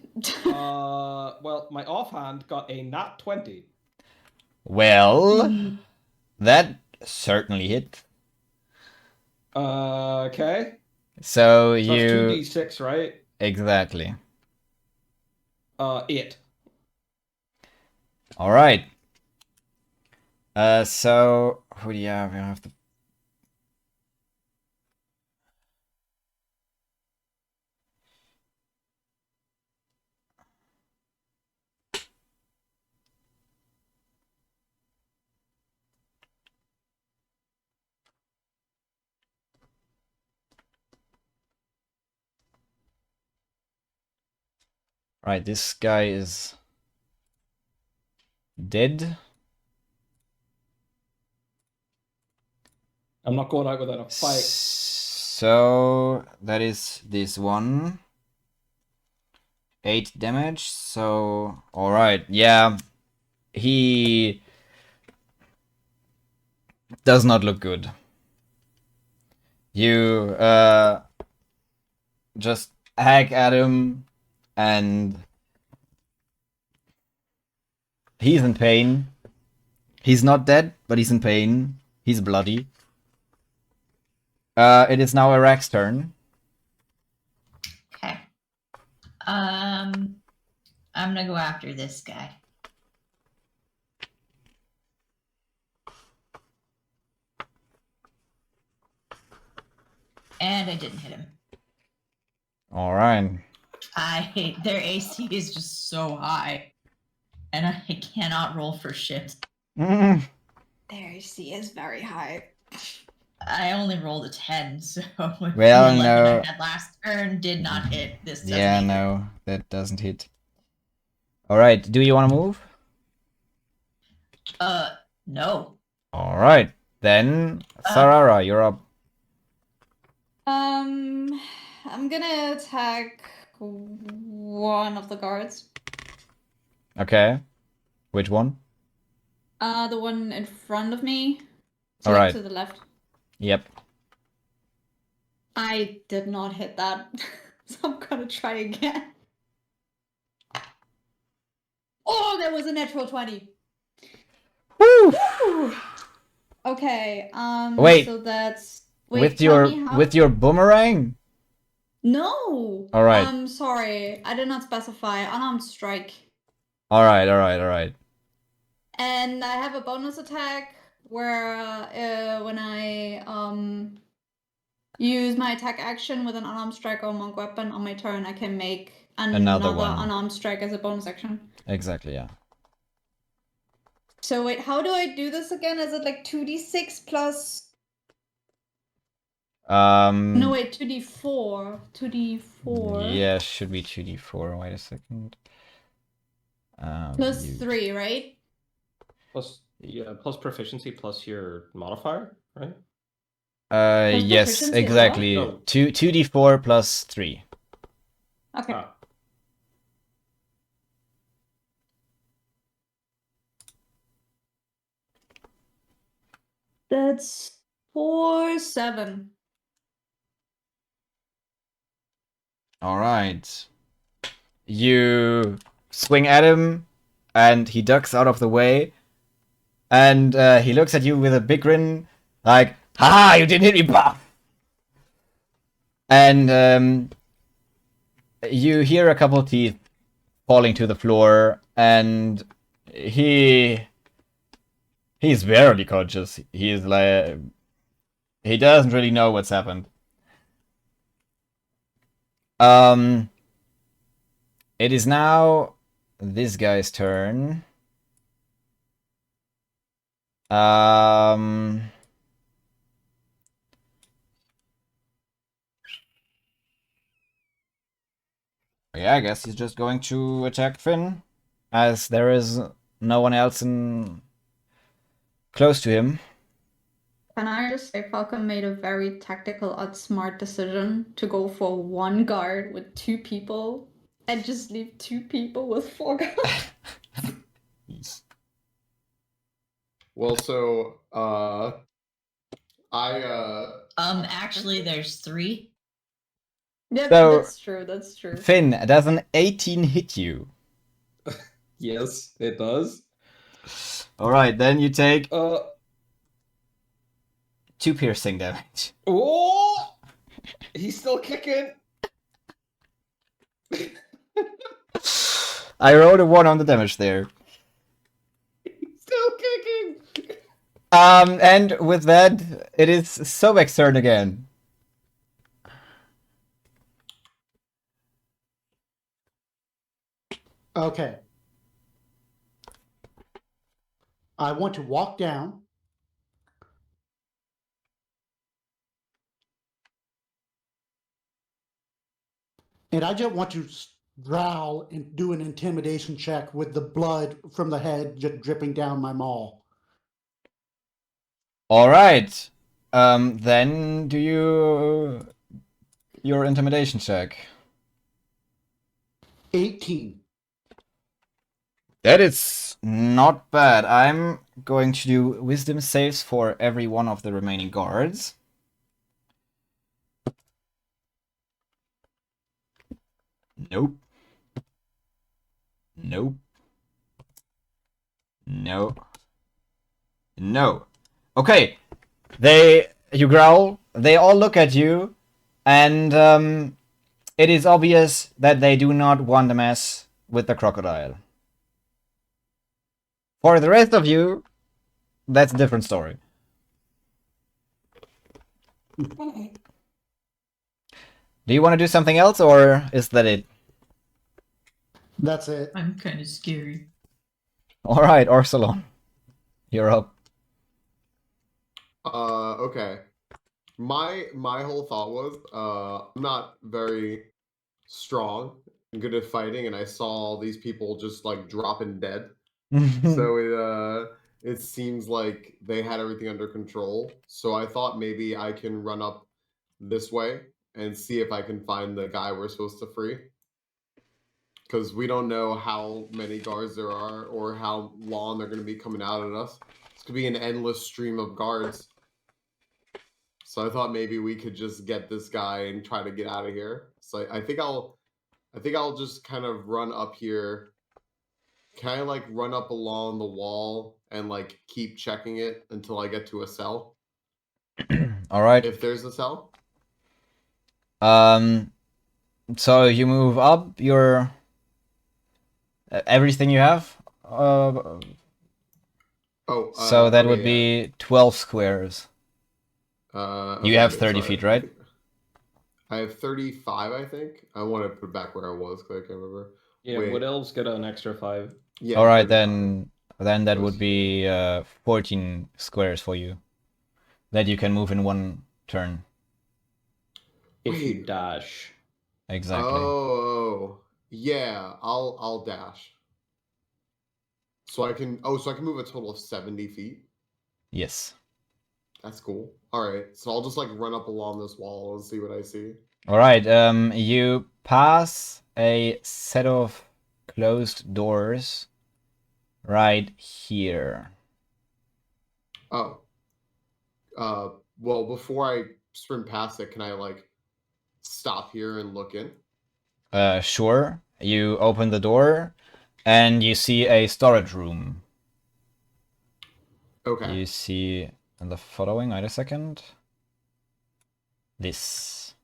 Well, my offhand got a nat 20. Well, that certainly hit. Okay. So That's you 2d6, right? exactly. 8. All right. So who do you have? We have the. Right, this guy is dead. I'm not going out without a fight. So that is this one. 8 damage. So all right, yeah, he does not look good. You just hack at him, and he's in pain. He's not dead, but he's in pain. He's bloody. It is now Arak's turn. Okay. I'm gonna go after this guy. And I didn't hit him. All right. Their AC is just so high, and I cannot roll for shit. Mm. There, you see, is very high. I only rolled a 10, so the Well, 11 no. I had last turn did not hit. This doesn't Yeah, either. no, that doesn't hit. All right. Do you want to move? No. All right. Then Sarara, you're up. I'm gonna attack one of the guards. Okay. Which one? The one in front of me. All Like right. to the left. Yep. I did not hit that, so I'm gonna try again. Oh, there was a natural 20. Woo! Woo! Okay. Wait. So that's With tell me how... your boomerang? No. All right. I'm sorry. I did not specify unarmed strike. All right. All right. All right. And I have a bonus attack where when I use my attack action with an unarmed strike or monk weapon on my turn, I can make another one. unarmed strike as a bonus action. Exactly. Yeah. So wait, how do I do this again? Is it like 2d6 plus? No, wait, 2d4. 2d4. Yeah, should be 2d4. Wait a second. Plus 3, right? Plus proficiency plus your modifier, right? Yes, proficiency as exactly. well? No. 2d4 plus 3. Okay. Ah. That's 4-7. All right. You swing at him, and he ducks out of the way. And he looks at you with a big grin, like, "Ha! You didn't hit me, bah!" And you hear a couple teeth falling to the floor, and he's barely conscious. He's like, he doesn't really know what's happened. It is now this guy's turn. Yeah, I guess he's just going to attack Finn, as there is no one else close to him. Can I just say Falcon made a very tactical, smart decision to go for one guard with 2 people and just leave 2 people with 4 guards? Well, so Actually, there's 3. Yep, So- that's true. That's true. Finn, does an 18 hit you? Yes, it does. Alright, then you take Uh 2 piercing damage. oh, he's still kicking. I rolled a 1 on the damage there. Still kicking. And with that, it is Sobek's turn again. Okay. I want to walk down. And I just want to growl and do an intimidation check with the blood from the head just dripping down my maul. Alright. Then do your intimidation check. 18. That is not bad. I'm going to do wisdom saves for every one of the remaining guards. Nope. Nope. No. No. Okay. You growl. They all look at you, and it is obvious that they do not want to mess with the crocodile. For the rest of you, that's a different story. Do you want to do something else, or is that it? That's it. I'm kind of scary. Alright, Arsalon. You're up. Okay. My whole thought was I'm not very strong and good at fighting, and I saw all these people just like dropping dead. So it seems like they had everything under control. So I thought maybe I can run up this way and see if I can find the guy we're supposed to free. Because we don't know how many guards there are or how long they're going to be coming out at us. This could be an endless stream of guards. So I thought maybe we could just get this guy and try to get out of here. So I think I'll just kind of run up here. Can I like run up along the wall and like keep checking it until I get to a cell? Alright. If there's a cell? So you move up your everything you have. So that okay, would yeah. be 12 squares. Okay, You have 30 sorry. feet, right? I have 35, I think. I want to put it back where I was because I can't remember. Yeah, Wait. Wood Elves get an extra 5. Yeah. Alright, 35. then that would be 14 squares for you that you can move in one turn. If you Wait. dash. Exactly. Oh, yeah. I'll dash. So I can move a total of 70 feet. Yes. That's cool. All right, so I'll just like run up along this wall and see what I see. Alright, you pass a set of closed doors right here. Oh. Well, before I sprint past it, can I like stop here and look in? Sure. You open the door, and you see a storage room. Okay. You see the following. Wait a second. This.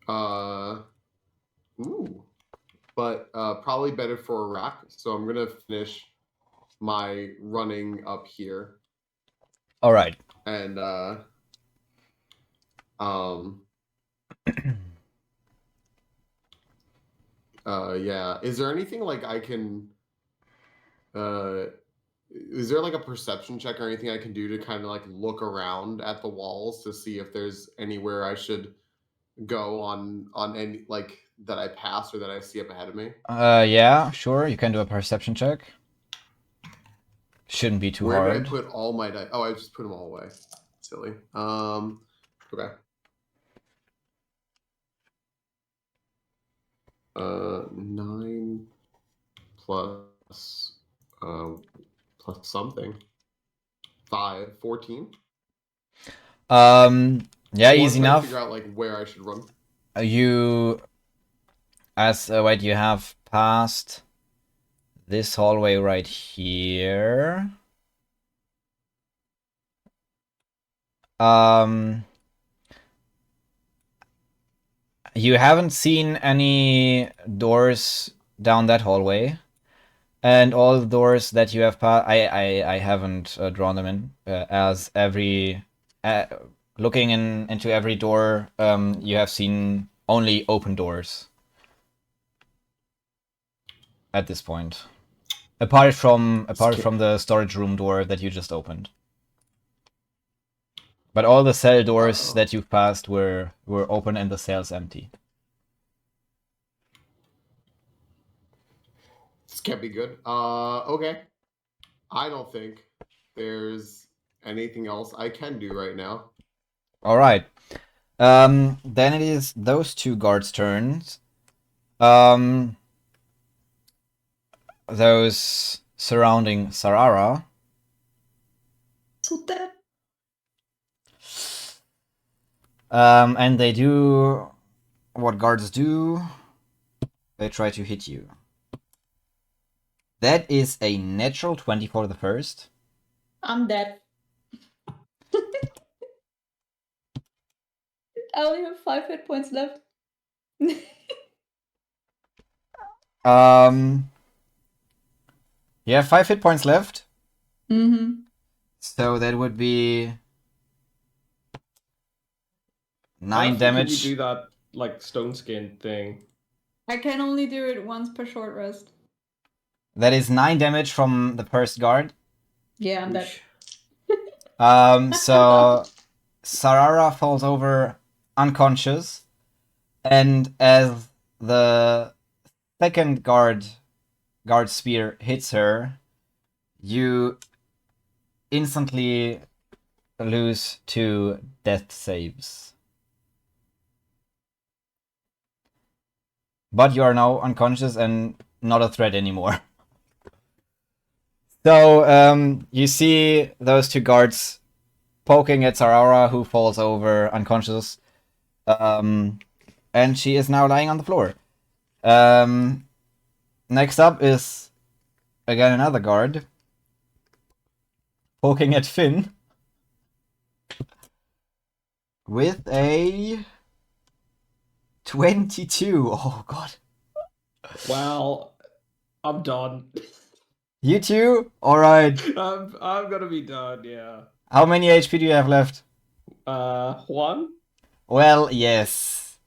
Ooh. But probably better for a rack. So I'm gonna finish my running up here. All right. And yeah. Is there anything like I can is there like a perception check or anything I can do to kind of like look around at the walls to see if there's anywhere I should go on any like that I pass or that I see up ahead of me? Yeah, sure. You can do a perception check. Shouldn't be too Where hard. did I put all my dice? Oh, I just put them all away. Silly. Okay. 9 plus something. 5, 14. Yeah, Once easy I enough. figure out like where I should run. You, wait, you have passed this hallway right here. You haven't seen any doors down that hallway, and all the doors that you have passed, I haven't drawn them in, as every looking into every door, you have seen only open doors at this point, apart from the storage room door that you just opened. But all the cell doors that you've passed were open and the cells empty. This can't be good. Okay. I don't think there's anything else I can do right now. All right. Then it is those two guards' turns. Those surrounding Sarara. So dead. And they do what guards do. They try to hit you. That is a natural 20 for the first. I'm dead. I only have 5 hit points left. You have 5 hit points left. Mm-hmm. So that would be 9 How damage. Can you do that like stone skin thing? I can only do it once per short rest. That is 9 damage from the first guard. Yeah, I'm dead. So Sarara falls over unconscious, and as the second guard spear hits her, you instantly lose 2 death saves. But you are now unconscious and not a threat anymore. So you see those two guards poking at Sarara, who falls over unconscious. And she is now lying on the floor. Next up is again another guard poking at Finn with a 22. Oh god. Well, I'm done. You too? Alright. I'm gonna be done, yeah. How many HP do you have left? 1? Well, yes.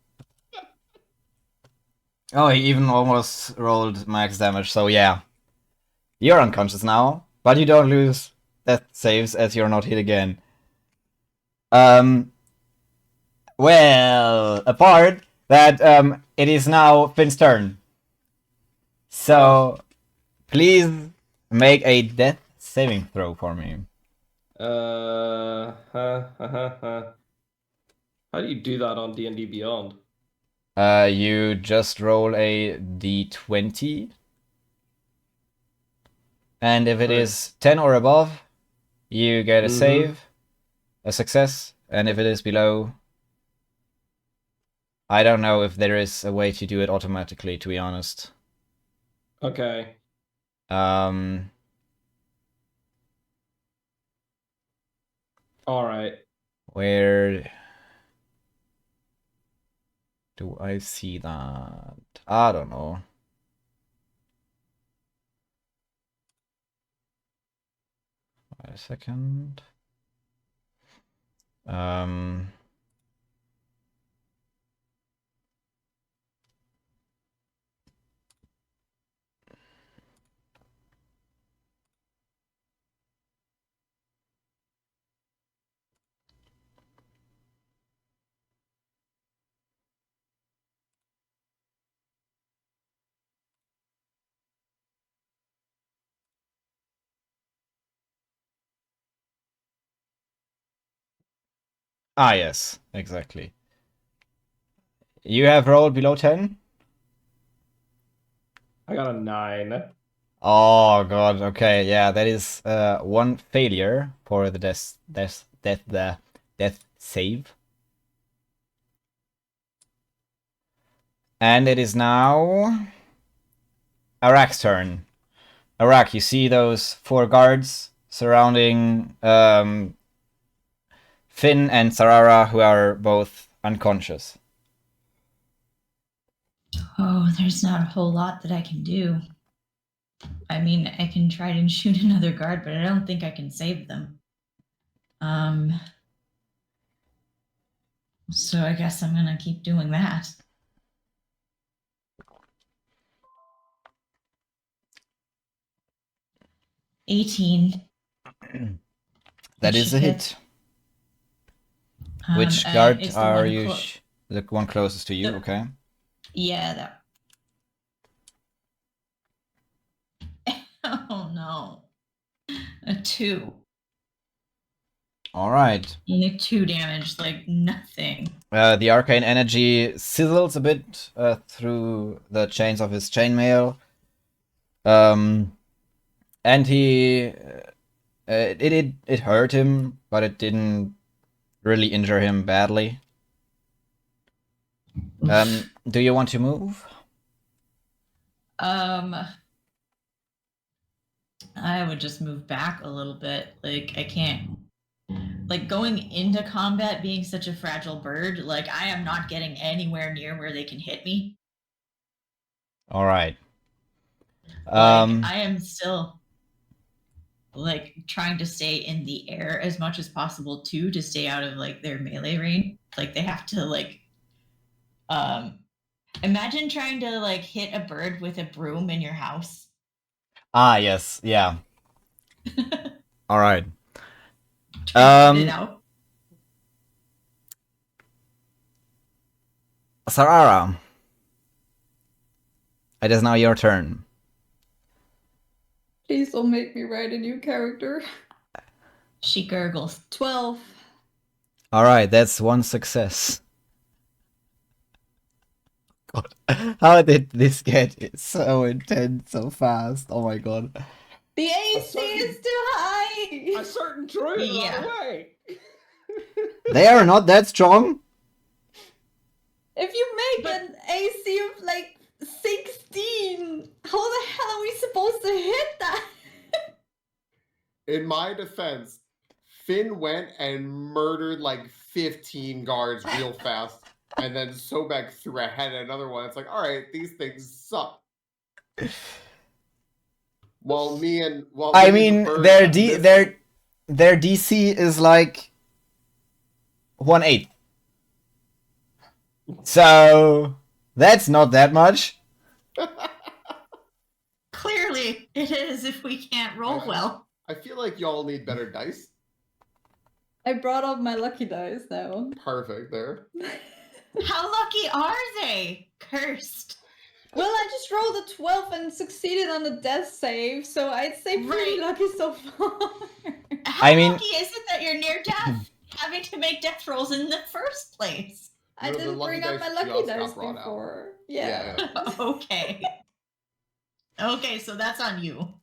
Oh, he even almost rolled max damage, so yeah. You're unconscious now, but you don't lose death saves as you're not hit again. Well, apart that it is now Finn's turn. So please make a death saving throw for me. How do you do that on D&D Beyond? You just roll a d20. And if it is 10 or above, you get a save. a success, and if it is below, I don't know if there is a way to do it automatically, to be honest. Okay. Um, All right. where do I see that? I don't know. Wait a second. Ah, yes, exactly. You have rolled below 10? I got a 9. Oh god, okay, yeah, that is one failure for the death save. And it is now Arak's turn. Arak, you see those 4 guards surrounding Finn and Sarara, who are both unconscious. Oh, there's not a whole lot that I can do. I mean, I can try to shoot another guard, but I don't think I can save them. So I guess I'm gonna keep doing that. (18). That is a hit. Which guard it's the are one you? The one closest to you, okay. Yeah, that. Oh no. A 2. Alright. Only 2 damage, like nothing. The arcane energy sizzles a bit through the chains of his chainmail. And he... it hurt him, but it didn't really injure him badly. Do you want to move? I would just move back a little bit. Like, I can't... Like, going into combat being such a fragile bird, like, I am not getting anywhere near where they can hit me. Alright. I am still, like, trying to stay in the air as much as possible, too, to stay out of, like, their melee range. Like, they have to, like... Imagine trying to, like, hit a bird with a broom in your house. Ah, yes, yeah. Alright. Sarara, it is now your turn. Please don't make me write a new character. She gurgles. 12. Alright, that's one success. God, how did this get so intense so fast? Oh my god. The AC is too high! A certain druid ran away. They are not that strong? If you make an AC of like 16, how the hell are we supposed to hit that? In my defense, Finn went and murdered like 15 guards real fast, and then Sobek threw ahead another one. It's like, all right, these things suck. I mean, their DC is like 1/8. So that's not that much. Clearly, it is if we can't roll well. I feel like y'all need better dice. I brought up my lucky dice now. Perfect there. How lucky are they? Cursed. Well, I just rolled a 12 and succeeded on the death save, so I'd say pretty lucky so far. How lucky is it that you're near death, having to make death rolls in the first place? I didn't bring up my lucky dice before. Yeah. Okay. Okay, so that's on you.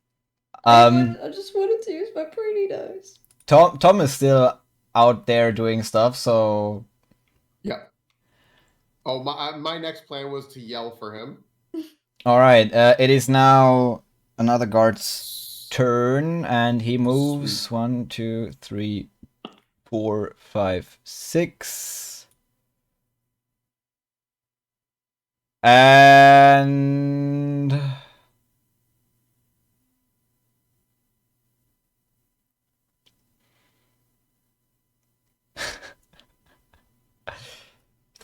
I just wanted to use my pretty dice. Tom is still out there doing stuff, so Yeah. Oh, my next plan was to yell for him. alright, it is now another guard's turn, and he moves Sweet. 1, 2, 3, 4, 5, 6. And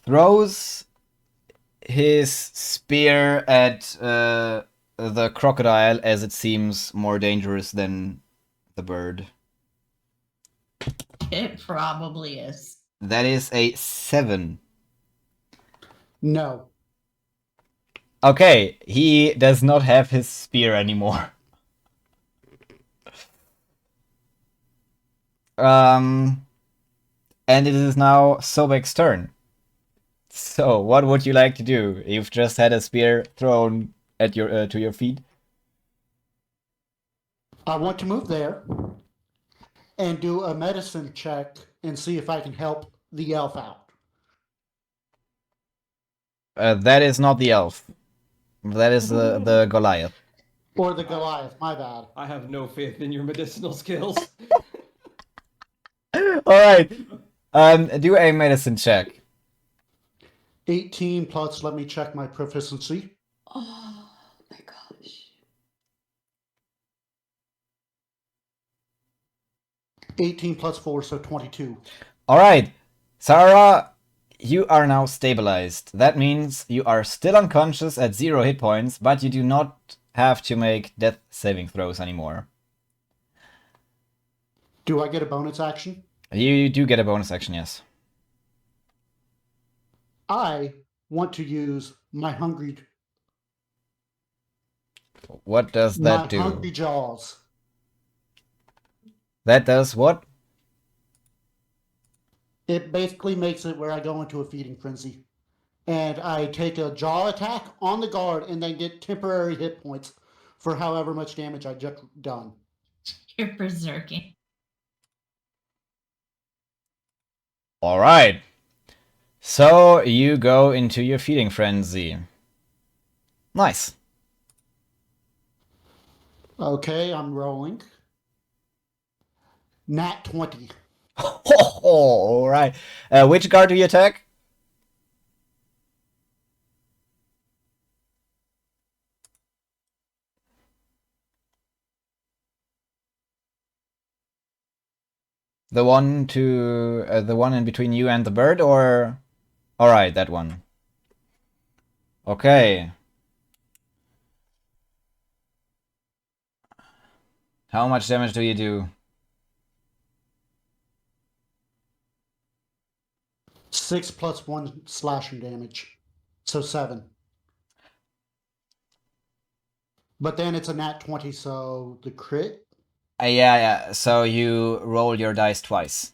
throws his spear at the crocodile, as it seems more dangerous than the bird. It probably is. That is a 7. No. Okay, he does not have his spear anymore. And it is now Sobek's turn. So, what would you like to do? You've just had a spear thrown at your to your feet. I want to move there and do a medicine check and see if I can help the elf out. That is not the elf. That is the Goliath. Or the Goliath, my bad. I have no faith in your medicinal skills. Alright. Do a medicine check. 18 plus, let me check my proficiency. Oh my gosh. 18 plus 4, so 22. Alright. Sarah, you are now stabilized. That means you are still unconscious at 0 hit points, but you do not have to make death saving throws anymore. Do I get a bonus action? You do get a bonus action, yes. I want to use my hungry What does that do? hungry jaws. That does what? It basically makes it where I go into a feeding frenzy. And I take a jaw attack on the guard and then get temporary hit points for however much damage I just done. You're berserking. Alright. So you go into your feeding frenzy. Nice. Okay, I'm rolling. Nat 20. Alright. Which guard do you attack? The one in between you and the bird, or? Alright, that one. Okay. How much damage do you do? 6 plus 1 slashing damage. So 7. But then it's a nat 20, so the crit? Yeah. So you roll your dice twice.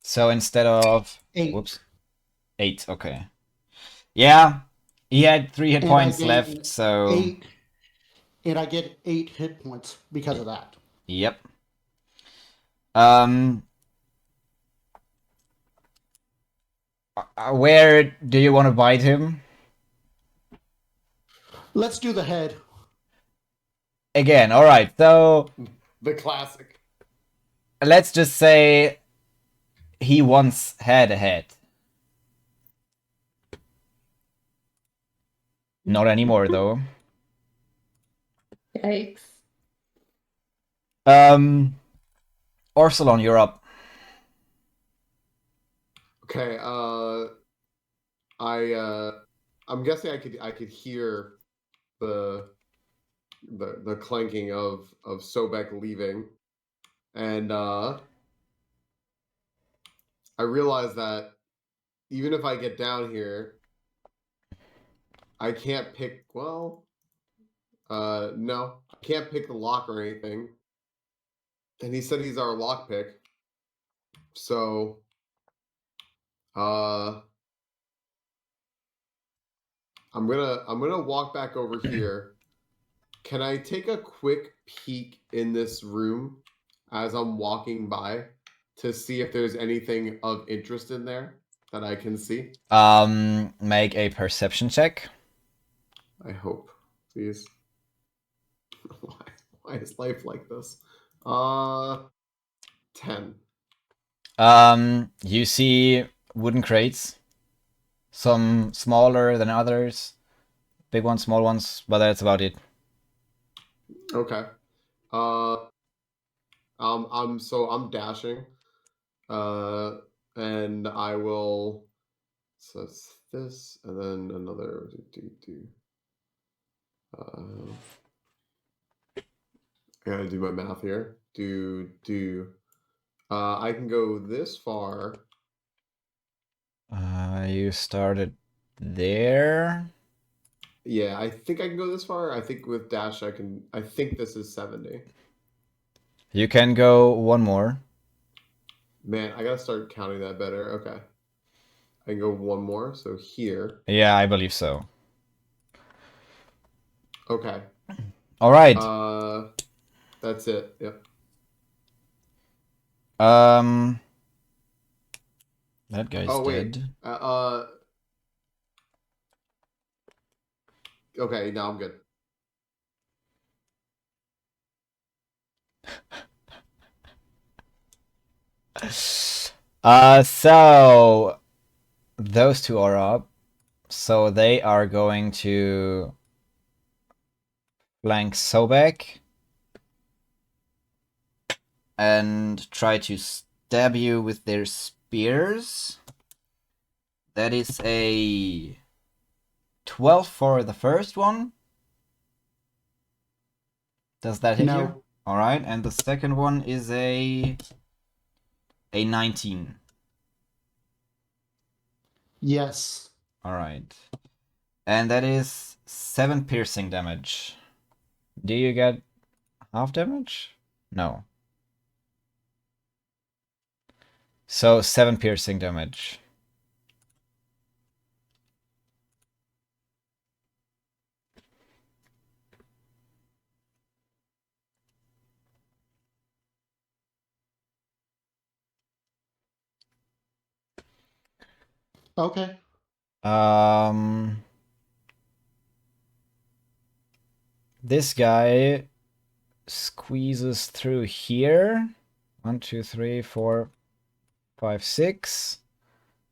So instead of 8. whoops, 8. Okay. Yeah, he had 3 hit And I points gain left. So 8. And I get 8 hit points because of that. yep. Where do you want to bite him? Let's do the head. Again, alright, so The classic. let's just say he once had a head. Not anymore, though. Yikes. Orsalon, you're up. Okay, I'm guessing I could hear the clanking of Sobek leaving, and I realize that even if I get down here, I can't pick. Well, no, I can't pick the lock or anything. And he said he's our lock pick, so I'm gonna walk back over here Can I take a quick peek in this room as I'm walking by to see if there's anything of interest in there that I can see? Make a perception check. I hope, please. Why is life like this? 10. You see wooden crates. Some smaller than others. Big ones, small ones, but that's about it. Okay. I'm dashing. And I will. So it's this, and then another. I gotta do my math here. I can go this far. You started there. Yeah, I think I can go this far. I think with dash I can. I think this is 70. You can go one more. Man, I gotta start counting that better. Okay. I can go one more. So here. Yeah, I believe so. Okay. All right. That's it. Yep. That guy's wait. dead. Okay, now I'm good. So those two are up. So they are going to flank Sobek and try to stab you with their spears. That is a 12 for the first one. Does that hit No. you? All right, and the second one is a 19. Yes. All right. And that is 7 piercing damage. Do you get half damage? No. So 7 piercing damage. Okay. This guy squeezes through here. 1, 2, 3, 4, 5, 6.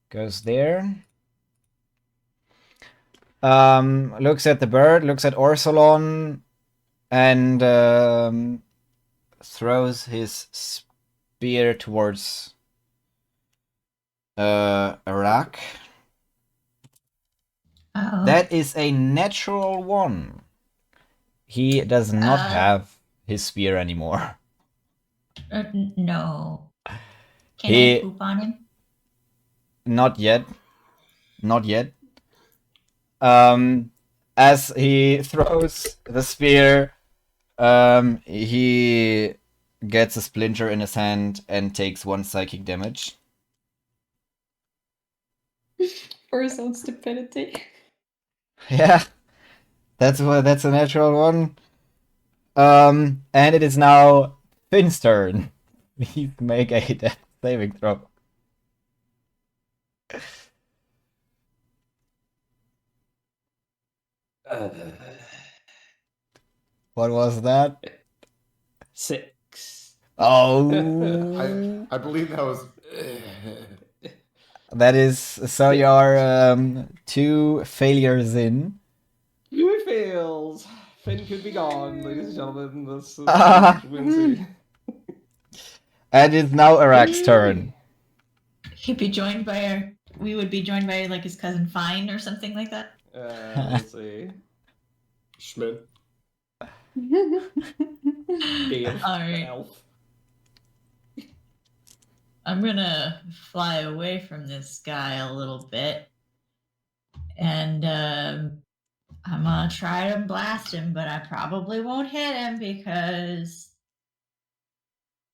Goes there. Looks at the bird, looks at Orsolon, and throws his spear towards Iraq. Oh. That is a natural 1. He does not have his spear anymore. No. Can He- I poop on him? Not yet. Not yet. As he throws the spear, he gets a splinter in his hand and takes 1 psychic damage. For his own stupidity. Yeah, that's a natural 1. And it is now Finn's turn. Please make a death saving throw. What was that? 6. Oh, I believe that was. that is so. You're 2 failures in. Who fails? Finn could be gone, ladies and gentlemen. This is Whimsy. And it's now Iraq's turn. He'd be joined by we would be joined by like his cousin Fine or something like that. Let's see. Schmidt. Dave, All right. elf. I'm gonna fly away from this guy a little bit, and I'm gonna try to blast him, but I probably won't hit him because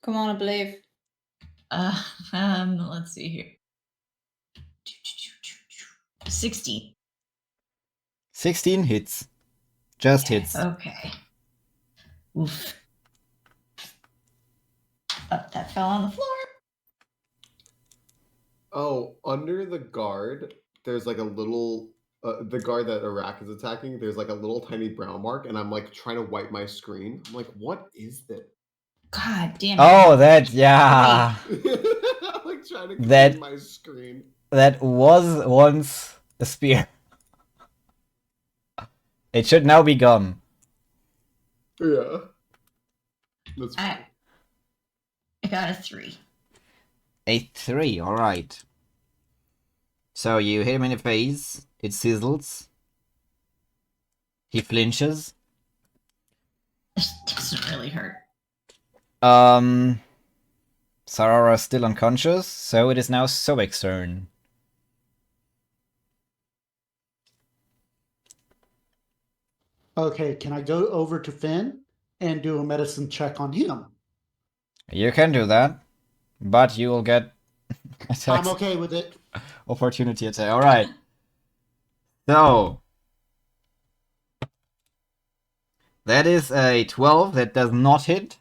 Come on, I believe. let's see here. 16. 16 hits. Just hits. Okay. Oof. Oh, that fell on the floor. Oh, under the guard, there's like a little. The guard that Iraq is attacking, there's like a little tiny brown mark, and I'm like trying to wipe my screen. I'm like, what is this? God damn it. Oh, that, yeah. I'm like trying to clean That- my screen. That was once a spear. It should now be gone. Yeah. That's I got a 3. A 3, alright. So you hit him in the face, it sizzles. He flinches. This doesn't really hurt. Sarara is still unconscious, so it is now Sobek's turn. Okay, can I go over to Finn and do a medicine check on him? You can do that, but you will get attacks. I'm okay with it. Opportunity attack. Alright. So. That is a 12 that does not hit.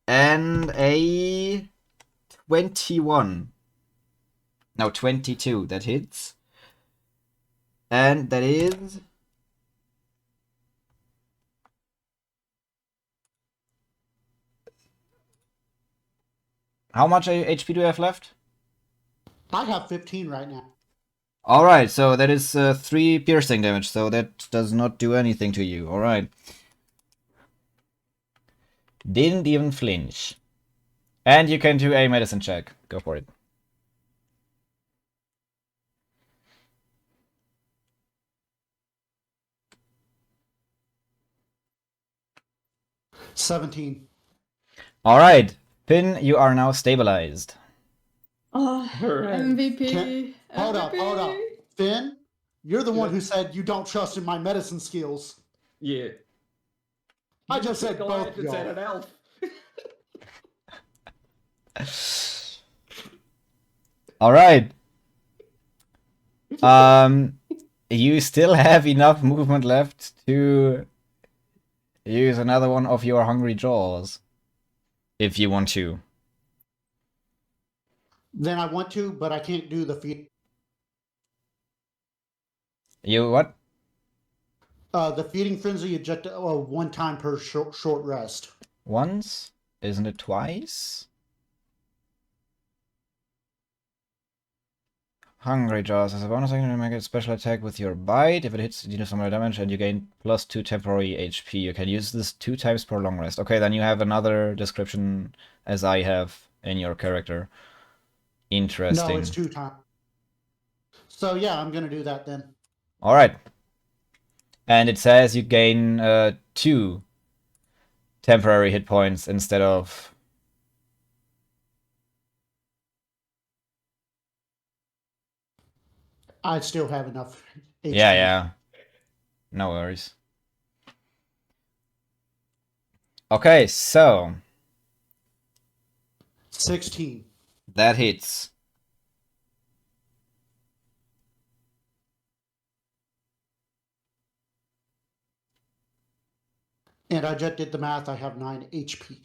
And a 21. No, 22 that hits. And that is... How much HP do you have left? I have 15 right now. Alright, so that is 3 piercing damage, so that does not do anything to you. Alright. Didn't even flinch. And you can do a medicine check. Go for it. $17. Alright, Finn, you are now stabilized. Oh, Hooray. MVP. Hold up, hold up. MVP. Finn, you're the one Yeah. who said you don't trust in my medicine skills. Yeah. I just said Goliath both and said y'all. an elf. Alright. You still have enough movement left to use another one of your hungry jaws. If you want to. Then I want to, but I can't do the feed. You what? The feeding frenzy, you just one time per short rest. Once? Isn't it twice? Hungry Jaws. As a bonus action, you make a special attack with your bite. If it hits, you do some more damage and you gain +2 temporary HP. You can use this 2 times per long rest. Okay, then you have another description as I have in your character. Interesting. No, it's 2 times. So yeah, I'm gonna do that then. Alright. And it says you gain 2 temporary hit points instead of... I still have enough HP. Yeah. No worries. Okay, so 16. that hits. And I just did the math, I have 9 HP.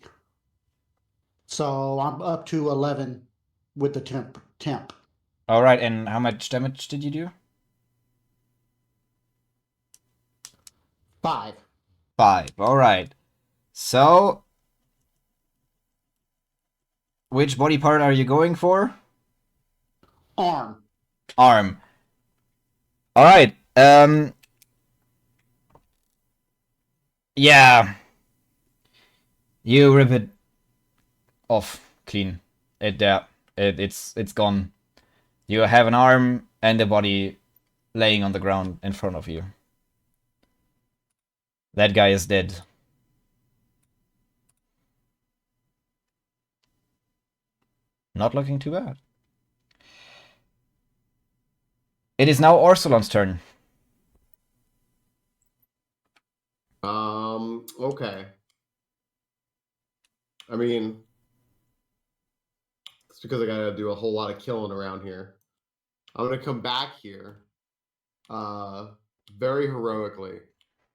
So I'm up to 11 with the temp. Alright, and how much damage did you do? 5. 5. Alright. So, which body part are you going for? Arm. Arm. Alright. Yeah. You rip it off clean. It's gone. You have an arm and a body laying on the ground in front of you. That guy is dead. Not looking too bad. It is now Orsolon's turn. Okay. I mean, it's because I gotta do a whole lot of killing around here. I'm gonna come back here, very heroically,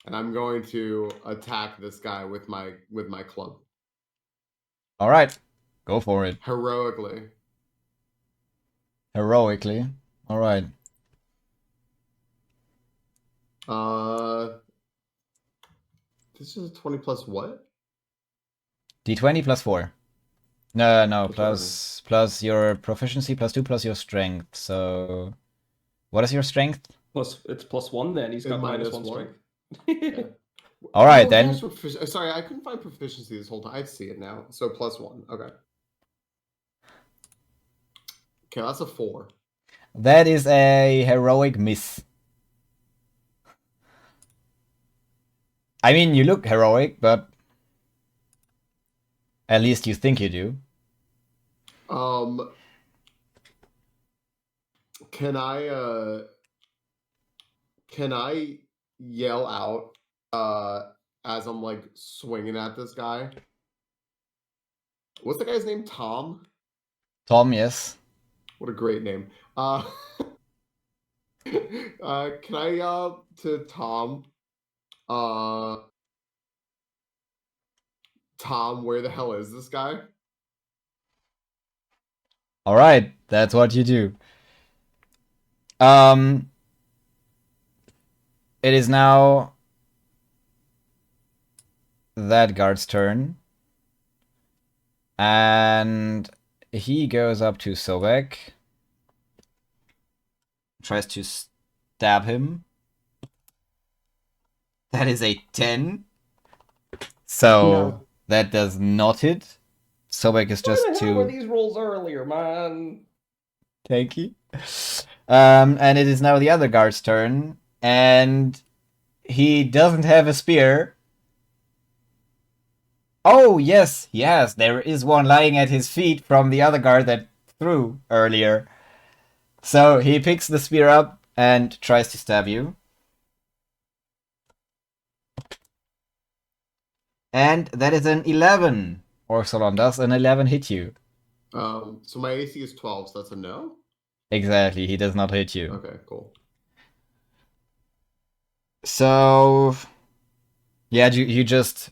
and I'm going to attack this guy with my club All right, go for it. heroically. Heroically. All right. This is a 20 plus what? D20 plus 4. No, Plus plus your proficiency plus 2 plus your strength. So, what is your strength? It's +1 then. He's got -1 strength. Yeah. All right, Oh, then. that's sorry, I couldn't find proficiency this whole time. I see it now. So +1. Okay. Okay, that's a 4. That is a heroic miss. I mean, you look heroic, but at least you think you do. Can I yell out as I'm like swinging at this guy? What's the guy's name? Tom? Tom, yes. What a great name. Can I yell to Tom? Tom, where the hell is this guy? All right, that's what you do. It is now that guard's turn. And he goes up to Sobek. Tries to stab him. That is a 10. So No. that does not hit. Sobek is just Why the hell were too these rolls earlier, man? tanky. And it is now the other guard's turn. And he doesn't have a spear. Oh, yes, he has. There is one lying at his feet from the other guard that threw earlier. So he picks the spear up and tries to stab you. And that is an 11. Orsolon, does an 11 hit you? So my AC is 12, so that's a no? Exactly, he does not hit you. Okay, cool. So, yeah, you just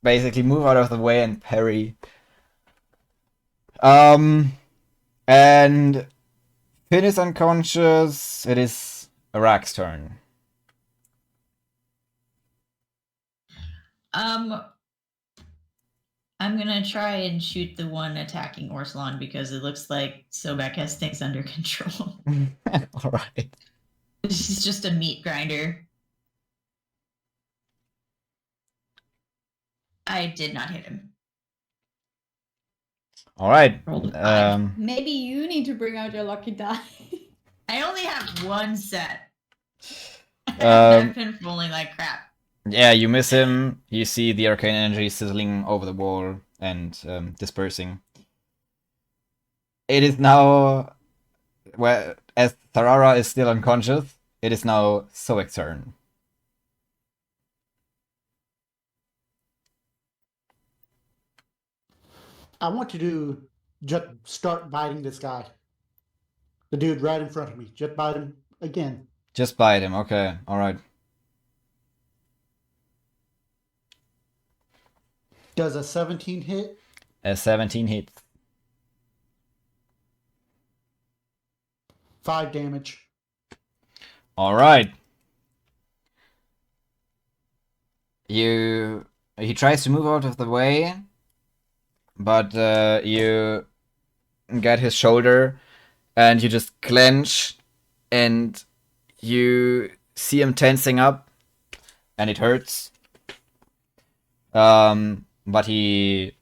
basically move out of the way and parry. And Finn is unconscious. It is Arak's turn. I'm gonna try and shoot the one attacking Orsalon because it looks like Sobek has things under control. All right. She's just a meat grinder. I did not hit him. All right. Rolled a 5. Maybe you need to bring out your lucky die. I only have one set. Um, I've been rolling like crap. Yeah, you miss him. You see the arcane energy sizzling over the wall and dispersing. It is now, well, as Tarara is still unconscious, it is now Soek's turn. I want to just start biting this guy. The dude right in front of me. Just bite him again. Just bite him. Okay, all right. Does a 17 hit? A 17 hits. 5 damage. All right. He tries to move out of the way, but you get his shoulder, and you just clench, and you see him tensing up, and it hurts. But he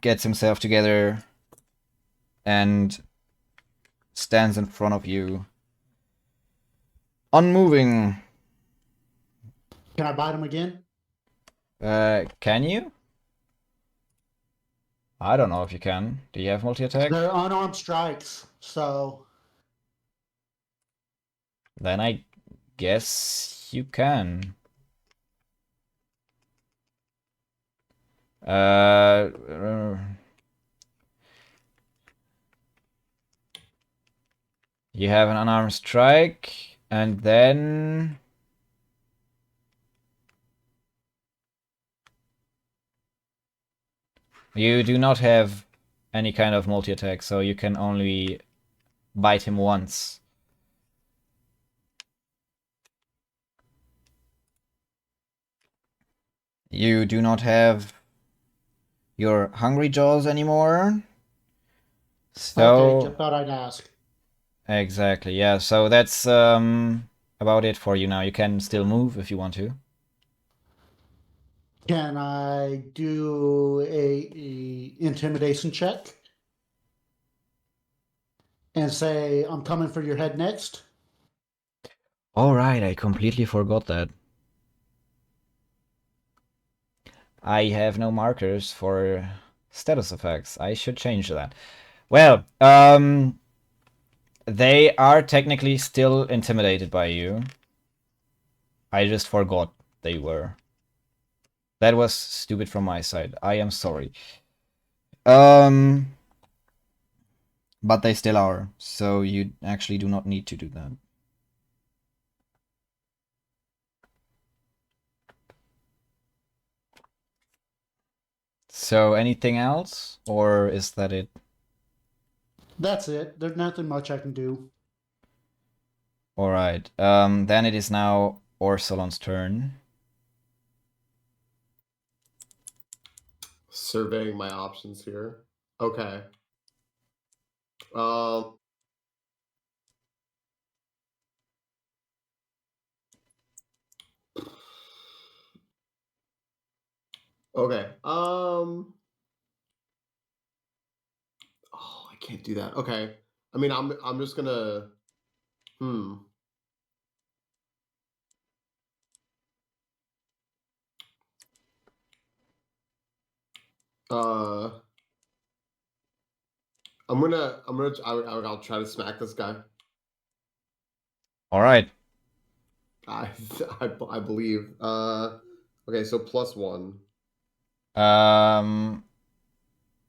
gets himself together and stands in front of you, unmoving. Can I bite him again? Can you? I don't know if you can. Do you have multi-attack? They're unarmed strikes, so Then I guess you can. You have an unarmed strike, and then You do not have any kind of multi-attack, so you can only bite him once. You do not have your hungry jaws anymore. So Okay, just thought I'd ask. exactly, yeah. So that's about it for you now. You can still move if you want to. Can I do a intimidation check and say I'm coming for your head next? All right, I completely forgot that. I have no markers for status effects. I should change that. Well, they are technically still intimidated by you. I just forgot they were. That was stupid from my side. I am sorry. But they still are, so you actually do not need to do that. So anything else, or is that it? That's it. There's nothing much I can do. All right. Then it is now Orsolon's turn. Surveying my options here. Okay. Um. Okay. Oh, I can't do that. Okay. I mean, I'm just gonna. Hmm. Uh. I'll try to smack this guy. All right. I I believe. Okay, so +1.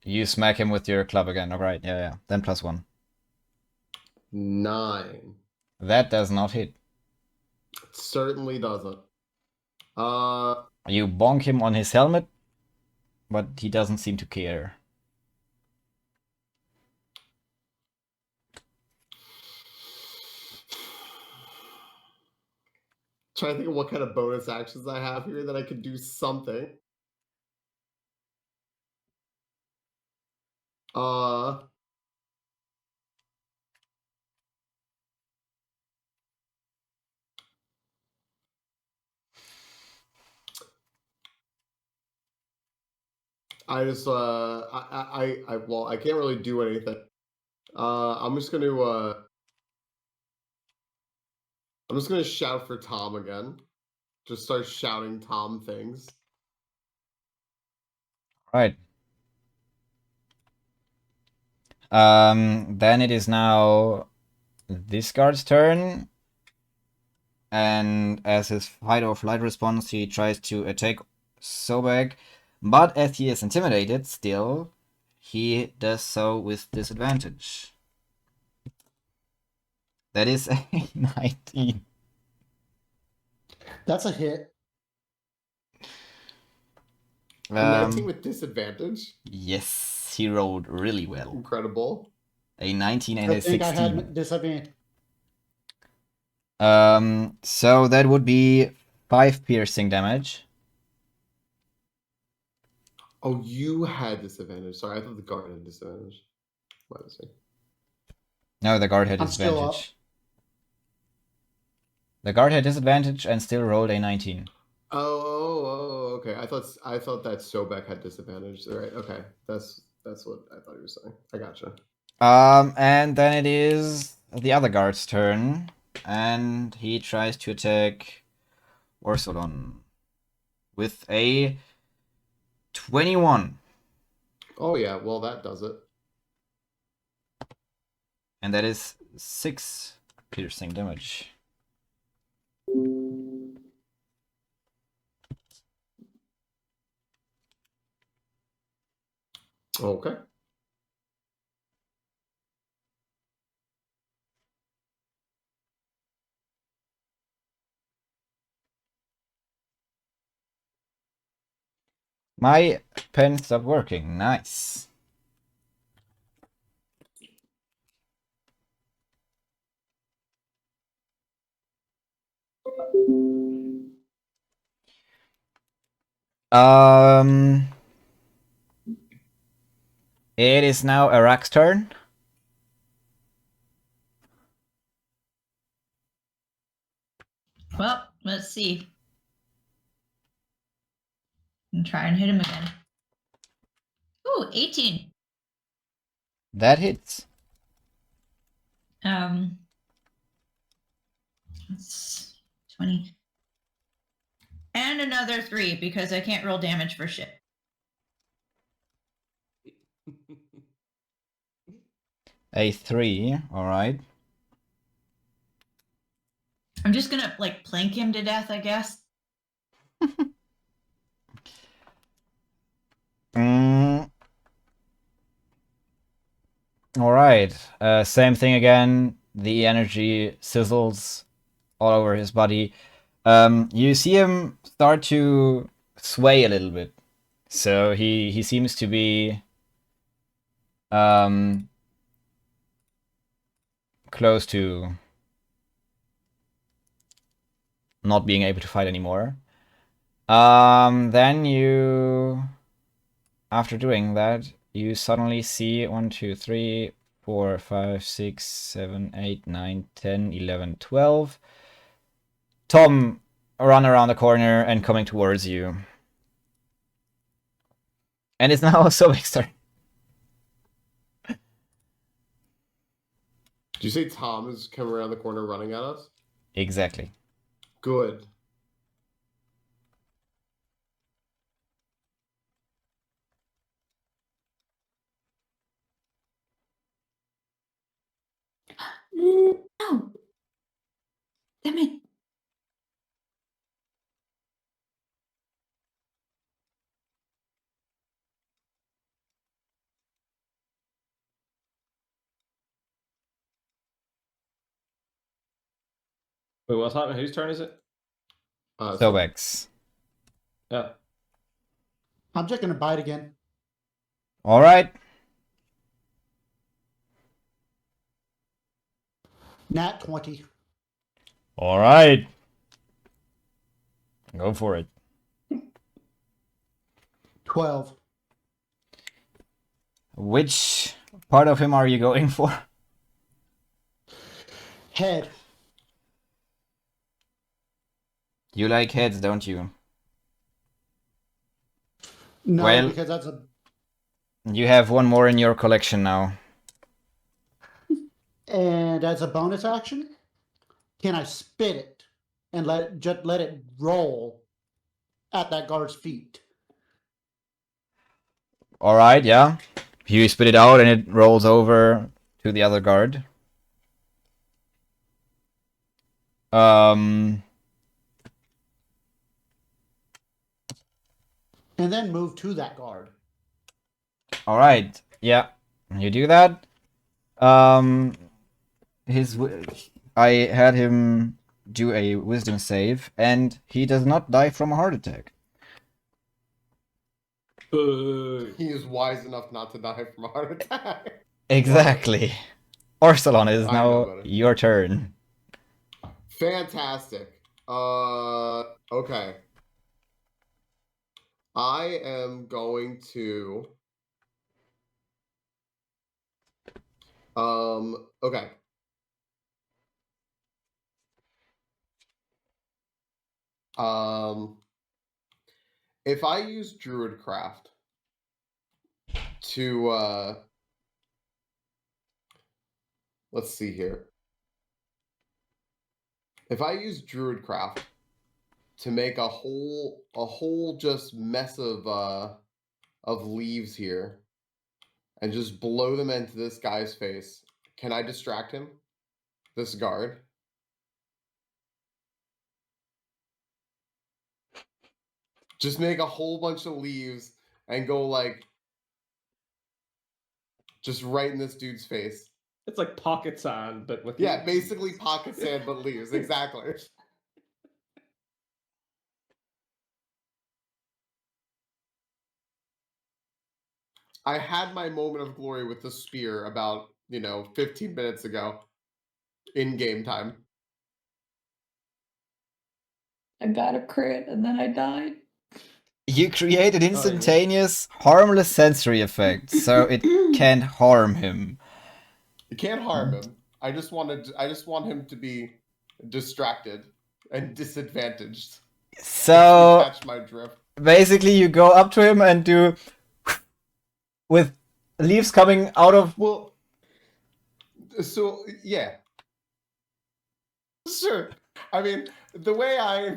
You smack him with your club again. All right. Yeah, yeah. Then +1. 9. That does not hit. Certainly doesn't. Uh. You bonk him on his helmet, but he doesn't seem to care. Trying to think of what kind of bonus actions I have here that I could do something. Uh. I just well, I can't really do anything. I'm just gonna shout for Tom again. Just start shouting Tom things. All right. Then it is now this guard's turn. And as his fight or flight response, he tries to attack Sobek. But as he is intimidated, still, he does so with disadvantage. That is a 19. That's a hit. A 19 with disadvantage. Yes, he rolled really well. Incredible. A 19 and I a think 16. I had disadvantage. So that would be 5 piercing damage. Oh, you had disadvantage. Sorry, I thought the guard had disadvantage. What is it? No, the guard had I'm still up. disadvantage. The guard had disadvantage and still rolled a 19. Oh, okay. I thought that Sobek had disadvantage. All right, okay. That's what I thought you were saying. I gotcha. And then it is the other guard's turn, and he tries to attack Orsolon with a 21. Oh yeah, well that does it. And that is 6 piercing damage. Okay. My pen stopped working. Nice. It is now Arak's turn. Well, let's see. And try and hit him again. Ooh, 18. That hits. That's 20. And another 3 because I can't roll damage for shit. A 3, alright. I'm just gonna like plank him to death, I guess. Alright. Same thing again. The energy sizzles all over his body. You see him start to sway a little bit. So he seems to be close to not being able to fight anymore. Then you, after doing that, you suddenly see 1, 2, 3, 4, 5, 6, 7, 8, 9, 10, 11, 12. Tom run around the corner and coming towards you. And it's now Sobek's turn. Did you say Tom is coming around the corner running at us? Exactly. Good. No. Damn it. Wait, what's happening? Whose turn is it? Sobek's. Yeah. I'm just gonna bite again. Alright. Nat 20. Alright. Go for it. 12. Which part of him are you going for? Head. You like heads, don't you? No, Well- because that's a. You have one more in your collection now. And as a bonus action, can I spit it and just let it roll at that guard's feet? Alright, yeah. You spit it out and it rolls over to the other guard. And then move to that guard. Alright, yeah. You do that. I had him do a wisdom save, and he does not die from a heart attack. Boo. He is wise enough not to die from a heart attack. Exactly. Orsalon, it is I know now better. your turn. Fantastic. Okay. I am going to okay. If I use Druidcraft to let's see here. If I use Druidcraft to make a whole just mess of leaves here and just blow them into this guy's face, can I distract him? This guard? Just make a whole bunch of leaves and go like just right in this dude's face. It's like pocket sand, but with Yeah, leaves. basically pocket sand but leaves. Exactly. I had my moment of glory with the spear about 15 minutes ago in game time. I got a crit and then I died. You created instantaneous, harmless sensory effect, so it can't harm him. You can't harm him. I just want him to be distracted and disadvantaged. So Catch my drift. basically, you go up to him and do with leaves coming out of. Well, so yeah, sure. I mean, the way I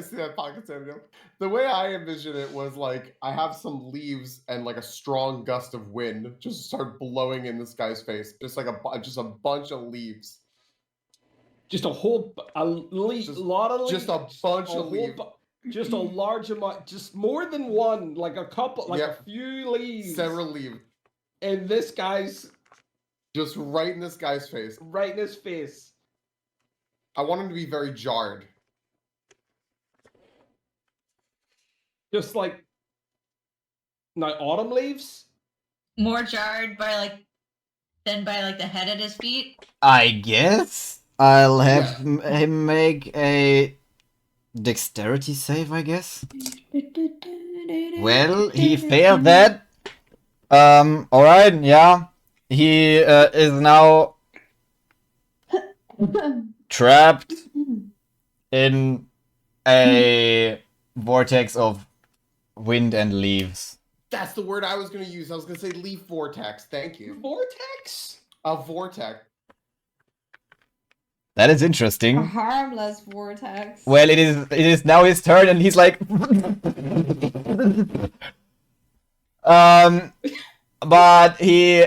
see that pocket Samuel. The way I envision it was like I have some leaves and like a strong gust of wind just start blowing in this guy's face, just like a bunch of leaves. Just a whole lot of leaves. Just a bunch of leaves. Just a large amount, just more than one, like a couple, like a few leaves. Several leaves. And this guy's just right in this guy's face. Right in his face. I want him to be very jarred. Just like autumn leaves? More jarred than by the head at his feet? I guess I'll have him make a dexterity save, I guess. Well, he failed that. Alright, yeah. He is now trapped in a vortex of wind and leaves. That's the word I was going to use. I was going to say leaf vortex. Thank you. Vortex? A vortex. That is interesting. A harmless vortex. Well, it is now his turn, and he's like, but he,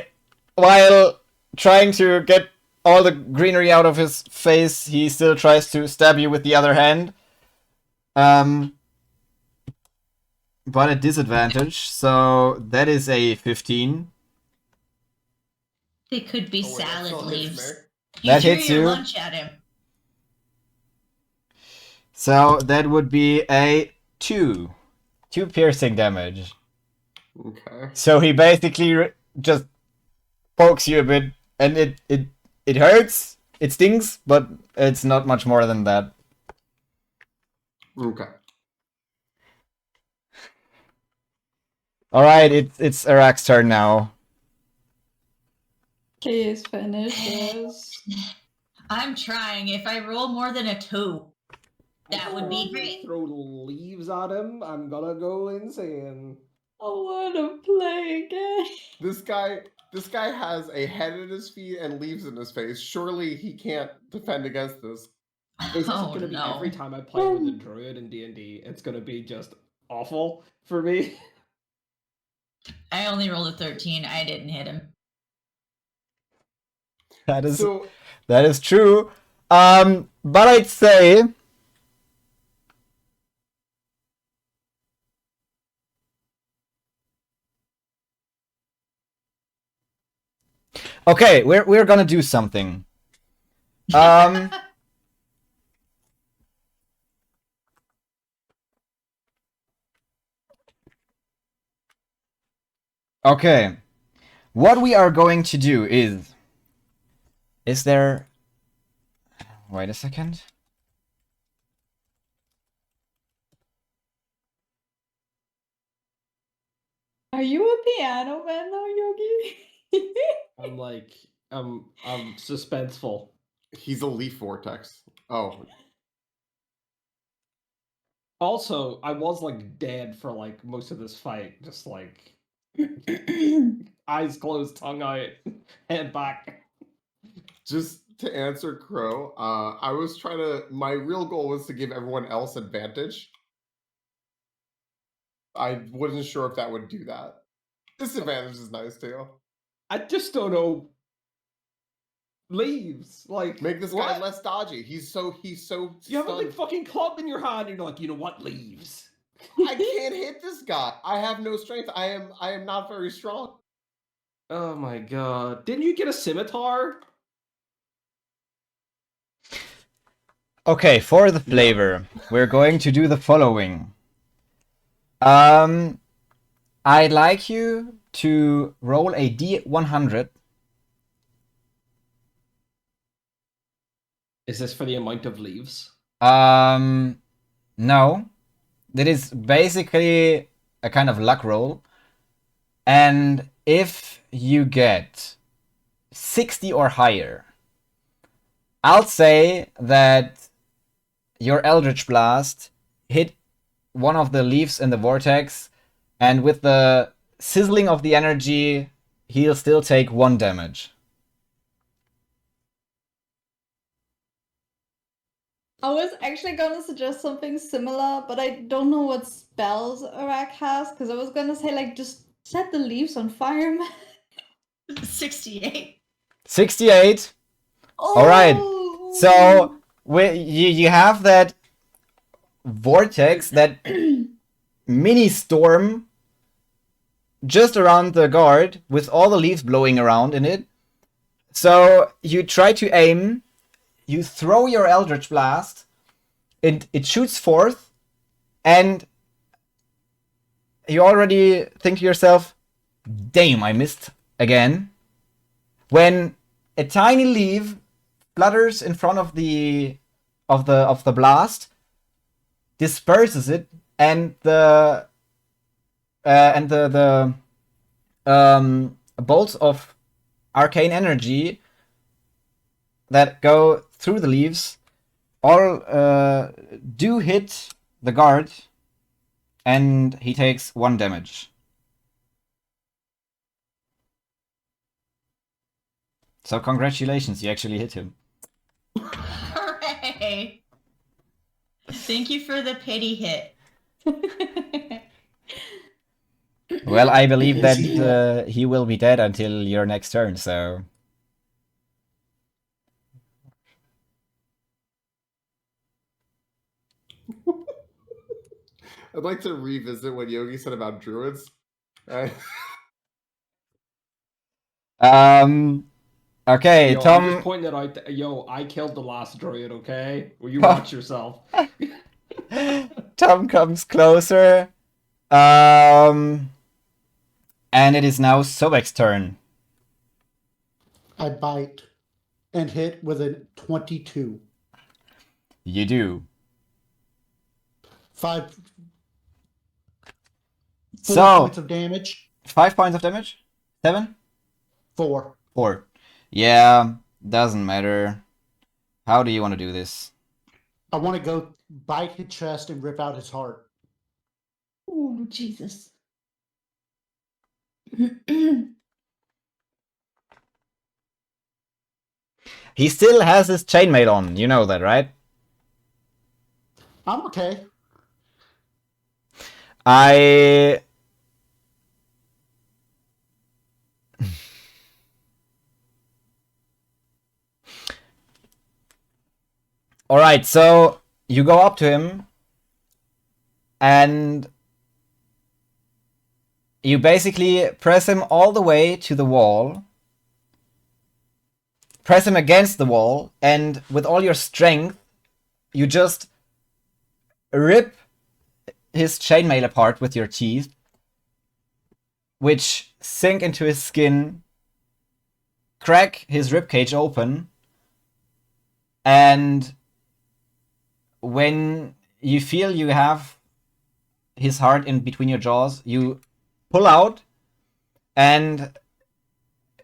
while trying to get all the greenery out of his face, he still tries to stab you with the other hand. But at disadvantage, so that is a 15. They could be salad leaves. That you hits threw your you. lunch at him. So that would be a 2 piercing damage. Okay. So he basically just pokes you a bit, and it hurts, it stings, but it's not much more than that. Okay. All right, it's Arak's turn now. Please finish this. I'm trying. If I roll more than a 2, that would be great. Throw leaves at him. I'm gonna go insane. I wanna play again. This guy has a head at his feet and leaves in his face. Surely he can't defend against this. This is Oh gonna be no. every time I play with a druid in D&D, it's gonna be just awful for me. I only rolled a 13. I didn't hit him. That is true. But I'd say okay, we're gonna do something. Okay. What we are going to do is there... Wait a second. Are you a piano man now, Yogi? I'm suspenseful. He's a leaf vortex. Oh. Also, I was dead for most of this fight, just eyes closed, tongue out, head back. Just to answer Crow, I was trying to. My real goal was to give everyone else advantage. I wasn't sure if that would do that. Disadvantage is nice too. I just don't know. Leaves, make this guy less dodgy. He's so. You have a big fucking club in your hand. And you're like, you know what? Leaves. I can't hit this guy. I have no strength. I am not very strong. Oh my god! Didn't you get a scimitar? Okay, for the flavor, we're going to do the following. I'd like you to roll a D100. Is this for the amount of leaves? No. That is basically a kind of luck roll. And if you get 60 or higher, I'll say that your Eldritch Blast hit one of the leaves in the vortex, and with the sizzling of the energy, he'll still take 1 damage. I was actually gonna suggest something similar, but I don't know what spells Arak has, because I was gonna say, like, just set the leaves on fire, man. 68. 68. Oh! Alright. So you have that vortex, that mini storm just around the guard with all the leaves blowing around in it. So you try to aim, you throw your Eldritch Blast, and it shoots forth, and you already think to yourself, damn, I missed again. When a tiny leaf flutters in front of the blast, disperses it, and the bolts of arcane energy that go through the leaves all do hit the guard, and he takes 1 damage. So congratulations, you actually hit him. Hooray! Thank you for the pity hit. Well, I believe that he will be dead until your next turn, so... I'd like to revisit what Yogi said about druids. Okay, Yo, I'm Tom... just pointing it out. Yo, I killed the last druid, okay? Will you watch yourself? Tom comes closer. And it is now Sobek's turn. I bite and hit with a 22. You do. 4 So, points of damage. 5 points of damage? 7? 4. 4. Yeah, doesn't matter. How do you want to do this? I want to go bite his chest and rip out his heart. Oh, Jesus. He still has his chainmail on, you know that, right? I'm okay. I... Alright, so you go up to him and you basically press him all the way to the wall, press him against the wall, and with all your strength, you just rip his chainmail apart with your teeth, which sink into his skin, crack his ribcage open, and when you feel you have his heart in between your jaws, you pull out, and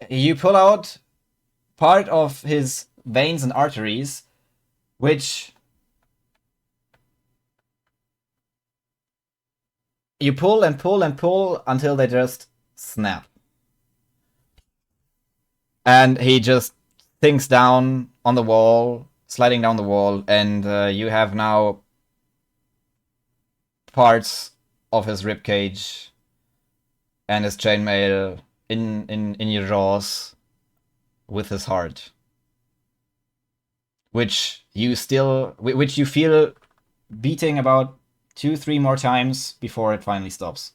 you pull out part of his veins and arteries, which you pull and pull and pull until they just snap. And he just sinks down on the wall, sliding down the wall, and you have now parts of his ribcage and his chainmail in your jaws with his heart, which you feel beating about 2-3 more times before it finally stops.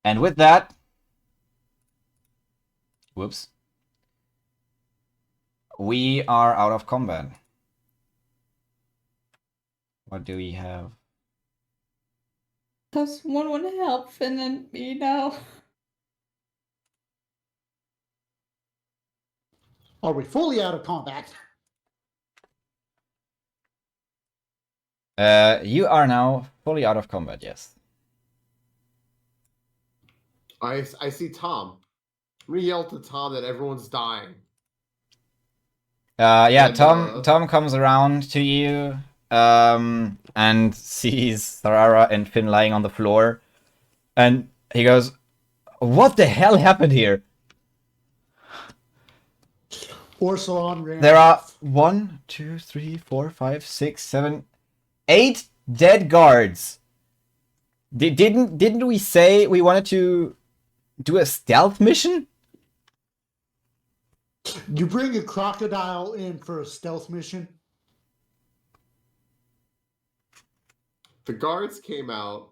And with that, whoops, we are out of combat. What do we have? Does someone want to help Finn and me now? Are we fully out of combat? You are now fully out of combat, yes. I see Tom. I'm gonna yell to Tom that everyone's dying. Yeah, And, Tom comes around to you, and sees Sarara and Finn lying on the floor, and he goes, "What the hell happened here?" Orsolon ran There are off. 1, 2, 3, 4, 5, 6, 7, 8 dead guards. Didn't we say we wanted to do a stealth mission? You bring a crocodile in for a stealth mission? The guards came out.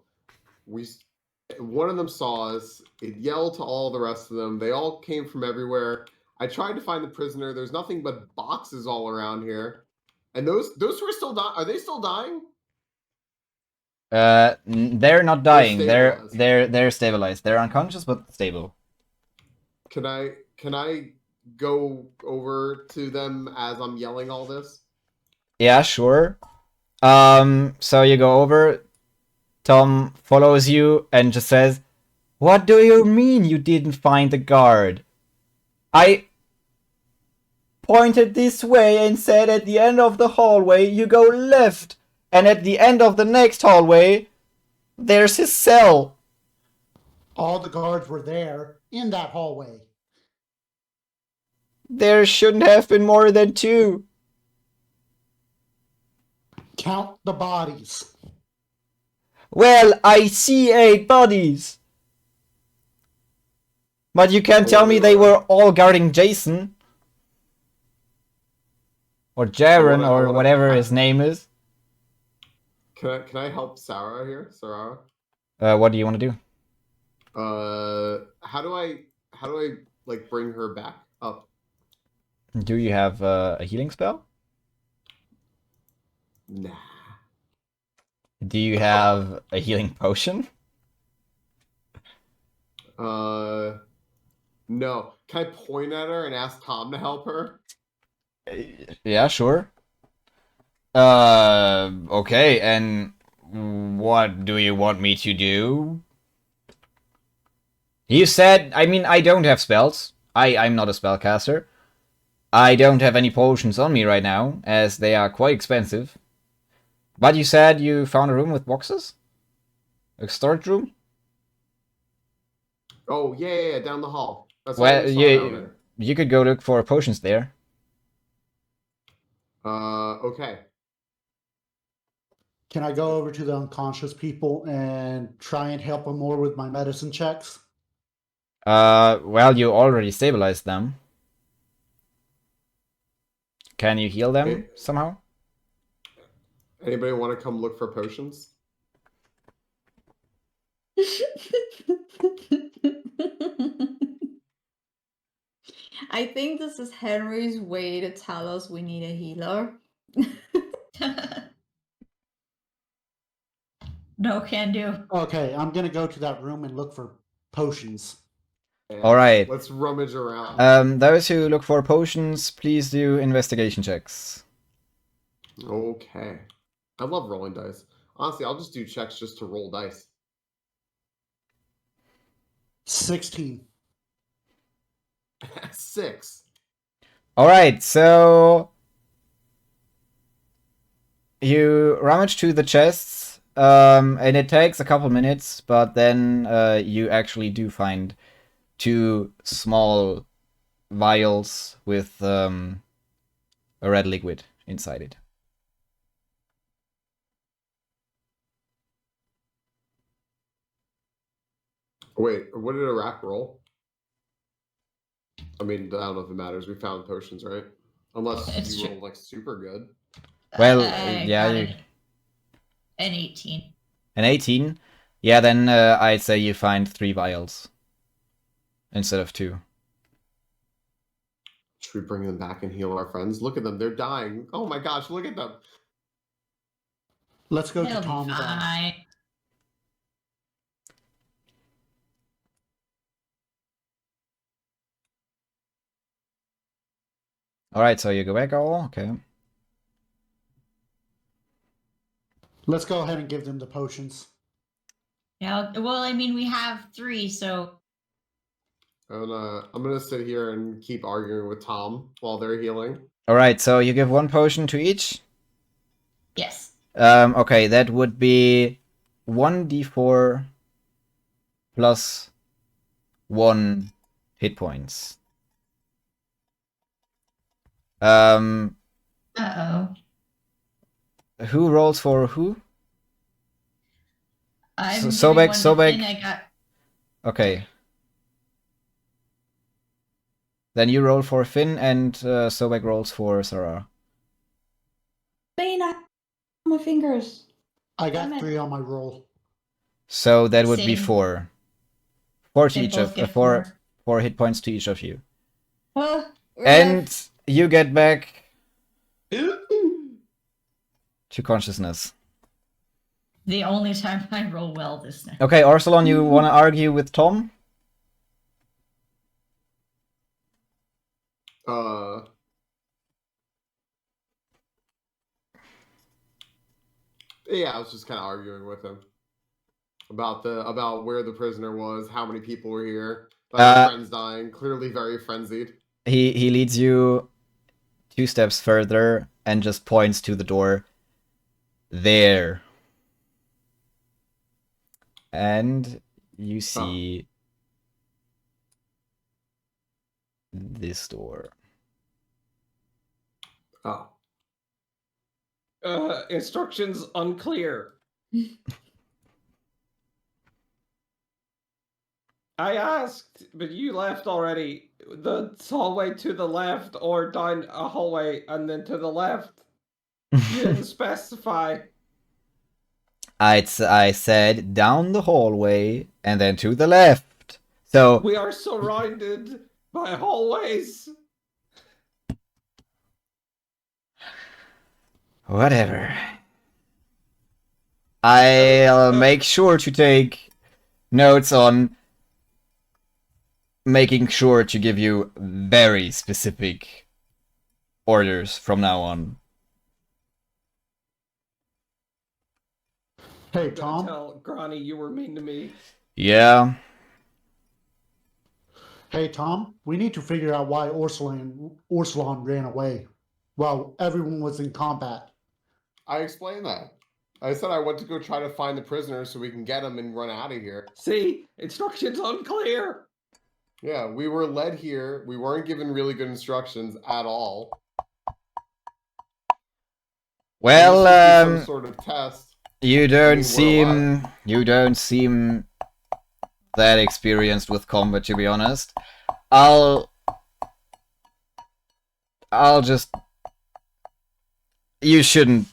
One of them saw us. It yelled to all the rest of them. They all came from everywhere. I tried to find the prisoner. There's nothing but boxes all around here. And those who are still dying, are they still dying? They're not dying. They're stabilized. stabilized. They're unconscious but stable. Can I go over to them as I'm yelling all this? Yeah, sure. So you go over. Tom follows you and just says, "What do you mean you didn't find the guard? I pointed this way and said at the end of the hallway you go left, and at the end of the next hallway there's his cell." All the guards were there in that hallway. There shouldn't have been more than 2. Count the bodies. Well, I see 8 bodies. But you can't tell me they were all guarding Jason. Or Jaren, or whatever his name is. Can I help Sarah here? Sarah? What do you want to do? How do I like bring her back up? Do you have a healing spell? Nah. Do you have a healing potion? No. Can I point at her and ask Tom to help her? Yeah, sure. Okay, and what do you want me to do? You said, I mean, I don't have spells. I'm not a spellcaster. I don't have any potions on me right now, as they are quite expensive. But you said you found a room with boxes? A storage room? Oh, yeah, down the hall. That's all Well, we saw down there. you could go look for potions there. Okay. Can I go over to the unconscious people and try and help them more with my medicine checks? Well, you already stabilized them. Can you heal them Hey. somehow? Anybody want to come look for potions? I think this is Henry's way to tell us we need a healer. No can do. Okay, I'm gonna go to that room and look for potions. And Alright. Let's rummage around. Those who look for potions, please do investigation checks. Okay. I love rolling dice. Honestly, I'll just do checks just to roll dice. 16. 6. Alright, so you rummage through the chests, and it takes a couple minutes, but then you actually do find 2 small vials with a red liquid inside it. Wait, what did Iraq roll? I mean, I don't know if it matters. We found potions, right? Unless It's you true. rolled like super good. Well, I yeah, got you... an 18. An 18? Yeah, then I'd say you find 3 vials instead of 2. Should we bring them back and heal our friends? Look at them. They're dying. Oh my gosh, look at them. Let's go They'll to be Tom's house. fine. Alright, so you go back all? Okay. Let's go ahead and give them the potions. Yeah. Well, I mean, we have 3, so And I'm gonna sit here and keep arguing with Tom while they're healing. Alright, so you give 1 potion to each? yes. Okay, that would be 1d4 plus 1 hit points. Uh-oh. Who rolls for who? I'm So giving back, one so to back. Finn, I got... Okay. Then you roll for Finn, and Sobek rolls for Sarah. Bane, I my fingers. I Damn got it. 3 on my roll. So that would be Same. 4. 4 to They each both of get 4 4. 4 hit points to each of you. We're And left. you get back to consciousness. The only time I roll well this night. Okay, Orsolon, you want to argue with Tom? Yeah, I was just kind of arguing with him about where the prisoner was, how many people were here, my friends dying, clearly very frenzied. He leads you 2 steps further and just points to the door. There. And you see this door. Oh. Instructions unclear. I asked, but you left already. The hallway to the left or down a hallway and then to the left. You didn't specify. I said down the hallway and then to the left. So We are surrounded by hallways. whatever. I'll make sure to take notes on making sure to give you very specific orders from now on. Hey, I'm gonna Tom. tell Granny you were mean to me. Yeah. Hey, Tom. We need to figure out why Orsolon ran away while everyone was in combat. I explained that. I said I went to go try to find the prisoner so we can get him and run out of here. See, instructions unclear. Yeah, we were led here. We weren't given really good instructions at all. Well, This would be some sort of test. you I don't mean, we're seem that experienced with combat, to be honest. I'll just... You shouldn't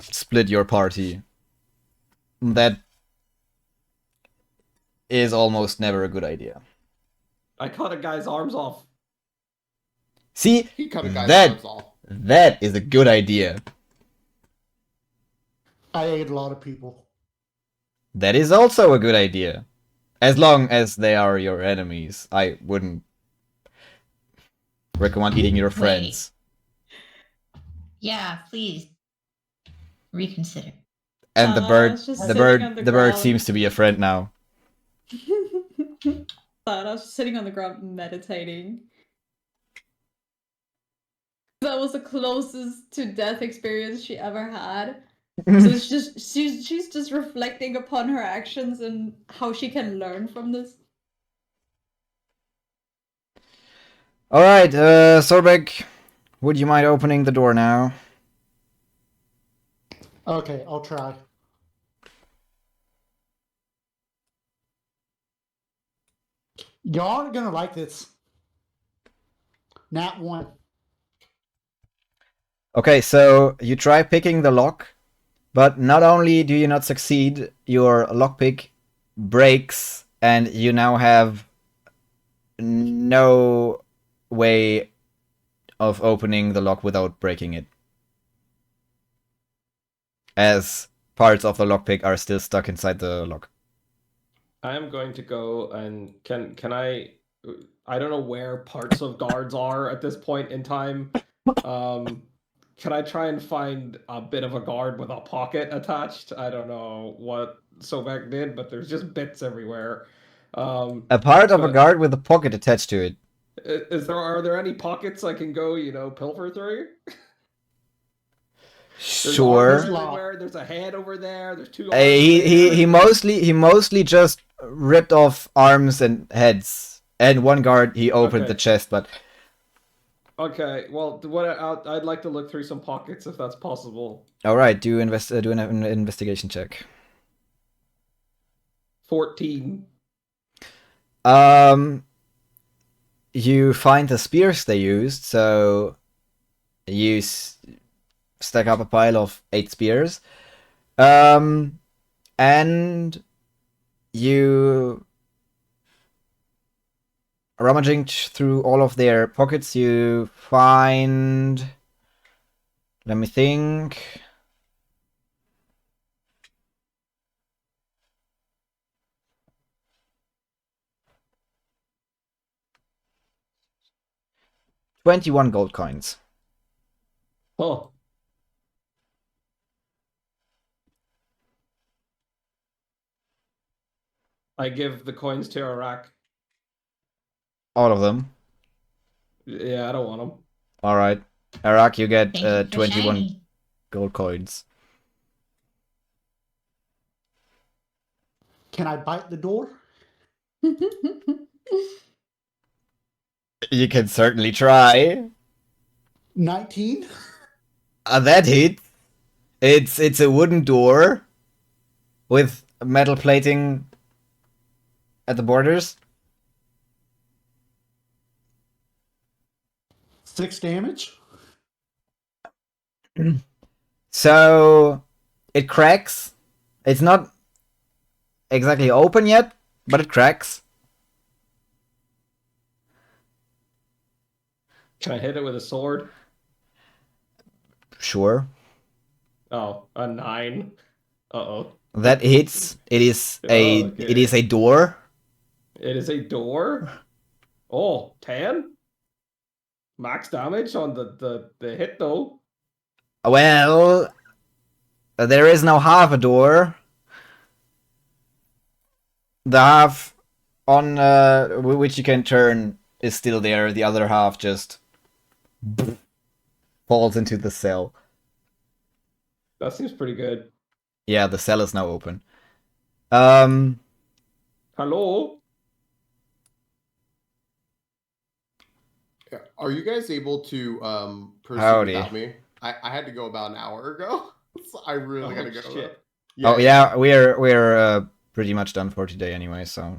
split your party. That is almost never a good idea. I cut a guy's arms off. See, He cut a guy's that arms off. that is a good idea. I ate a lot of people. That is also a good idea. As long as they are your enemies. I wouldn't recommend eating your friends. Yeah, please. Reconsider. And the I bird was just the sitting bird on the the bird ground. seems to be a friend now. But I was sitting on the ground meditating. That was the closest to death experience she ever had. So it's just she's just reflecting upon her actions and how she can learn from this. Alright, Sorbek, would you mind opening the door now? Okay, I'll try. Y'all are gonna like this. Nat 1. Okay, so you try picking the lock, but not only do you not succeed, your lockpick breaks and you now have no way of opening the lock without breaking it. As parts of the lockpick are still stuck inside the lock. I am going to go and can I don't know where parts of guards are at this point in time, Can I try and find a bit of a guard with a pocket attached? I don't know what Sobek did, but there's just bits everywhere. A part of a But guard with a pocket attached to it. are there any pockets I can go, pilfer through? There's Sure. armor everywhere. There's a head over there. There's two arms He there. mostly just ripped off arms and heads. And one guard he opened Okay. the chest, but Okay, well, I'd like to look through some pockets if that's possible. all right, do an investigation check. 14. You find the spears they used, so you stack up a pile of 8 spears. And you rummaging through all of their pockets, you find, let me think, $21 gold coins. Oh. I give the coins to Iraq. All of them. Yeah, I don't want them. All right, Arak, you get Thank you for 21 shiny. gold coins. Can I bite the door? You can certainly try. 19? That hit. It's a wooden door with metal plating at the borders. 6 damage? So it cracks. It's not exactly open yet, but it cracks. Can I hit it with a sword? Sure. Oh, a 9. Uh-oh. That hits. It is Oh, okay. it is a door. It is a door? Oh, 10? Max damage on the hit, though. Well, there is now half a door. The half on which you can turn is still there. The other half just falls into the cell. That seems pretty good. Yeah, the cell is now open. Hello? Yeah. Are you guys able to proceed Howdy. without me? I had to go about an hour ago. So I really gotta go. Shit. Oh yeah, we're pretty much done for today anyway. So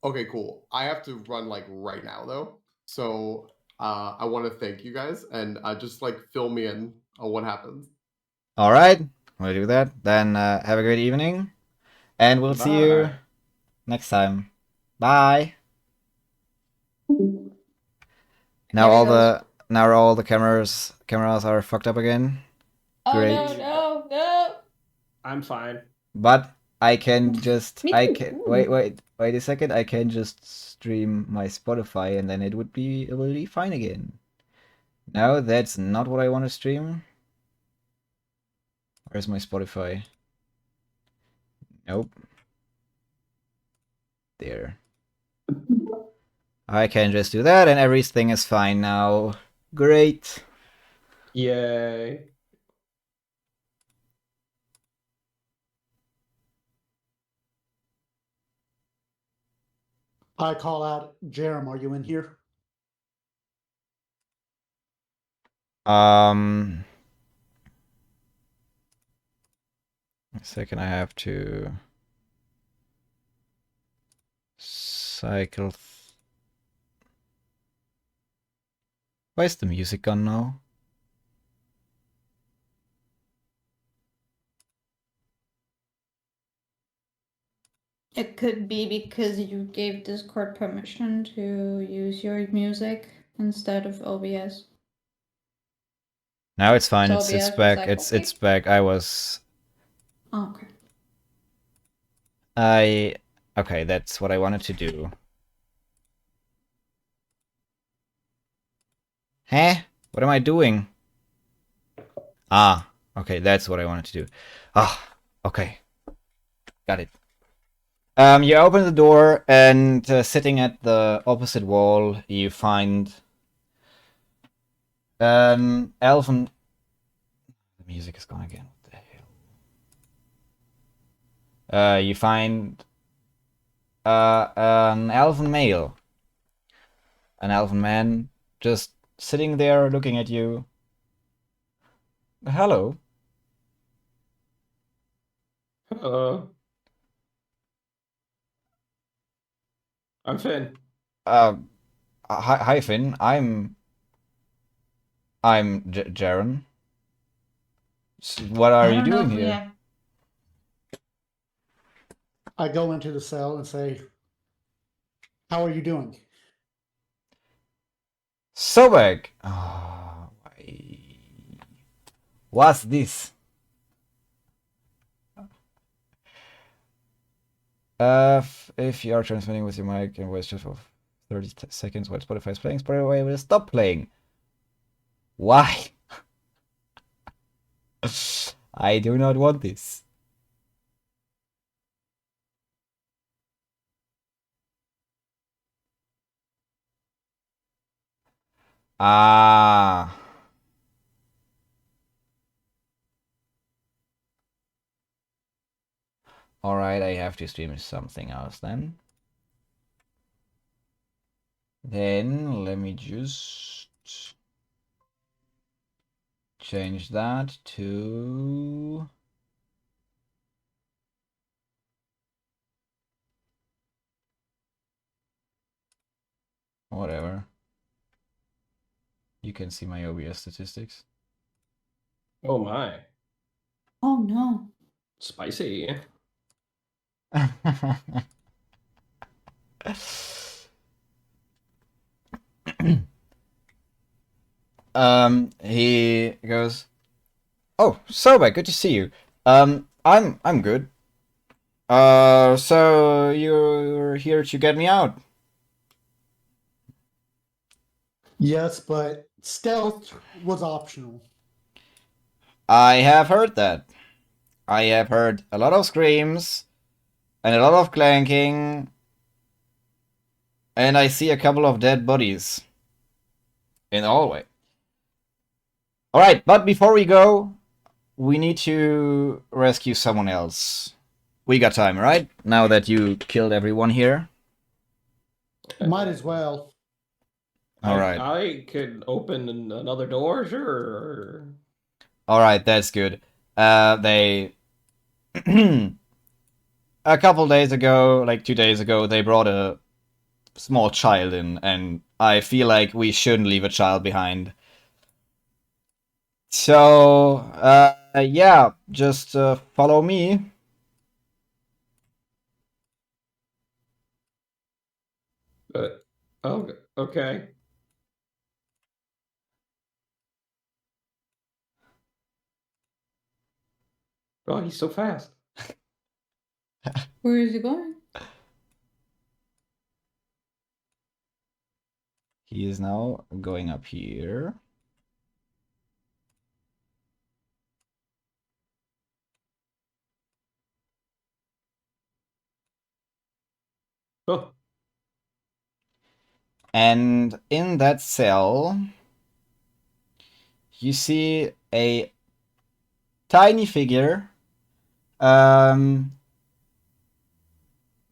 Okay, cool. I have to run like right now though. So I want to thank you guys and just like fill me in on what happens. all right, we'll do that. Then have a great evening, and we'll see you Bye. next time. Bye. Now There all he goes. the cameras are fucked up again. Oh Great. no. I'm fine. But I can just Me I too. can Ooh. wait a second. I can just stream my Spotify and then it will be fine again. No, that's not what I want to stream. Where's my Spotify? Nope. There. I can just do that and everything is fine now. Great. Yay. I call out, Jerem, are you in here? A second, I have to cycle. Why is the music gone now? It could be because you gave Discord permission to use your music instead of OBS. Now it's fine. So It's OBS was back. like, It's okay. back. Oh, okay. Okay, that's what I wanted to do. Huh? What am I doing? Ah, okay, that's what I wanted to do. Ah, okay. Got it. You open the door, and sitting at the opposite wall, you find an elven... The music is gone again. What the hell? You find an elven male. An elven man just sitting there looking at you. Hello. I'm Finn. Hi Finn. I'm Jaren. What are I you don't know doing if we here? have. I go into the cell and say, "How are you doing?" Sobek. Oh, what's this? If you are transmitting with your mic and voice just for 30 seconds while Spotify is playing, Spotify will stop playing. Why? I do not want this. Ah. Alright, I have to stream something else then. Then let me just change that to... whatever. You can see my OBS statistics. Oh my. Oh no. Spicy. He goes, "Oh, Soba, good to see you. I'm good. So you're here to get me out?" Yes, but stealth was optional. I have heard that. I have heard a lot of screams and a lot of clanking, and I see a couple of dead bodies in the hallway. Alright, but before we go, we need to rescue someone else. We got time, right? Now that you killed everyone here. Might as well. Alright. I could open another door, sure. Alright, that's good. They... a couple days ago, like 2 days ago, they brought a small child in, and I feel like we shouldn't leave a child behind. So, yeah, just follow me. Oh, okay. Oh, he's so fast. Where is he going? He is now going up here. Oh, And in that cell, you see a tiny figure.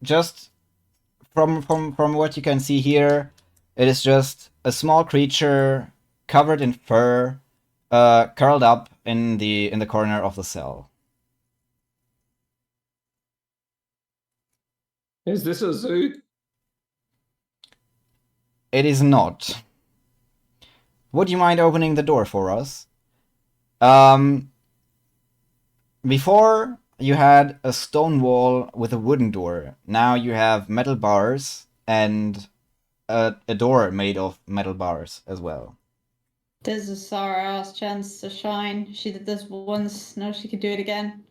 Just from what you can see here, it is just a small creature covered in fur, curled up in the corner of the cell. is this a zoo? It is not. Would you mind opening the door for us? Before you had a stone wall with a wooden door. Now you have metal bars and a door made of metal bars as well. This is Sarah's chance to shine. She did this once, now she could do it again.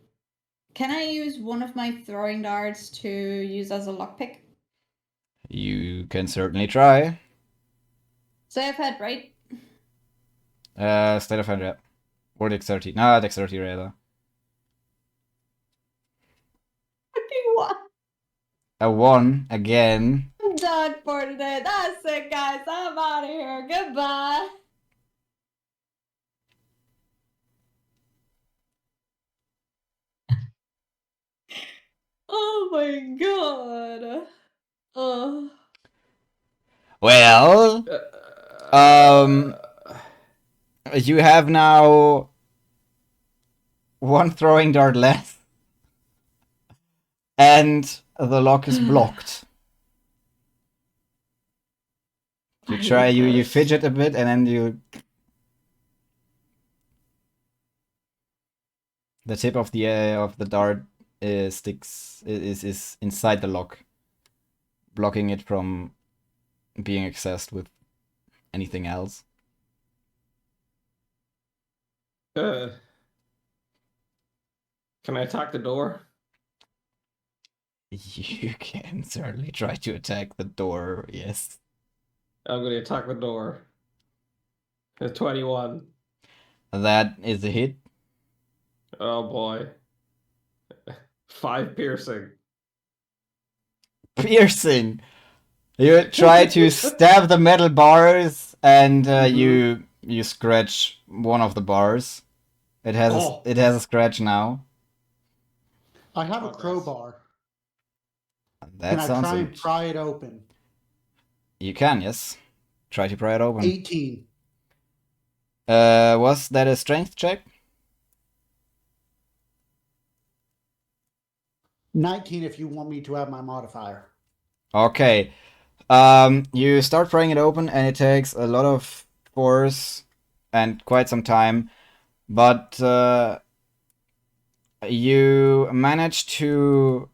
Can I use one of my throwing darts to use as a lockpick? You can certainly try. So I've had, right? State of hand, yeah. Or dexterity. No, dexterity rather. What? A 1 again. I'm done for today. That's it, guys. I'm out of here. Goodbye. Oh my god. Oh. Well, you have now 1 throwing dart less. And the lock is blocked. You try, you fidget a bit, and then you... The tip of the dart sticks is inside the lock, blocking it from being accessed with anything else. Can I attack the door? You can certainly try to attack the door, yes. I'm gonna attack the door. 21. That is a hit. Oh boy. 5 piercing. Piercing! You try to stab the metal bars, and you scratch one of the bars. It has a scratch now. I have a Progress. crowbar. That Can I sounds try good. and pry it open? You can, yes. Try to pry it open. 18. Was that a strength check? 19 if you want me to have my modifier. Okay. You start prying it open, and it takes a lot of force and quite some time, but you manage to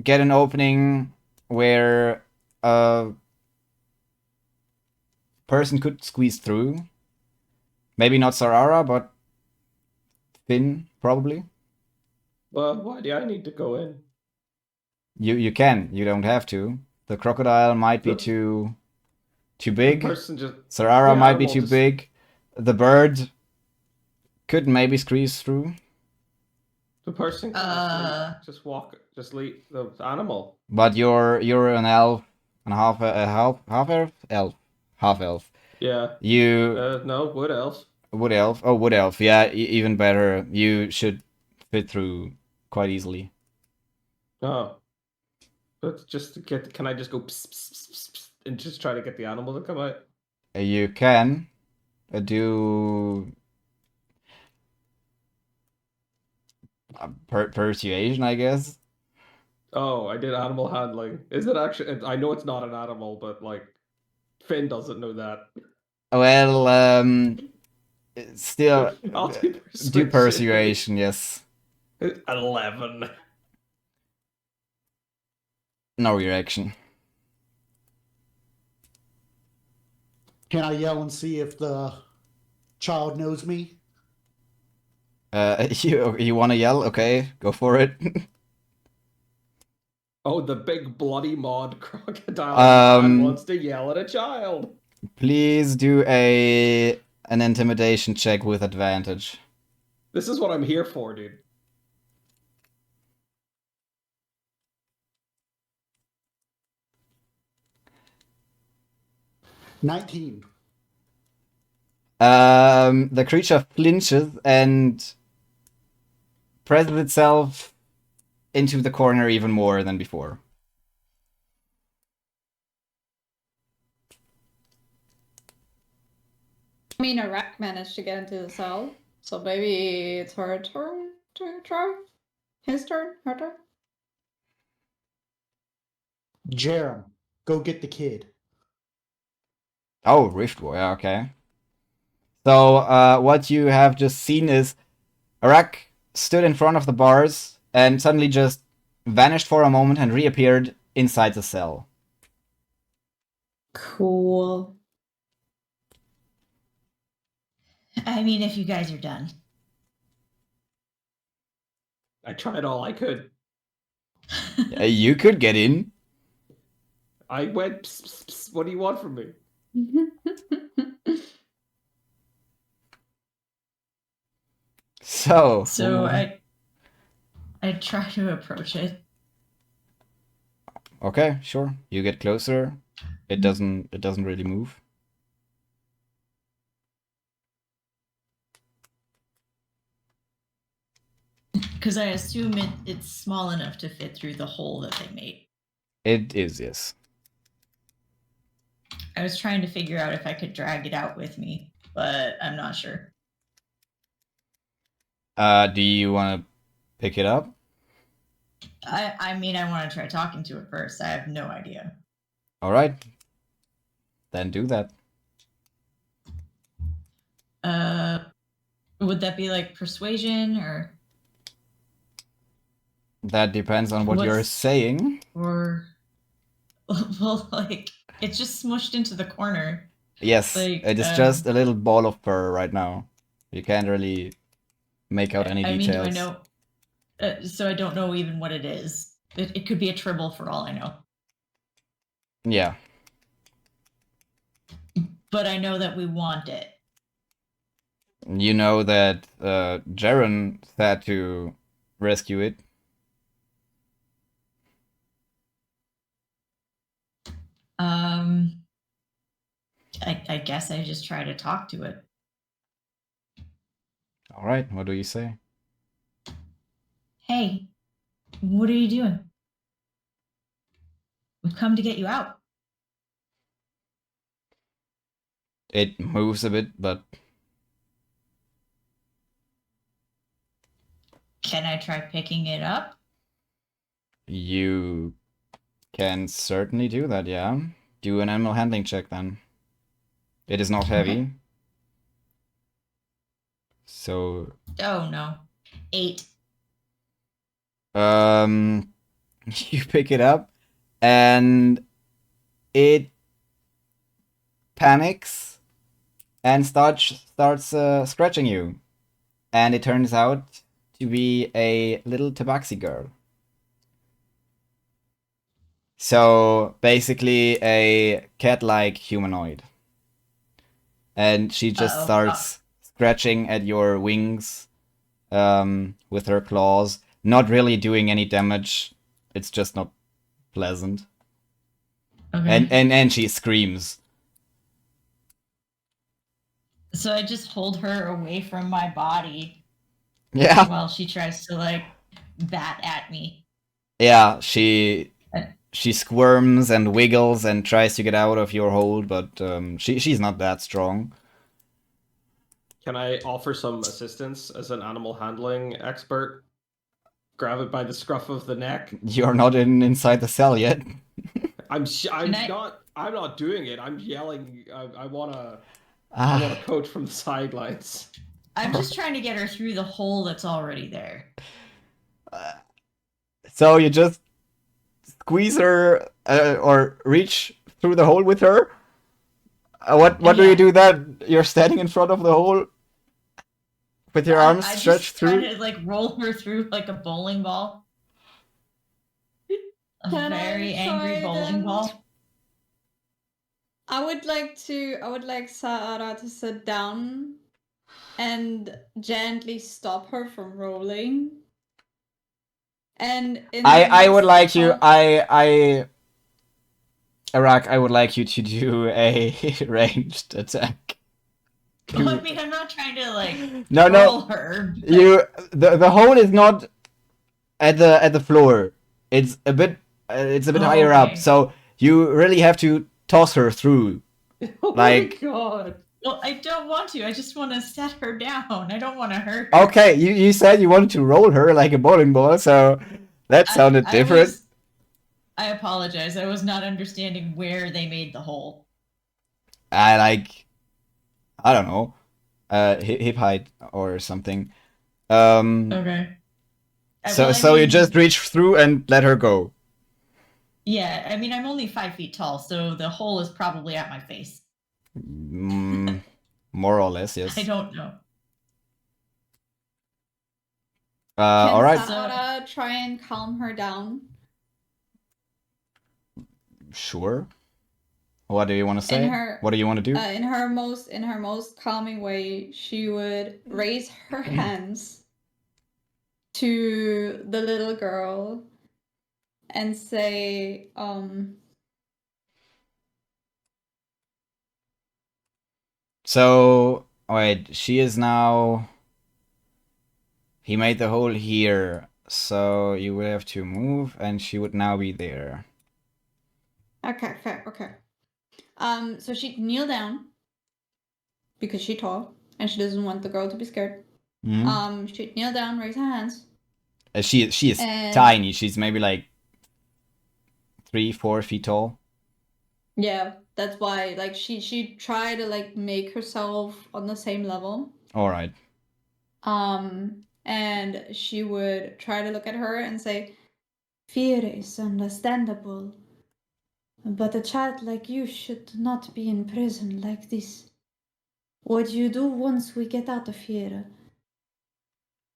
get an opening where a person could squeeze through. Maybe not Sarara, but Finn, probably. Well, why do I need to go in? You can. You don't have to. The crocodile might be too big. The person just Sarara the might be animal too just- big. The bird could maybe squeeze through. The person can just walk, just leave the animal. But you're an elf, and half elf. Yeah. You No, wood elf. wood elf. Oh, wood elf. Yeah, even better. You should fit through quite easily. Oh. But just to get, can I just go pss, pss, pss, pss, pss, and just try to get the animal to come out? You can do persuasion, I guess. Oh, I did animal handling. Is it actually? I know it's not an animal, but like, Finn doesn't know that. Well, still I'll do persuasion. Yes. 11. No reaction. Can I yell and see if the child knows me? You want to yell? Okay, go for it. Oh, the big bloody mod crocodile man wants to yell at a child. Please do an intimidation check with advantage. This is what I'm here for, dude. $19. The creature flinches and presses itself into the corner even more than before. I mean, a rat managed to get into the cell, so maybe it's her turn to try. His turn, her turn. Jerem, go get the kid. Oh, Rift Warrior, okay. So, what you have just seen is Arak stood in front of the bars and suddenly just vanished for a moment and reappeared inside the cell. Cool. I mean, if you guys are done. I tried all I could. You could get in. I went, pss, pss, pss, what do you want from me? So. So I try to approach it. Okay, sure. You get closer. It doesn't really move. Because I assume it's small enough to fit through the hole that they made. It is, yes. I was trying to figure out if I could drag it out with me, but I'm not sure. Do you want to pick it up? I mean, I want to try talking to it first. I have no idea. All right. Then do that. Would that be like persuasion or? That depends on what you're What's- saying. Or, well, like, it's just smushed into the corner. Yes, Like, it is just a little ball of fur right now. You can't really make out any I mean, details. do I know? So I don't know even what it is. It could be a tribble for all I know. Yeah. But I know that we want it. You know that Jaren had to rescue it. I guess I just try to talk to it. All right, what do you say? Hey, what are you doing? We've come to get you out. It moves a bit, but Can I try picking it up? you can certainly do that, yeah. Do an animal handling check then. It is not heavy. So, Oh no. 8. you pick it up and it panics and starts scratching you. And it turns out to be a little tabaxi girl. So basically a cat-like humanoid. And she just Uh-oh. starts scratching at your wings with her claws. Not really doing any damage. It's just not pleasant. Okay. And she screams. So I just hold her away from my body Yeah. while she tries to like bat at me. Yeah, she squirms and wiggles and tries to get out of your hold, but she's not that strong. Can I offer some assistance as an animal handling expert? Grab it by the scruff of the neck. You're not inside the cell yet. I'm I- not doing it. I'm yelling. I wanna Ah, coach from the sidelines. I'm just trying to get her through the hole that's already there. so you just squeeze her or reach through the hole with her? What do Yeah. you do then? You're standing in front of the hole with your arms I stretched just try through? to like roll her through like a bowling ball. A Can I very angry try bowling then? ball. I would like Sarah to sit down and gently stop her from rolling. And in I would the like you. midst Iraq, I would like you to do a ranged attack. Well, I mean, I'm not trying to like No, roll no. her. but- The hole is not at the floor. It's a bit higher up. Okay. So you really have to toss her through. Oh Like- my god. Well, I don't want to. I just want to set her down. I don't want to hurt her. Okay, you said you wanted to roll her like a bowling ball, so that sounded different. I apologize. I was not understanding where they made the hole. I don't know, hip height or something. Okay. So you just reach through and let her go. Yeah, I mean, I'm only 5 feet tall, so the hole is probably at my face. More or less, yes. I don't know. can All right, Sarah try and calm her down? sure. What do you want to say? What do you want to do? In her most calming way, she would raise her hands to the little girl and say, So, wait, she is now... He made the hole here, so you will have to move, and she would now be there. okay, fair, okay. So she'd kneel down because she's tall and she doesn't want the girl to be scared. Mhm. She'd kneel down, raise her hands. She is And- tiny. She's maybe like 3-4 feet tall. Yeah, that's why. Like she tried to like make herself on the same level. All right. And she would try to look at her and say, "Fear is understandable, but a child like you should not be in prison like this. What you do once we get out of here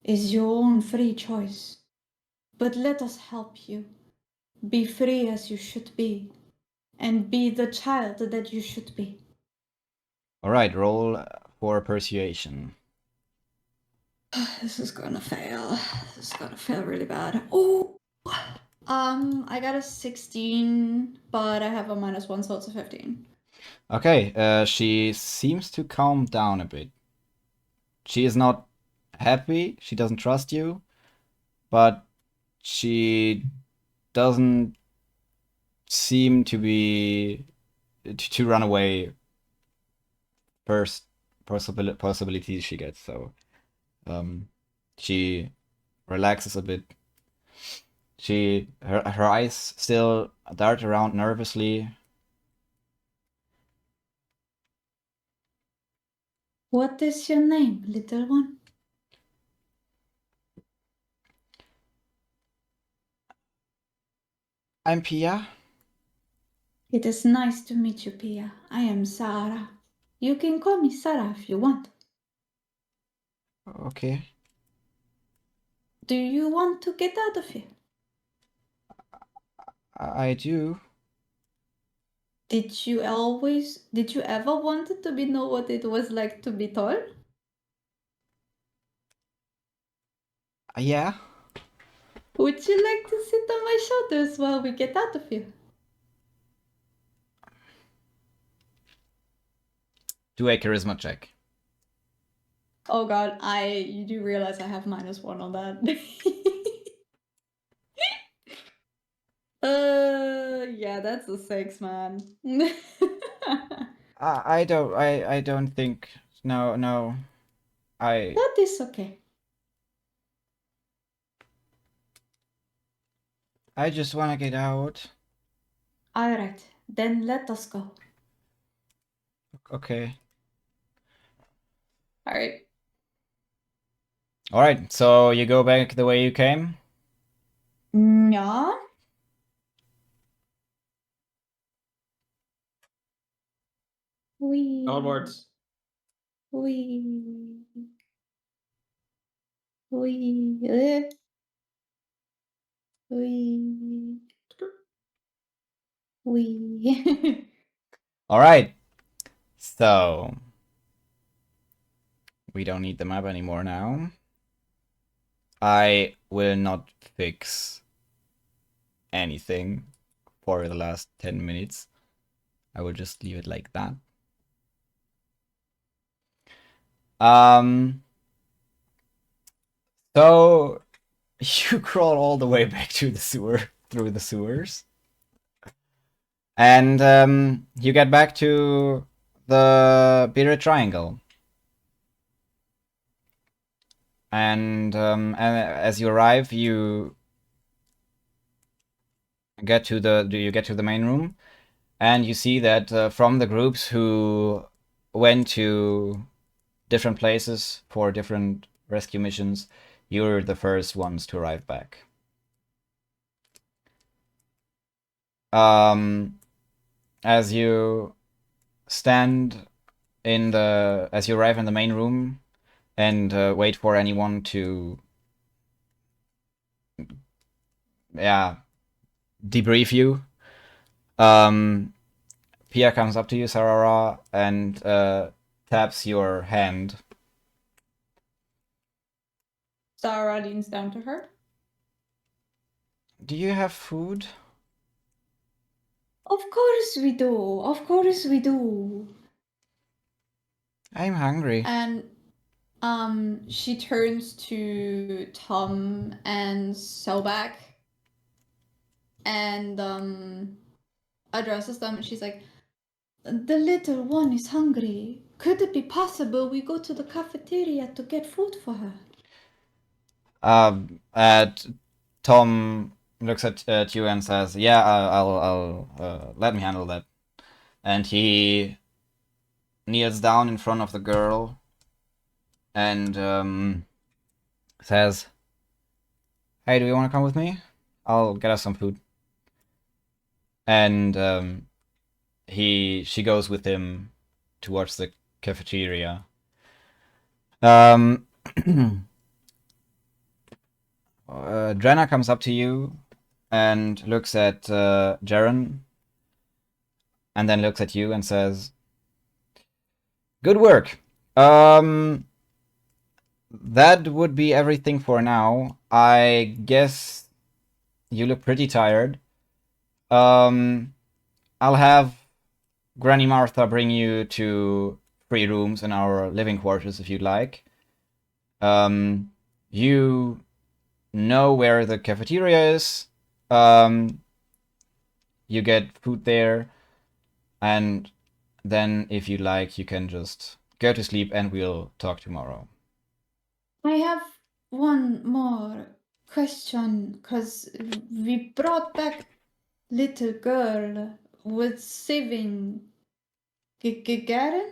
is your own free choice. But let us help you. Be free as you should be, and be the child that you should be." All right, roll for persuasion. This is gonna fail. This is gonna fail really bad. Oh, I got a 16, but I have a -1, so it's a 15. Okay, she seems to calm down a bit. She is not happy, she doesn't trust you, but she doesn't seem to be to run away first possibility she gets, so she relaxes a bit. Her eyes still dart around nervously. What is your name, little one? I'm Pia. It is nice to meet you, Pia. I am Sarah. You can call me Sarah if you want. Okay. Do you want to get out of here? I do. Did you ever wanted to know what it was like to be tall? Yeah. Would you like to sit on my shoulders while we get out of here? Do a charisma check. Oh god, you do realize I have -1 on that. Yeah, that's a 6, man. I don't think. No. That is okay. I just wanna get out. Alright, then let us go. Okay. Alright. Alright, so you go back the way you came? Yeah. We. Onwards. We. Alright. So we don't need the map anymore now. I will not fix anything for the last 10 minutes. I will just leave it like that. So you crawl all the way back to the sewer, through the sewers. And you get back to the bearded triangle. And as you arrive, you get to the main room, and you see that from the groups who went to different places for different rescue missions, you're the first ones to arrive back. As you arrive in the main room and wait for anyone to debrief you, Pia comes up to you, Sarara, and taps your hand. Sarah leans down to her. Do you have food? Of course we do. Of course we do. I'm hungry. And she turns to Tom and Sobak and addresses them. And she's like, The little one is hungry. Could it be possible we go to the cafeteria to get food for her? Tom looks at you and says, "Yeah, I'll let me handle that." And he kneels down in front of the girl and says, "Hey, do you want to come with me? I'll get us some food." And she goes with him towards the cafeteria. Drenna comes up to you and looks at Jaren, and then looks at you and says, "Good work. That would be everything for now. I guess you look pretty tired. I'll have Granny Martha bring you to 3 rooms in our living quarters if you'd like. You know where the cafeteria is. You get food there, and then if you like, you can just go to sleep and we'll talk tomorrow." I have one more question, because we brought back little girl with saving Gagarin?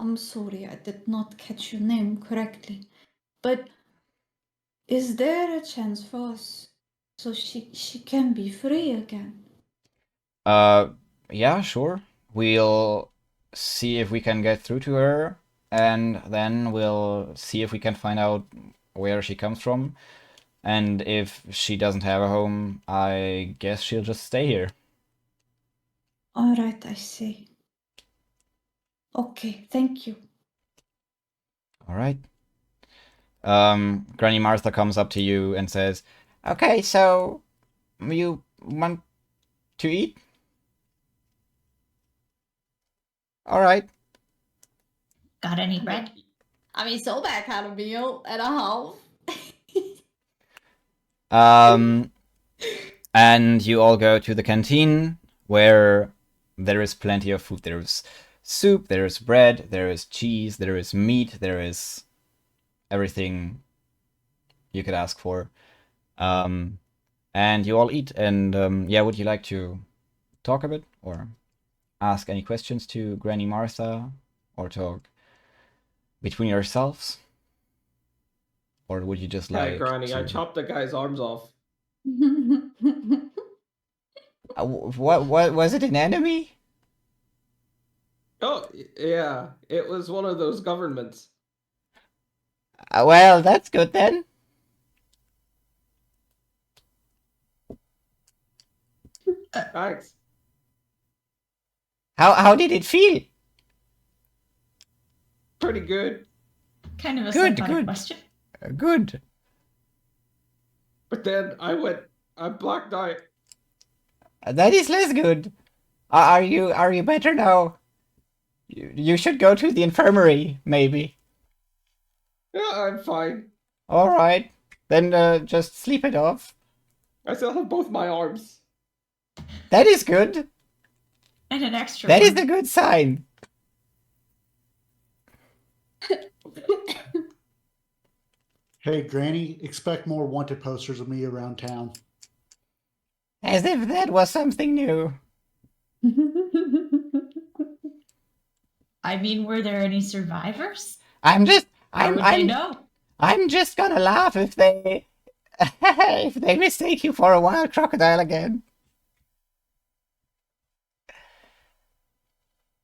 I'm sorry, I did not catch your name correctly. But is there a chance for us so she can be free again? Yeah, sure. We'll see if we can get through to her, and then we'll see if we can find out where she comes from. And if she doesn't have a home, I guess she'll just stay here. All right, I see. Okay, thank you. All right. Granny Martha comes up to you and says, "Okay, so you want to eat? All right." Got any bread? I mean, Sobak had a meal and a half. And you all go to the canteen where there is plenty of food. There's soup, there is bread, there is cheese, there is meat, there is everything you could ask for. And you all eat. And yeah, would you like to talk a bit or ask any questions to Granny Martha or talk between yourselves? Or would you just Hi, like Granny. I to... chopped the guy's arms off. What was it, an enemy? Oh, yeah. It was one of those governments. Well, that's good then. Thanks. How did it feel? Pretty good. Kind of a Good, psychotic good. question. Good. But then I blacked out. That is less good. Are you better now? You should go to the infirmary, maybe. Yeah, I'm fine. All right. Then just sleep it off. I still have both my arms. That is good. And an extra That is one. a good sign. Hey, Granny, expect more wanted posters of me around town. As if that was something new. I mean, were there any survivors? How would they I'm know? I'm just gonna laugh if they if they mistake you for a wild crocodile again.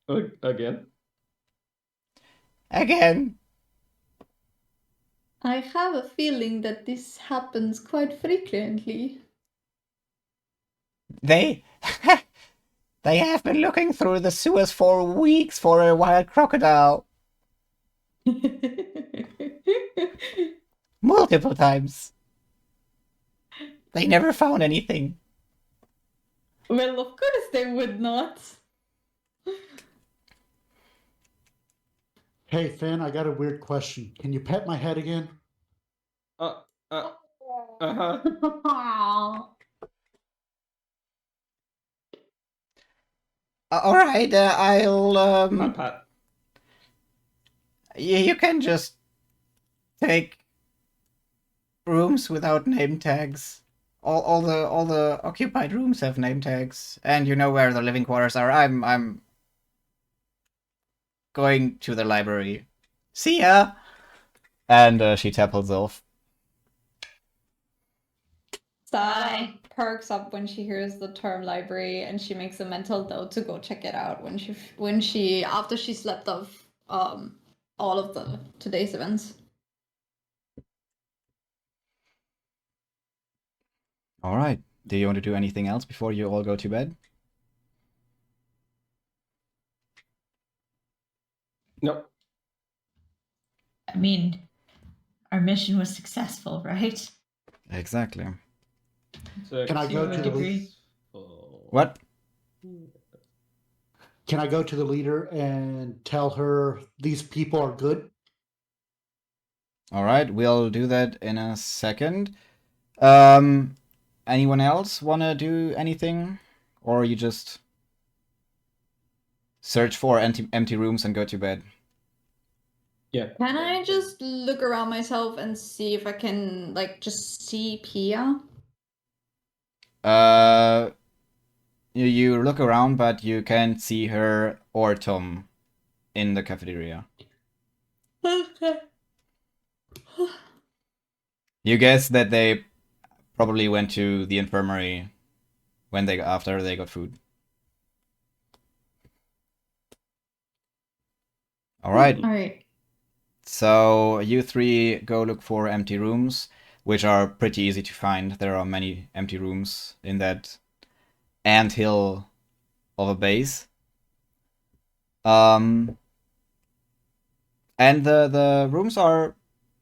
Again? Again. I have a feeling that this happens quite frequently. They They have been looking through the sewers for weeks for a wild crocodile. Multiple times. They never found anything. Well, of course they would not. Hey, Finn, I got a weird question. Can you pet my head again? Uh-huh. Alright, I'll, Pat, pat. you can just take rooms without name tags. All the occupied rooms have name tags, and you know where the living quarters are. I'm going to the library. See ya! And she tapples off. Sarah perks up when she hears the term library, and she makes a mental note to go check it out when she after she slept off all of the today's events. Alright. Do you want to do anything else before you all go to bed? Nope. I mean, our mission was successful, right? Exactly. Can I go to the degree? What? Can I go to the leader and tell her these people are good? Alright, we'll do that in a second. Anyone else wanna do anything? Or you just search for empty rooms and go to bed? Yeah. Can I just look around myself and see if I can like just see Pia? You look around, but you can't see her or Tom in the cafeteria. Okay. You guess that they probably went to the infirmary after they got food. Alright. Alright. So you three go look for empty rooms, which are pretty easy to find. There are many empty rooms in that anthill of a base. And the rooms are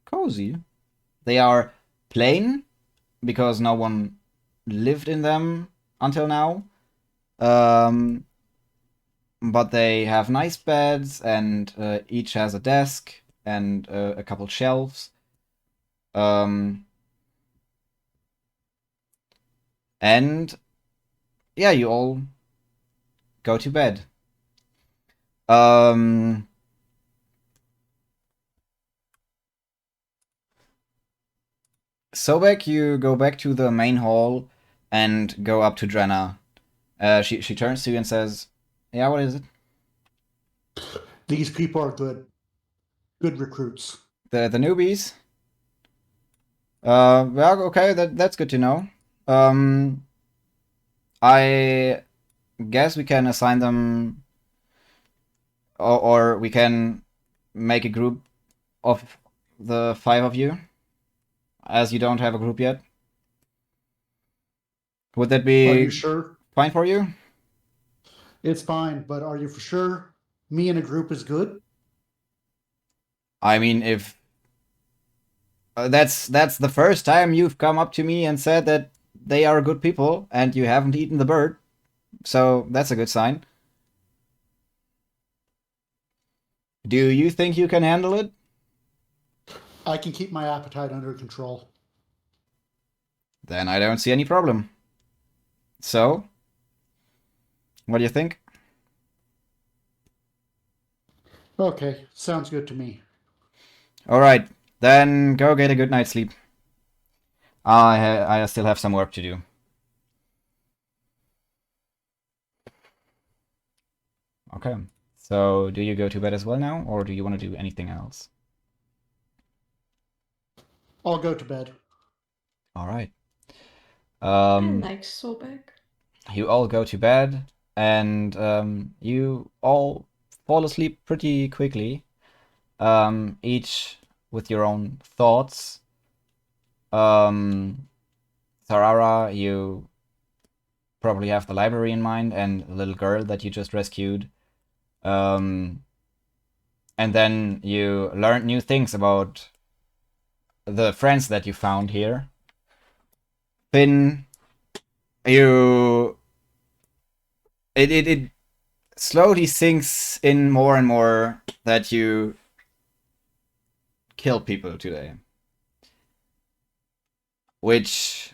cozy. They are plain because no one lived in them until now. But they have nice beds, and each has a desk and a couple shelves. And yeah, you all go to bed. Sobek, you go back to the main hall and go up to Drenna. She turns to you and says, "Yeah, what is it?" These people are good. Good recruits. The newbies. Well, okay, that's good to know. I guess we can assign them, or we can make a group of the 5 of you, as you don't have a group yet. Would that Are be you sure? fine for you? It's fine, but are you for sure me in a group is good? I mean, if that's the first time you've come up to me and said that they are good people, and you haven't eaten the bird, so that's a good sign. Do you think you can handle it? I can keep my appetite under control. Then I don't see any problem. So, what do you think? Okay, sounds good to me. Alright, then go get a good night's sleep. I still have some work to do. Okay, so do you go to bed as well now, or do you want to do anything else? I'll go to bed. Alright. I like Sobek. You all go to bed, and you all fall asleep pretty quickly, each with your own thoughts. Sarara, you probably have the library in mind and the little girl that you just rescued. And then you learned new things about the friends that you found here. Finn, it slowly sinks in more and more that you kill people today. Which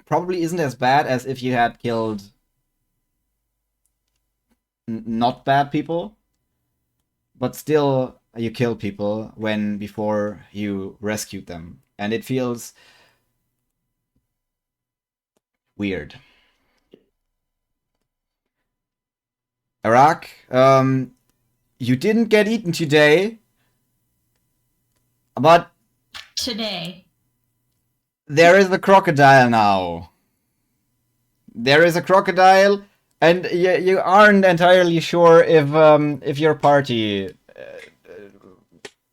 probably isn't as bad as if you had killed not bad people, but still you kill people when before you rescued them, and it feels weird. Arak, you didn't get eaten today, but Today. there is a crocodile now. There is a crocodile, and you aren't entirely sure if your party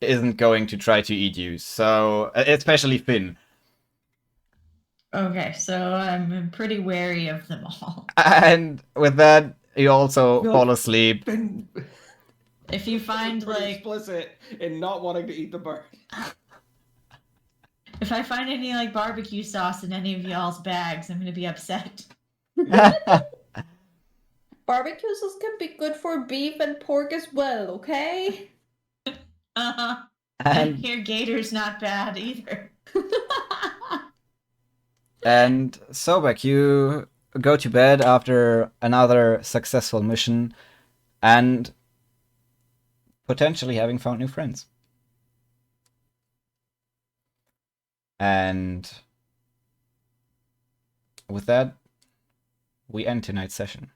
isn't going to try to eat you. So, especially Finn. Okay, so I'm pretty wary of them all. And with that, you also No. fall asleep. Been If you find pretty like, explicit in not wanting to eat the bird. if I find any like barbecue sauce in any of y'all's bags, I'm gonna be upset. Barbecue sauce can be good for beef and pork as well, okay? Uh-huh. I and hear Gator's not bad either. and Sobek, you go to bed after another successful mission, and potentially having found new friends. And with that, we end tonight's session.